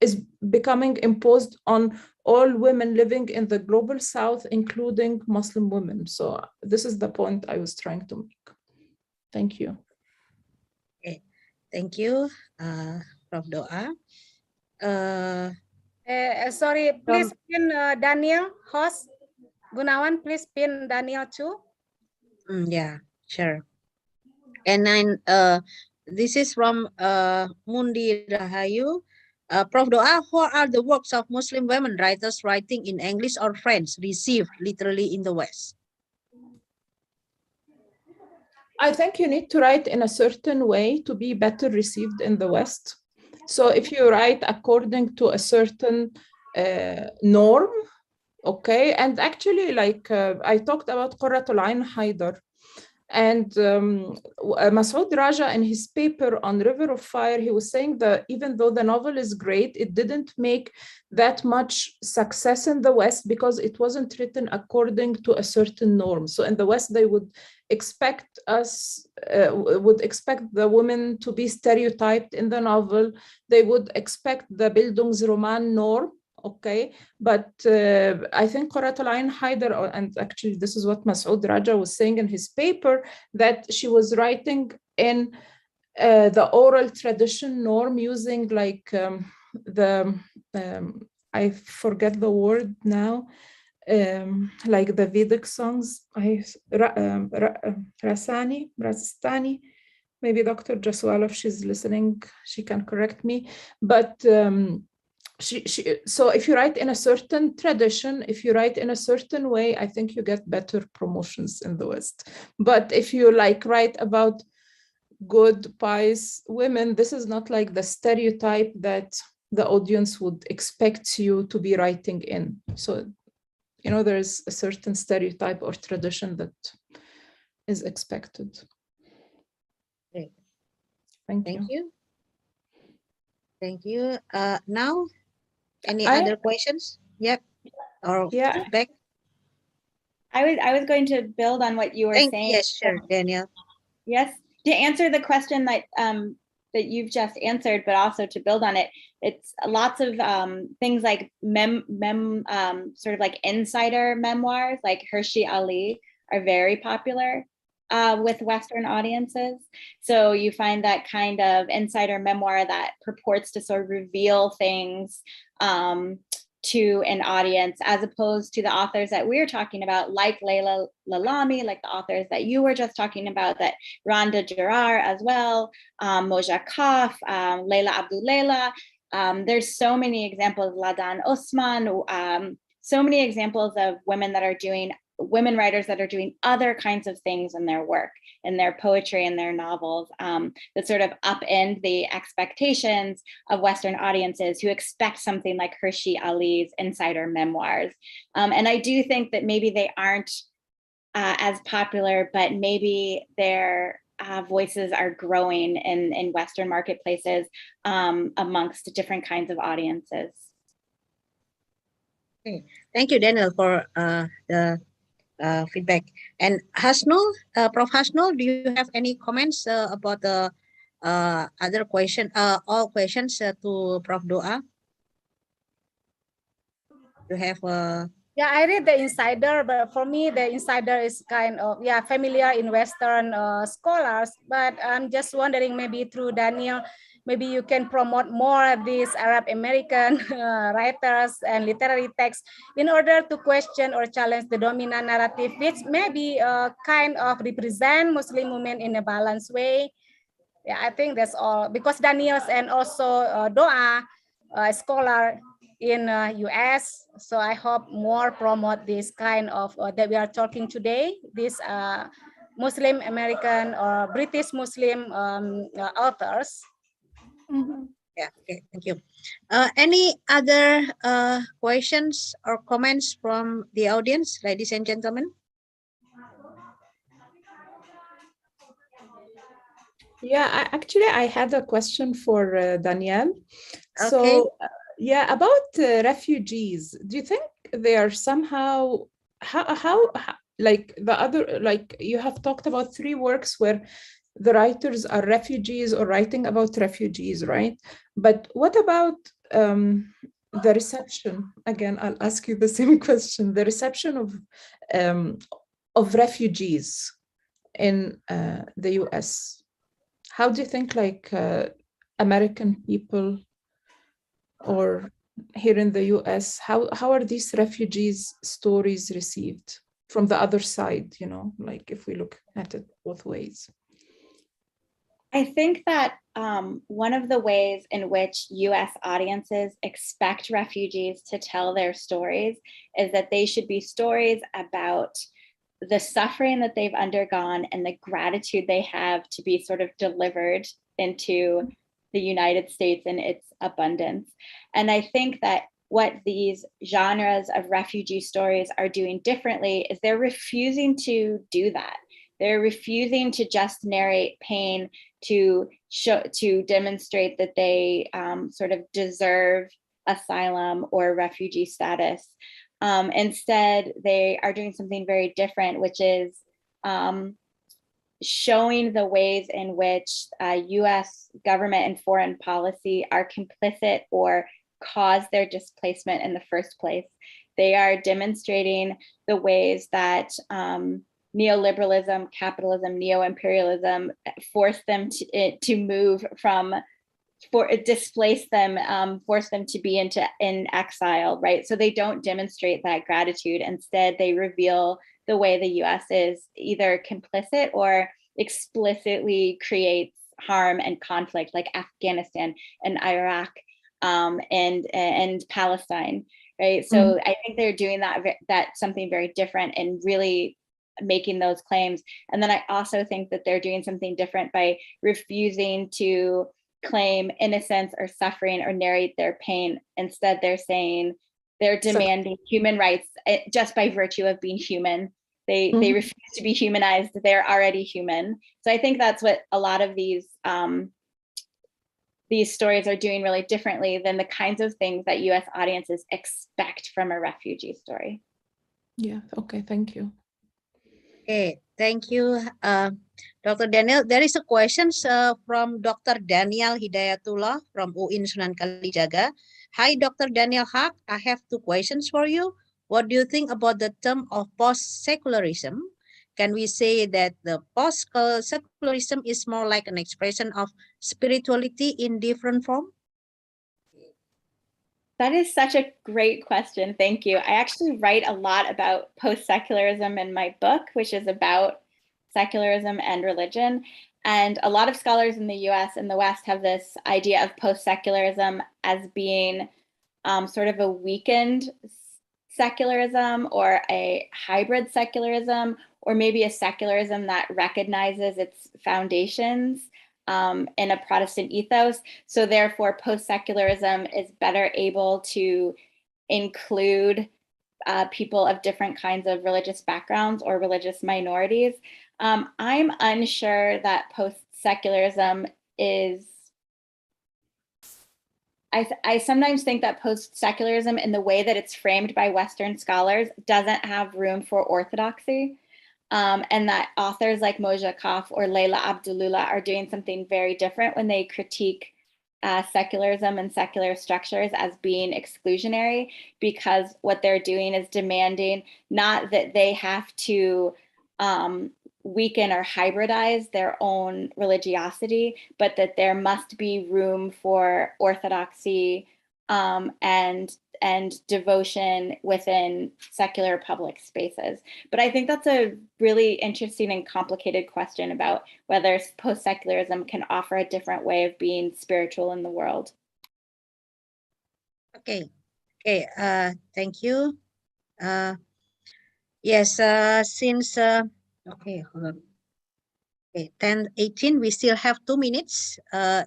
B: is becoming imposed on all women living in the global South, including Muslim women. So this is the point I was trying to make. Thank you.
I: Okay, thank you, Prof. Doa.
A: Sorry, please pin Daniel, host. Gunawan, please pin Daniel too.
I: Yeah, sure. And then this is from Mundi Rahayu. Prof. Doa, how are the works of Muslim women writers writing in English or French received literally in the West?
B: I think you need to write in a certain way to be better received in the West. So if you write according to a certain norm, okay, and actually like I talked about Qurratul Ain Haidar, and Masoud Raja in his paper on River of Fire, he was saying that even though the novel is great, it didn't make that much success in the West because it wasn't written according to a certain norm. So in the West, they would expect the women to be stereotyped in the novel. They would expect the Bildungsroman norm. Okay, but I think Qurratul Ain Haidar, and actually this is what Masoud Raja was saying in his paper, that she was writing in the oral tradition norm using like I forget the word now, like the Vedic songs, Rastani. Maybe Dr. Jaswala, if she's listening, she can correct me, but so if you write in a certain tradition, if you write in a certain way, I think you get better promotions in the West. But if you like write about good, pious women, this is not like the stereotype that the audience would expect you to be writing in. So, there's a certain stereotype or tradition that is expected.
I: Great.
B: Thank
I: you.
B: you.
I: Thank you. Now, any other questions? Yep. Or
B: yeah.
I: Back?
C: I was going to build on what you were saying.
I: Yes, sure, Daniel.
C: Yes, to answer the question that that you've just answered, but also to build on it, it's lots of things like sort of like insider memoirs, like Hershey Ali, are very popular with Western audiences. So you find that kind of insider memoir that purports to sort of reveal things to an audience, as opposed to the authors that we're talking about, like Layla Lalami, like the authors that you were just talking about, that Randa Jarar as well, Moja Kaf, Layla Abdulela. There's so many examples, Ladan Osman, so many examples of women that are doing women writers that are doing other kinds of things in their work, in their poetry and their novels, that sort of upend the expectations of Western audiences who expect something like Hershey Ali's Insider Memoirs. And I do think that maybe they aren't as popular, but maybe their voices are growing in Western marketplaces amongst different kinds of audiences.
I: Okay. Thank you, Daniel, for the feedback. And Hasnul, Prof. Hasnul, do you have any comments about the other question, all questions to Prof. Doa? You have
A: Yeah, I read the Insider, but for me, the Insider is kind of, yeah, familiar in Western scholars, but I'm just wondering, maybe through Daniel, maybe you can promote more of these Arab American writers and literary texts in order to question or challenge the dominant narrative, which maybe kind of represent Muslim women in a balanced way. Yeah, I think that's all, because Daniels and also Doa, a scholar in US, so I hope more promote this kind of that we are talking today, this Muslim American or British Muslim authors.
I: yeah, okay, thank you. Any other questions or comments from the audience, ladies and gentlemen?
B: Yeah, actually, I had a question for Danielle.
I: Okay.
B: So, yeah, about refugees, do you think they are somehow, how, like the other, like you have talked about 3 works where the writers are refugees or writing about refugees, right? But what about the reception? Again, I'll ask you the same question. The reception of refugees in the US. How do you think, like, American people or here in the US, how are these refugees stories received from the other side, you know, like if we look at it both ways?
C: I think that one of the ways in which US audiences expect refugees to tell their stories is that they should be stories about the suffering that they've undergone and the gratitude they have to be sort of delivered into the United States in its abundance. And I think that what these genres of refugee stories are doing differently is they're refusing to do that. They're refusing to just narrate pain to demonstrate that they sort of deserve asylum or refugee status. Instead, they are doing something very different, which is showing the ways in which US government and foreign policy are complicit or cause their displacement in the first place. They are demonstrating the ways that neoliberalism, capitalism, neo-imperialism force them to move from, displace them, force them to be in exile, right? So they don't demonstrate that gratitude. Instead, they reveal the way the US is either complicit or explicitly creates harm and conflict, like Afghanistan and Iraq and Palestine, right? So I think they're doing that's something very different and really making those claims. And then I also think that they're doing something different by refusing to claim innocence or suffering or narrate their pain. Instead, they're saying they're demanding human rights just by virtue of being human. They refuse to be humanized. They're already human. So I think that's what a lot of these stories are doing really differently than the kinds of things that US audiences expect from a refugee story.
B: Yeah, okay, thank you.
I: Okay, thank you, Dr. Daniel. There is a question from Dr. Daniel Hidayatullah from UIN Sunan Kalijaga. Hi, Dr. Daniel Haq. I have 2 questions for you. What do you think about the term of post-secularism? Can we say that the post-secularism is more like an expression of spirituality in different form?
C: That is such a great question. Thank you. I actually write a lot about post-secularism in my book, which is about secularism and religion. And a lot of scholars in the US and the West have this idea of post-secularism as being sort of a weakened secularism or a hybrid secularism, or maybe a secularism that recognizes its foundations in a Protestant ethos. So therefore, post-secularism is better able to include people of different kinds of religious backgrounds or religious minorities. I'm unsure that post-secularism is, I sometimes think that post-secularism in the way that it's framed by Western scholars doesn't have room for orthodoxy. And that authors like Moja Kaf or Leila Abdullah are doing something very different when they critique secularism and secular structures as being exclusionary, because what they're doing is demanding not that they have to weaken or hybridize their own religiosity, but that there must be room for orthodoxy and devotion within secular public spaces. But I think that's a really interesting and complicated question about whether post-secularism can offer a different way of being spiritual in the world.
I: Okay, thank you. Yes, since okay, hold on. Okay, 10:18. We still have 2 minutes.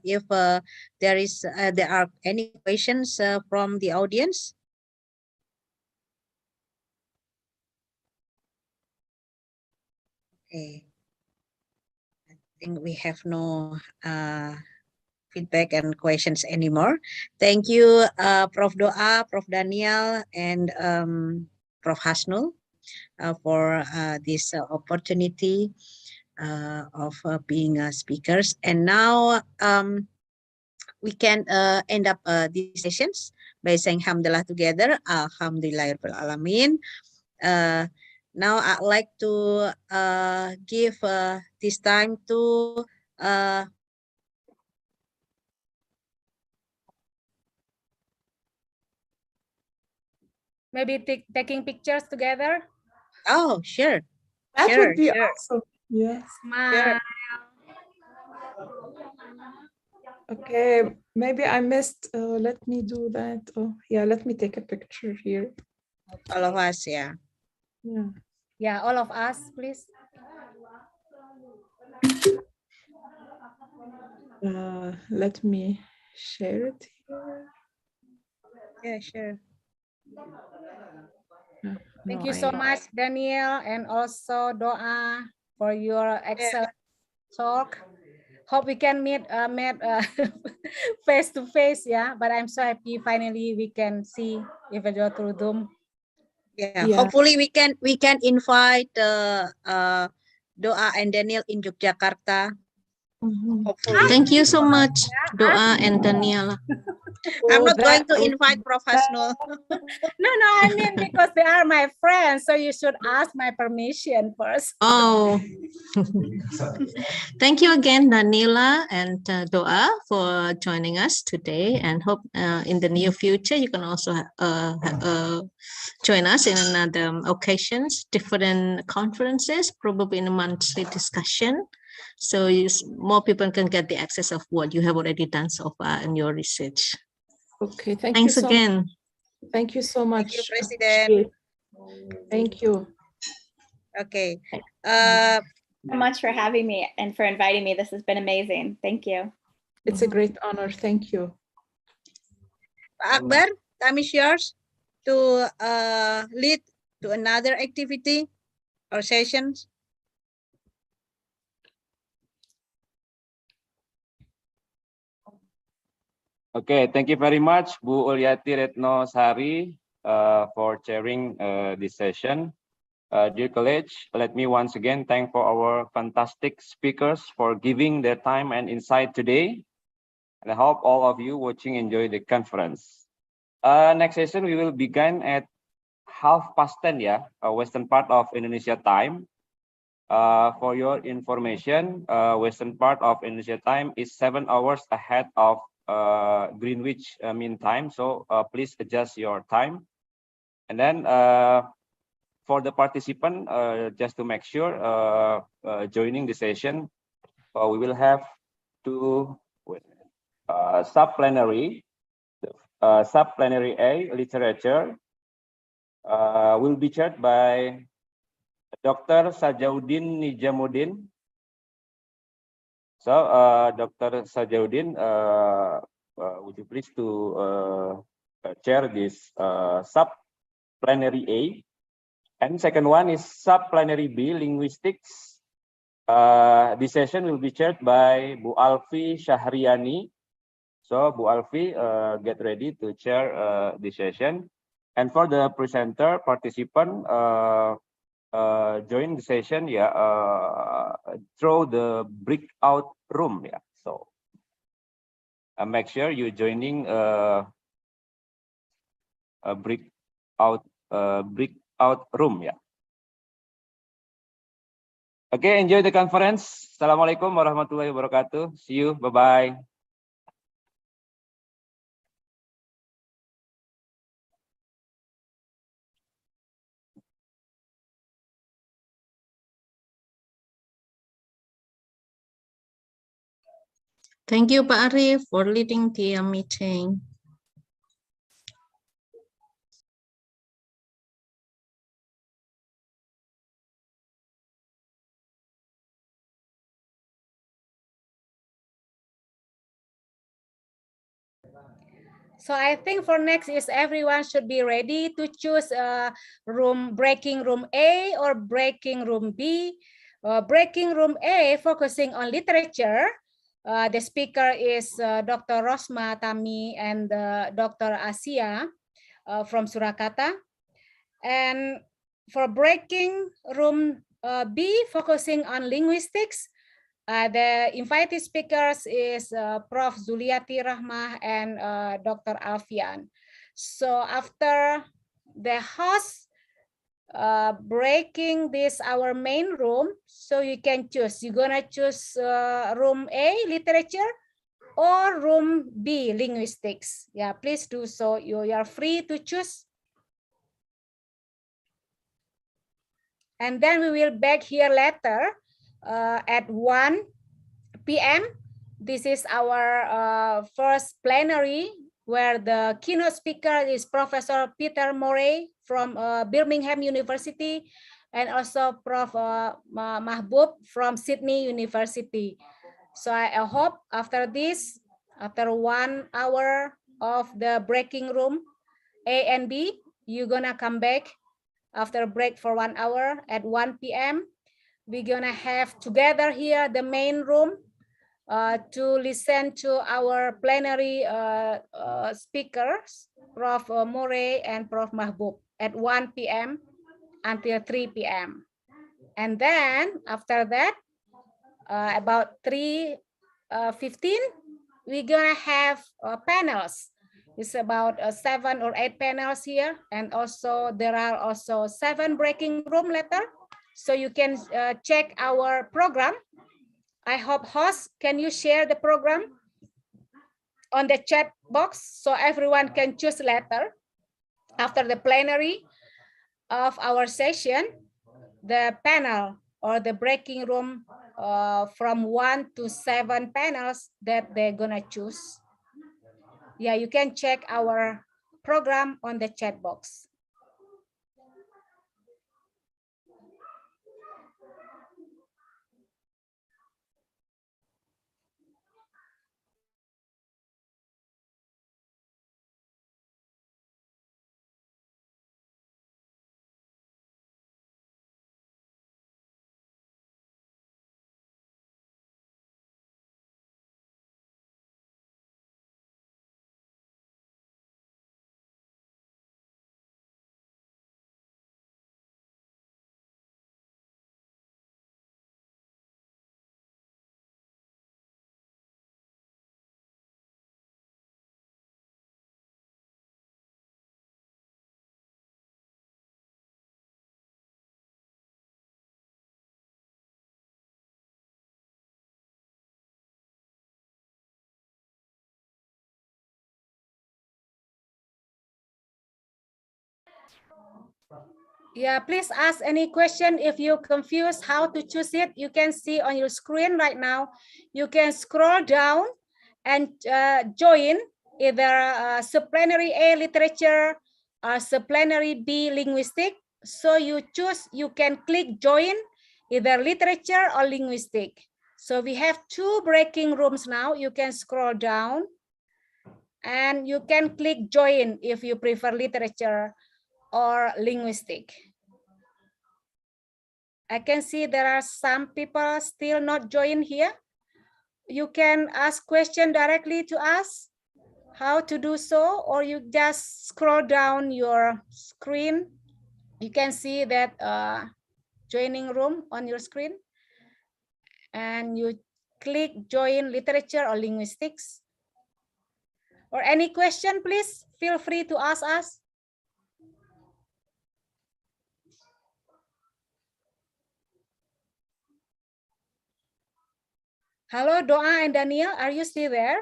I: If there are any questions from the audience. Okay, I think we have no feedback and questions anymore. Thank you, Prof. Doa, Prof. Daniel, and Prof. Hasnul for this opportunity of being speakers. And now we can end up these sessions by saying Alhamdulillah together. Alhamdulillahirabbil alamin. Now I'd like to give this time to
A: Maybe taking pictures together.
I: oh, sure.
B: That
I: Sure,
B: would be
I: sure.
B: awesome. Yes.
A: Smile.
B: Okay, maybe I missed. Let me do that. Oh, yeah, let me take a picture here.
I: All of us, yeah.
B: Yeah.
A: Yeah, all of us, please.
B: Let me share it here.
I: Yeah, sure.
A: Thank you so much, Daniel, and also Doa for your excellent talk. Hope we can meet face to face, yeah. But I'm so happy finally we can see even though through Zoom.
I: Yeah, hopefully we can invite Doa and Daniel in Yogyakarta. Hopefully.
E: Thank you so much, Doa and Daniel.
I: I'm not going to invite Prof. Hasnul.
A: No, I mean because they are my friends, so you should ask my permission first.
E: Oh, thank you again, Daniela and Doa, for joining us today, and hope in the near future you can also join us in another occasions, different conferences, probably in a monthly discussion, so more people can get the access of what you have already done so far in your research.
B: Okay, thanks
E: you so again.
B: Thank you so much.
I: Thank you, President.
B: Thank you.
C: Thank
I: Okay.
C: you so much for having me and for inviting me. This has been amazing. Thank you.
B: It's a great honor. Thank you.
I: Pak Akbar, time is yours to lead to another activity or sessions.
F: Okay, thank you very much, Bu Ulyati Retno Sari, for chairing this session. Dear colleagues, let me once again thank for our fantastic speakers for giving their time and insight today. And I hope all of you watching enjoy the conference. Next session, we will begin at 10:30, yeah, Western part of Indonesia time. For your information, Western part of Indonesia time is 7 hours ahead of Greenwich Mean Time. So please adjust your time. And then for the participant, just to make sure joining the session, we will have two sub-plenary. Sub-plenary A, literature. will be chaired by Dr. Sajauddin Nijamuddin. So, Dr. Sajauddin, would you please to chair this sub-plenary A? And second one is sub-plenary B, linguistics. This session will be chaired by Bu Alfi Syahriani. So, Bu Alfi, get ready to chair this session. And for the presenter participant, join the session through the breakout room. So make sure you joining a breakout room. Okay, enjoy the conference. Assalamualaikum warahmatullahi wabarakatuh. See you. Bye bye.
E: Thank you, Pak Arif, for leading the meeting.
A: So I think for next is everyone should be ready to choose breaking room A or breaking room B. Breaking room A focusing on literature. The speaker is Dr. Rosma Tami and Dr. Asia from Surakarta. And for breaking room B focusing on linguistics, the invited speakers is Prof. Zuliati Rahmah and Dr. Alfian. So after the host breaking this our main room, so you can choose. You're gonna choose room A, literature, or room B, linguistics. Yeah, please do so. You are free to choose. And then we will back here later at 1 p.m. This is our first plenary where the keynote speaker is Professor Peter Morey from Birmingham University and also Prof. Mahbub from Sydney University. So I hope after this, after 1 hour of the breaking room A and B, you're gonna come back after a break for 1 hour at 1 p.m. We're gonna have together here the main room to listen to our plenary speakers, Prof. Morey and Prof. Mahbub at 1 p.m. until 3 p.m. And then after that, about 3:15, we're gonna have panels. It's about 7 or 8 panels here, and also there are also 7 breaking room later, so you can check our program. I hope host, can you share the program on the chat box so everyone can choose later after the plenary of our session, the panel or the breaking room from 1 to 7 panels that they're gonna choose. Yeah, you can check our program on the chat box. Yeah, please ask any question. If you're confused how to choose it, you can see on your screen right now. You can scroll down and join either supplementary A literature Supplementary B linguistic. So you choose, you can click join either literature or linguistic. So we have 2 breaking rooms now. You can scroll down and you can click join if you prefer literature or linguistic. I can see there are some people still not joined here. You can ask question directly to us how to do so, or you just scroll down your screen. You can see that joining room on your screen and you click join literature or linguistics. Or any question, please feel free to ask us. Hello, Doa and Daniel, are you still there?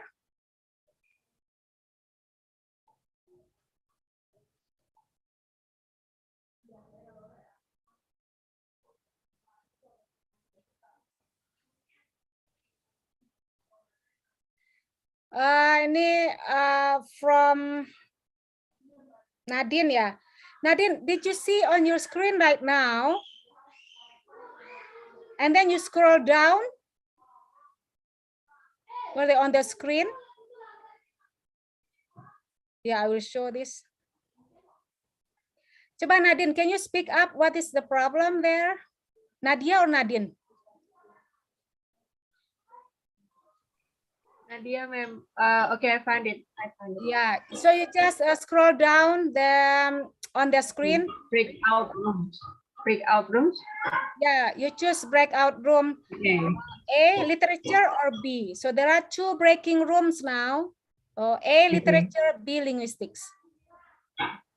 A: Ini from Nadine ya. Nadine, did you see on your screen right now? And then you scroll down. Were they on the screen? Yeah, I will show this. Coba Nadine, can you speak up? What is the problem there? Nadia or Nadine?
J: Nadia, ma'am. Okay, I found it.
A: Yeah, so you just scroll down on the screen.
J: Breakout rooms. Breakout rooms.
A: Yeah, you choose breakout room.
J: Okay.
A: A, literature, or B. So there are 2 breaking rooms now. A, literature, B, linguistics.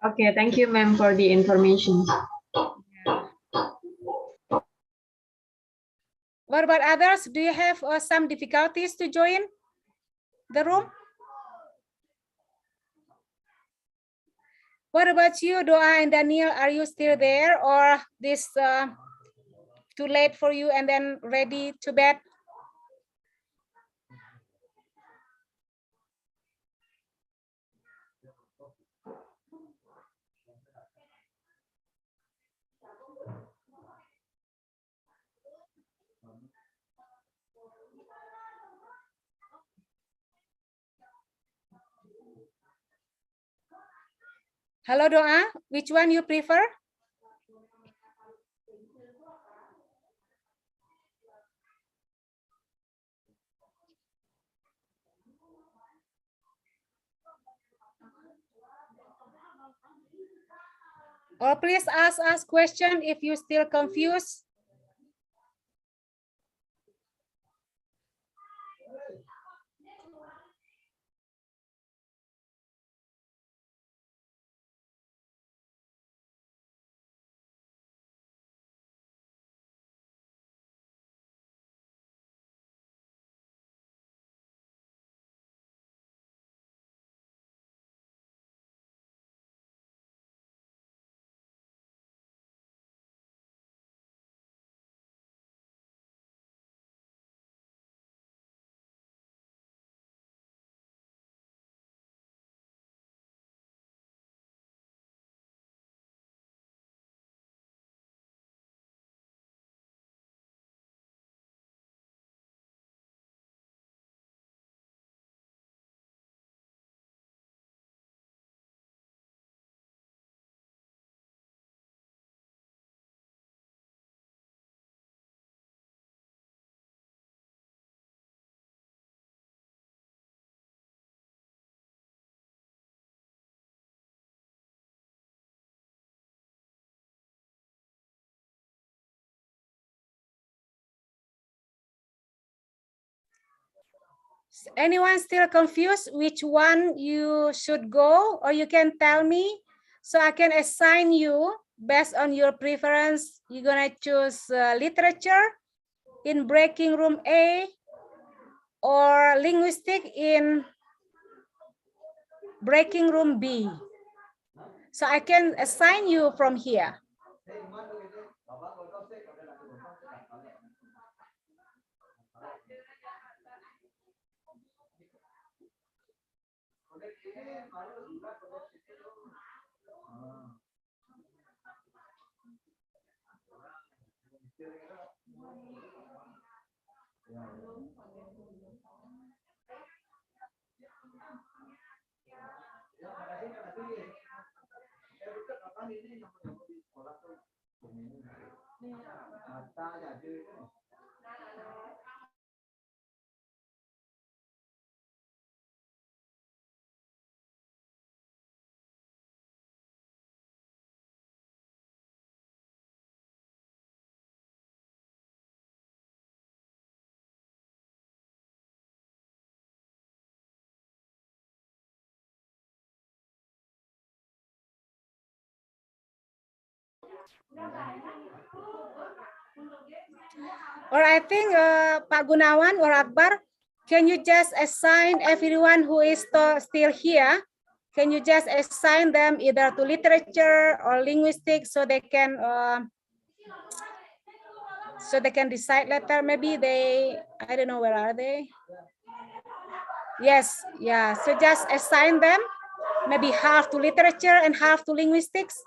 J: Okay, thank you, ma'am, for the information.
A: What about others? Do you have some difficulties to join the room? What about you, Doa and Daniel? Are you still there, or this too late for you and then ready to bed? Hello, Doa. Which one you prefer? Or please ask us question if you still confused. Anyone still confused which one you should go, or you can tell me so I can assign you based on your preference. You're gonna choose literature in breaking room A or linguistic in breaking room B. So I can assign you from here. Or I think Pak Gunawan or Akbar, can you just assign everyone who is still here? Can you just assign them either to literature or linguistics so they can decide later? Maybe they, I don't know, where are they? Yes, yeah. So just assign them maybe half to literature and half to linguistics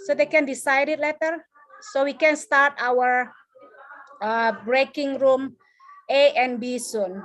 A: so they can decide it later. So we can start our breaking room A and B soon.